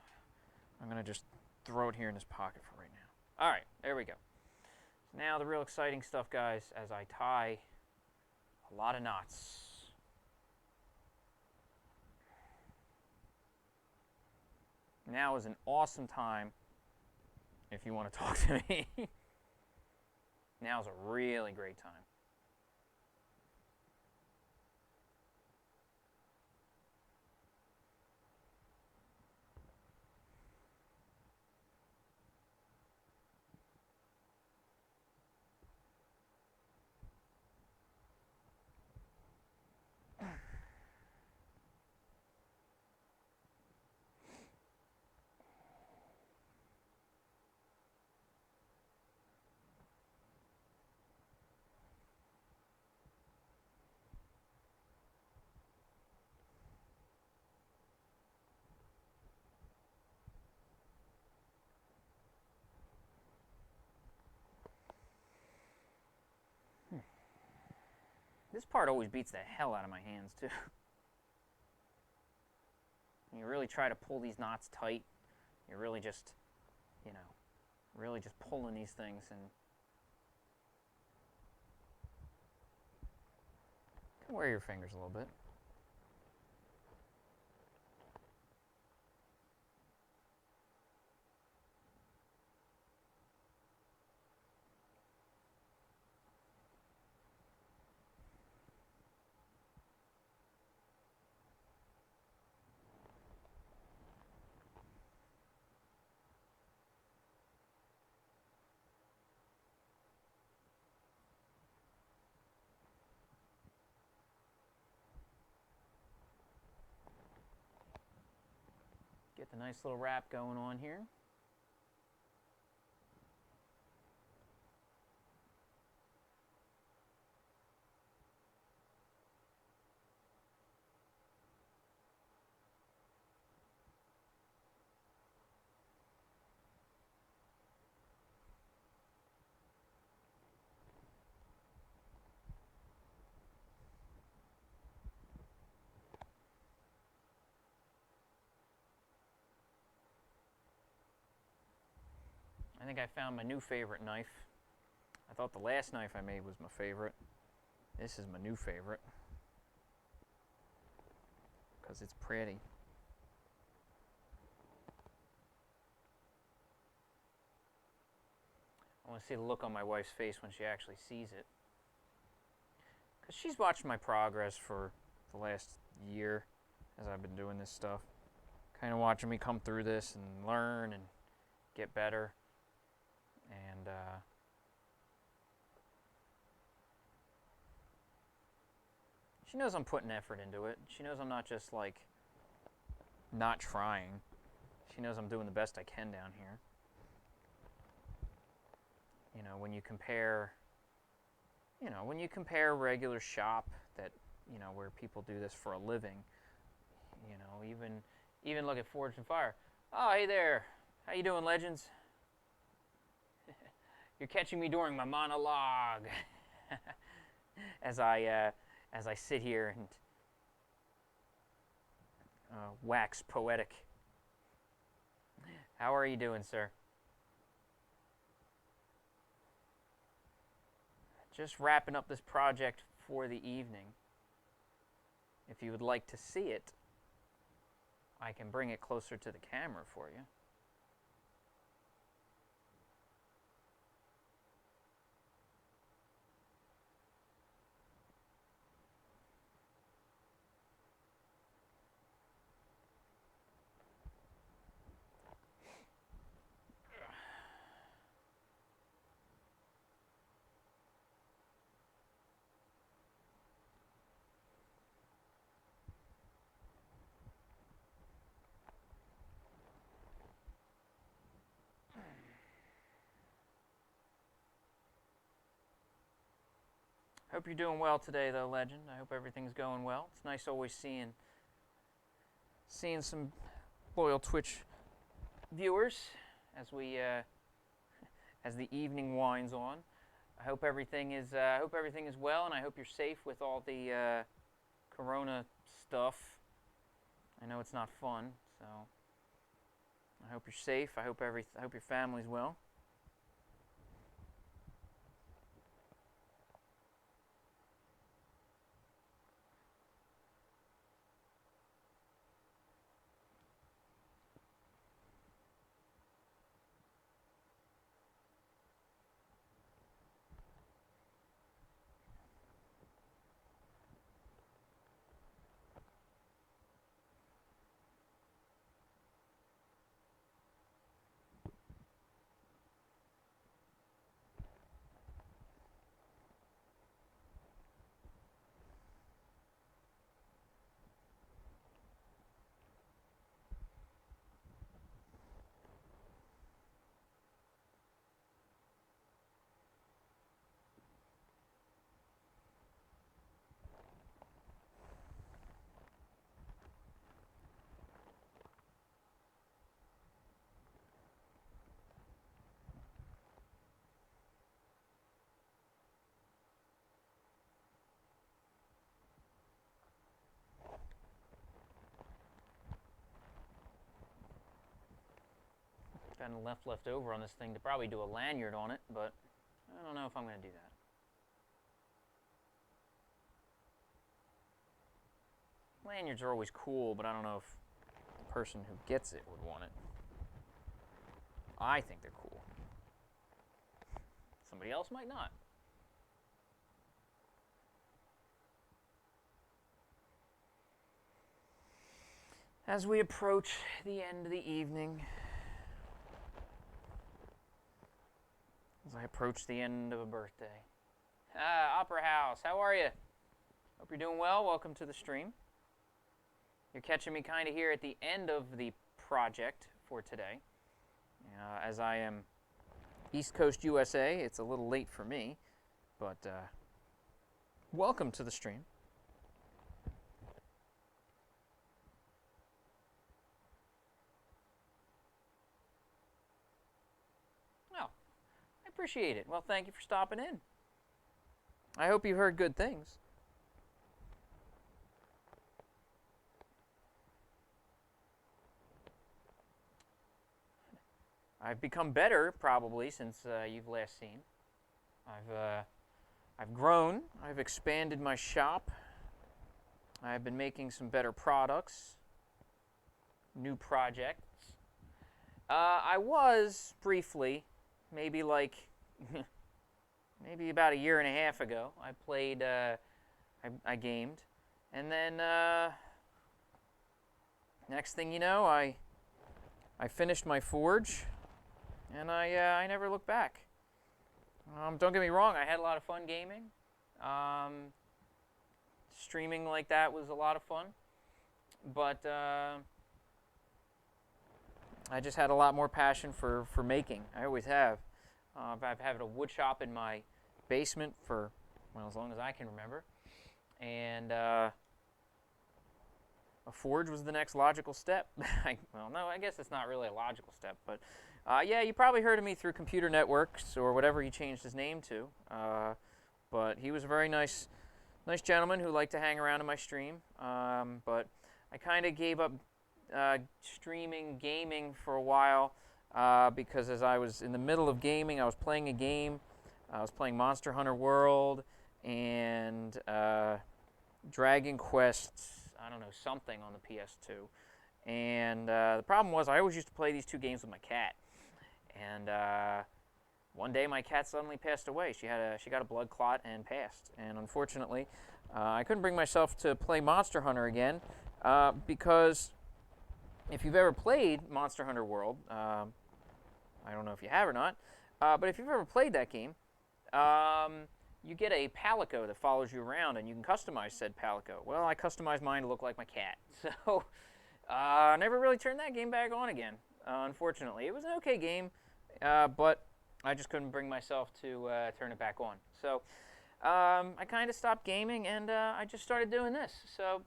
I'm going to just throw it here in this pocket for right now. All right, there we go. So now the real exciting stuff, guys, as I tie a lot of knots. Now is an awesome time if you want to talk to me. Now is a really great time. This part always beats the hell out of my hands, too. You really try to pull these knots tight. You're really just, really just pulling these things and you can wear your fingers a little bit. Get the nice little wrap going on here. I think I found my new favorite knife. I thought the last knife I made was my favorite. This is my new favorite because it's pretty. I want to see the look on my wife's face when she actually sees it, because she's watched my progress for the last year as I've been doing this stuff, kind of watching me come through this and learn and get better. And she knows I'm putting effort into it. She knows I'm not just like not trying. She knows I'm doing the best I can down here. You know, when you compare regular shop that, you know, where people do this for a living, you know, even look at Forged in Fire. Oh, hey there. How you doing, Legends? You're catching me during my monologue as I sit here and wax poetic. How are you doing, sir? Just wrapping up this project for the evening. If you would like to see it, I can bring it closer to the camera for you. Hope you're doing well today, though, Legend. I hope everything's going well. It's nice always seeing some loyal Twitch viewers as we as the evening winds on. I hope everything is well, and I hope you're safe with all the Corona stuff. I know it's not fun, so I hope you're safe. I hope your family's well. Got enough left over on this thing to probably do a lanyard on it, but I don't know if I'm going to do that. Lanyards are always cool, but I don't know if the person who gets it would want it. I think they're cool. Somebody else might not. As we approach the end of the evening, as I approach the end of a birthday. Opera House, how are you? Hope you're doing well. Welcome to the stream. You're catching me kind of here at the end of the project for today. As I am East Coast USA, it's a little late for me, but welcome to the stream. Oh, I appreciate it. Well, thank you for stopping in. I hope you heard good things. I've become better, probably, since you've last seen. I've grown. I've expanded my shop. I've been making some better products, new projects. I was briefly, maybe about a year and a half ago. I played. I gamed, and then next thing you know, I finished my forge. And I never looked back. Don't get me wrong, I had a lot of fun gaming. Streaming like that was a lot of fun, but I just had a lot more passion for making. I always have. I've had a wood shop in my basement for, well, as long as I can remember. And a forge was the next logical step. Well, no, I guess it's not really a logical step, but yeah, you probably heard of me through Computer Networks or whatever he changed his name to. But he was a very nice gentleman who liked to hang around in my stream. But I kind of gave up streaming gaming for a while because as I was in the middle of gaming, I was playing a game. I was playing Monster Hunter World and Dragon Quest, I don't know, something on the PS2. And the problem was I always used to play these two games with my cat. And one day my cat suddenly passed away. She got a blood clot and passed. And unfortunately, I couldn't bring myself to play Monster Hunter again because if you've ever played Monster Hunter World, I don't know if you have or not, but if you've ever played that game, you get a Palico that follows you around, and you can customize said Palico. Well, I customized mine to look like my cat, so I never really turned that game back on again, unfortunately. It was an okay game, but I just couldn't bring myself to turn it back on. So I kind of stopped gaming, and I just started doing this. So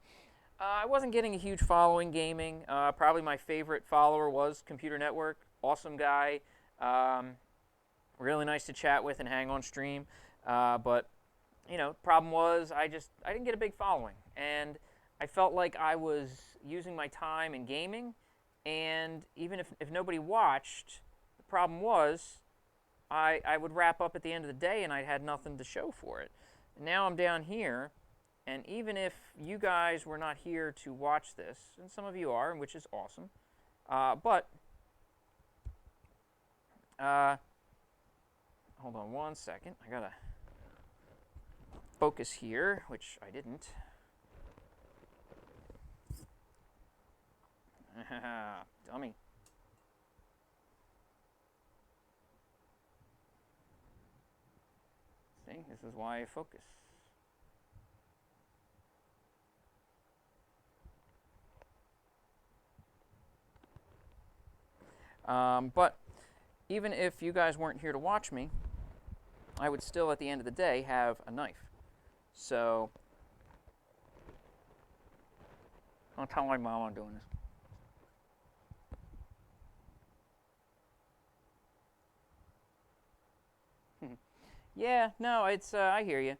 I wasn't getting a huge following gaming. Probably my favorite follower was Computer Network. Awesome guy. Really nice to chat with and hang on stream. But, you know, problem was I didn't get a big following. And I felt like I was using my time in gaming. And even if nobody watched, the problem was I would wrap up at the end of the day and I had nothing to show for it. And now I'm down here. And even if you guys were not here to watch this, and some of you are, which is awesome, but hold on one second. I gotta focus here, which I didn't. Dummy. See, this is why I focus. But even if you guys weren't here to watch me, I would still, at the end of the day, have a knife. So, I'll tell my mom I'm doing this. Yeah, no, it's, I hear you.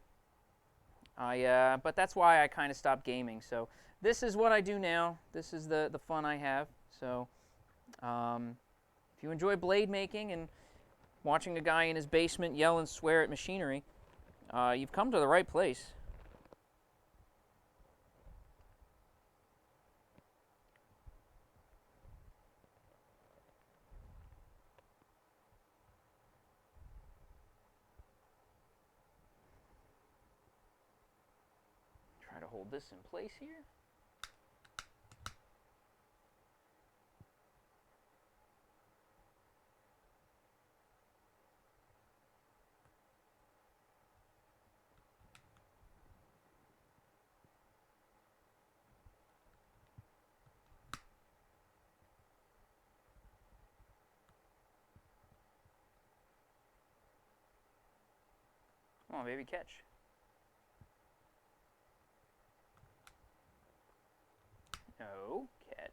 But that's why I kind of stopped gaming. So, this is what I do now. This is the fun I have. So, if you enjoy blade making and watching a guy in his basement yell and swear at machinery, you've come to the right place. Try to hold this in place here. Come on, baby, catch. No, catch.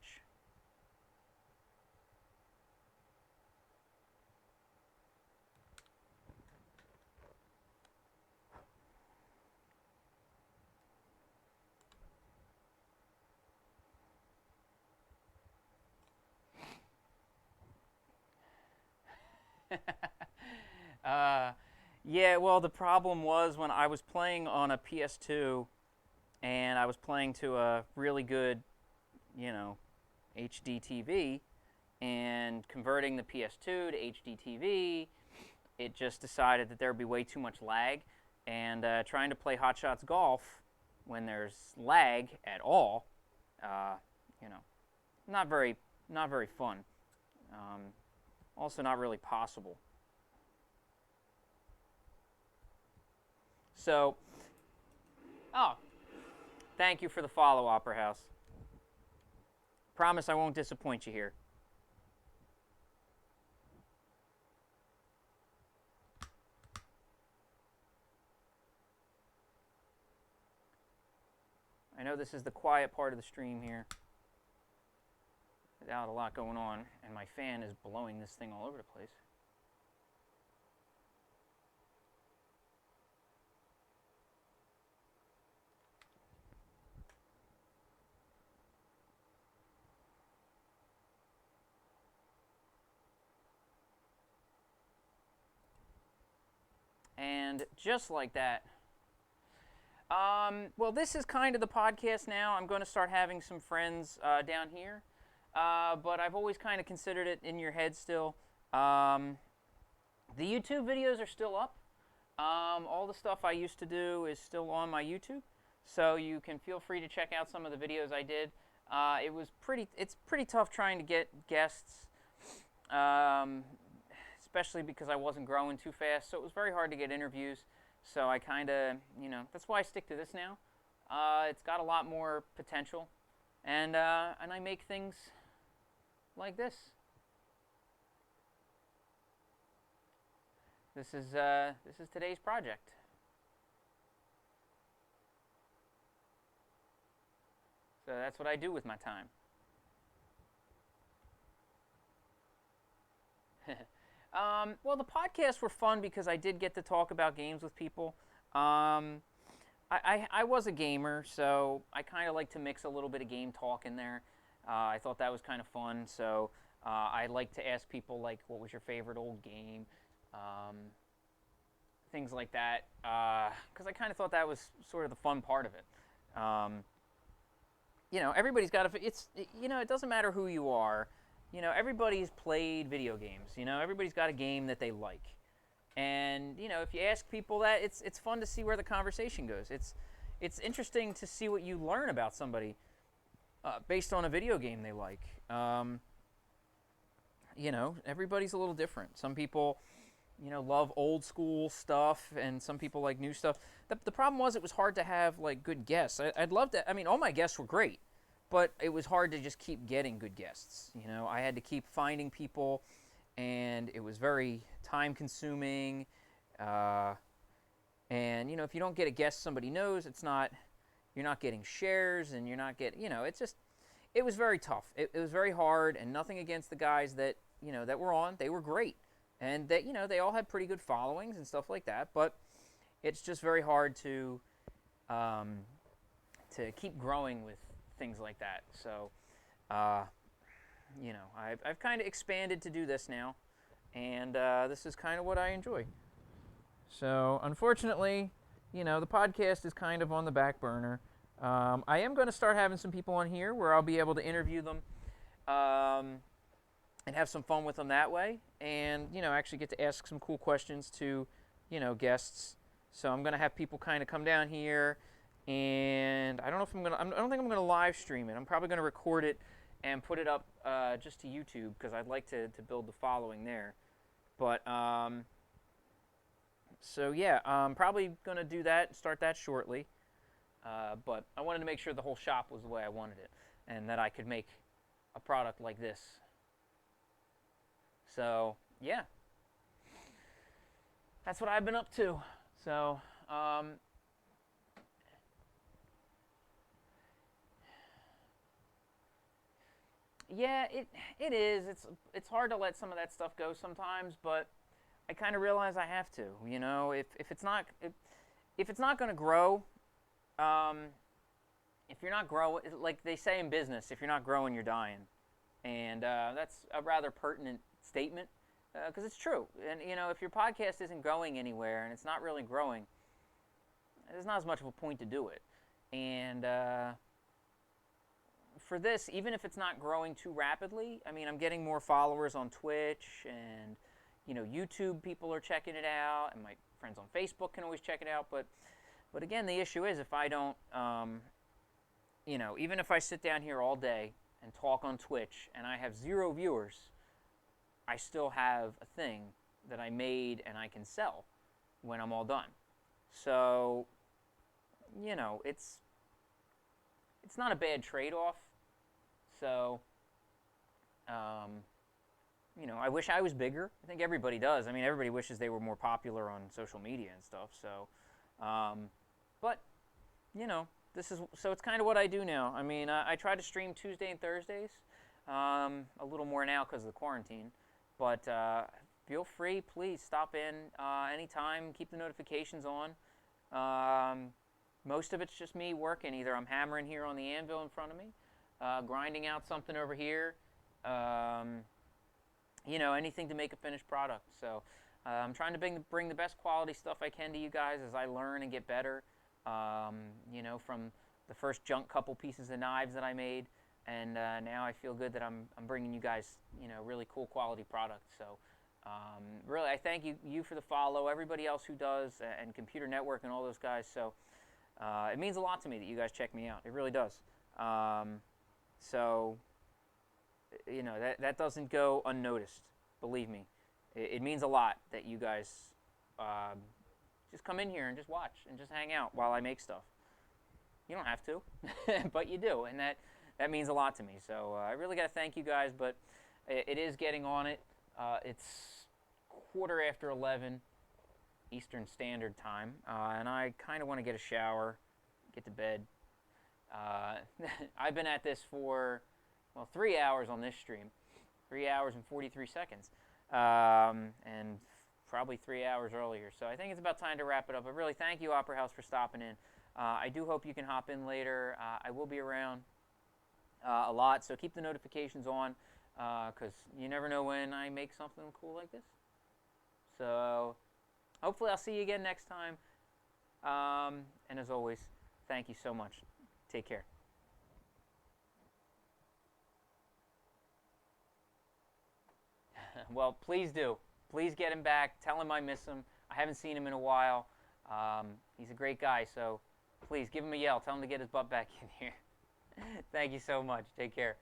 Yeah, well, the problem was when I was playing on a PS2 and I was playing to a really good, you know, HD TV and converting the PS2 to HD TV, it just decided that there would be way too much lag. And trying to play Hot Shots Golf when there's lag at all, you know, not very fun. Also, not really possible. So, oh, thank you for the follow, Opera House. Promise I won't disappoint you here. I know this is the quiet part of the stream here, without a lot going on, and my fan is blowing this thing all over the place. And just like that, well, this is kind of the podcast now. I'm going to start having some friends down here, but I've always kind of considered it in your head still. The YouTube videos are still up. All the stuff I used to do is still on my YouTube, so you can feel free to check out some of the videos I did. It's pretty tough trying to get guests, especially because I wasn't growing too fast, so it was very hard to get interviews. So I kind of, that's why I stick to this now. It's got a lot more potential, and I make things like this. This is today's project. So that's what I do with my time. Well, the podcasts were fun because I did get to talk about games with people. I was a gamer, so I kind of like to mix a little bit of game talk in there. I thought that was kind of fun, so I like to ask people, like, what was your favorite old game? Things like that, because I kind of thought that was sort of the fun part of it. Everybody's got it doesn't matter who you are. Everybody's played video games. Everybody's got a game that they like. And, if you ask people that, it's fun to see where the conversation goes. It's interesting to see what you learn about somebody based on a video game they like. Everybody's a little different. Some people, love old school stuff, and some people like new stuff. The problem was it was hard to have, like, good guests. I'd love to, all my guests were great. But it was hard to just keep getting good guests. I had to keep finding people, and it was very time-consuming. And if you don't get a guest somebody knows, you're not getting shares, and you're not getting, it was very tough. It was very hard, and nothing against the guys that that were on. They were great, and that they all had pretty good followings and stuff like that. But it's just very hard to keep growing with things like that. So, I've kind of expanded to do this now, and this is kind of what I enjoy. So, unfortunately, the podcast is kind of on the back burner. I am going to start having some people on here where I'll be able to interview them and have some fun with them that way, and actually get to ask some cool questions to guests. So I'm going to have people kind of come down here. And I don't know if I don't think I'm gonna live stream it. I'm probably gonna record it and put it up just to YouTube, because I'd like to build the following there. But so yeah, I'm probably gonna do that, start that shortly. But I wanted to make sure the whole shop was the way I wanted it, and that I could make a product like this. So yeah, that's what I've been up to. So. Yeah, it is. It's hard to let some of that stuff go sometimes, but I kind of realize I have to. If it's not going to grow, if you're not growing, like they say in business, if you're not growing, you're dying, and that's a rather pertinent statement, because it's true. And if your podcast isn't going anywhere and it's not really growing, there's not as much of a point to do it. And for this, even if it's not growing too rapidly, I'm getting more followers on Twitch, and YouTube people are checking it out, and my friends on Facebook can always check it out. But again, the issue is, if I don't, even if I sit down here all day and talk on Twitch and I have 0 viewers, I still have a thing that I made and I can sell when I'm all done. So, it's not a bad trade-off. So, I wish I was bigger. I think everybody does. I mean, everybody wishes they were more popular on social media and stuff. So, but this is so it's kind of what I do now. I mean, I try to stream Tuesday and Thursdays, a little more now because of the quarantine. But feel free, please stop in anytime. Keep the notifications on. Most of it's just me working. Either I'm hammering here on the anvil in front of me, grinding out something over here. Anything to make a finished product. So I'm trying to bring the best quality stuff I can to you guys as I learn and get better. From the first junk couple pieces of knives that I made, and now I feel good that I'm bringing you guys, really cool quality products. So really, I thank you for the follow, everybody else who does, and Computer Network and all those guys. So it means a lot to me that you guys check me out. It really does. So that doesn't go unnoticed. Believe me, it means a lot that you guys just come in here and just watch and just hang out while I make stuff. You don't have to, but you do, and that means a lot to me. So I really got to thank you guys, but it is getting on it. It's 11:15 Eastern Standard Time, and I kind of want to get a shower, get to bed. I've been at this for 3 hours on this stream, 3 hours and 43 seconds, and probably 3 hours earlier. So I think it's about time to wrap it up. But really, thank you, Opera House, for stopping in. I do hope you can hop in later. I will be around a lot, so keep the notifications on, because you never know when I make something cool like this. So hopefully I'll see you again next time. And as always, thank you so much. Take care. Well, please do. Please get him back. Tell him I miss him. I haven't seen him in a while. He's a great guy, so please give him a yell. Tell him to get his butt back in here. Thank you so much. Take care.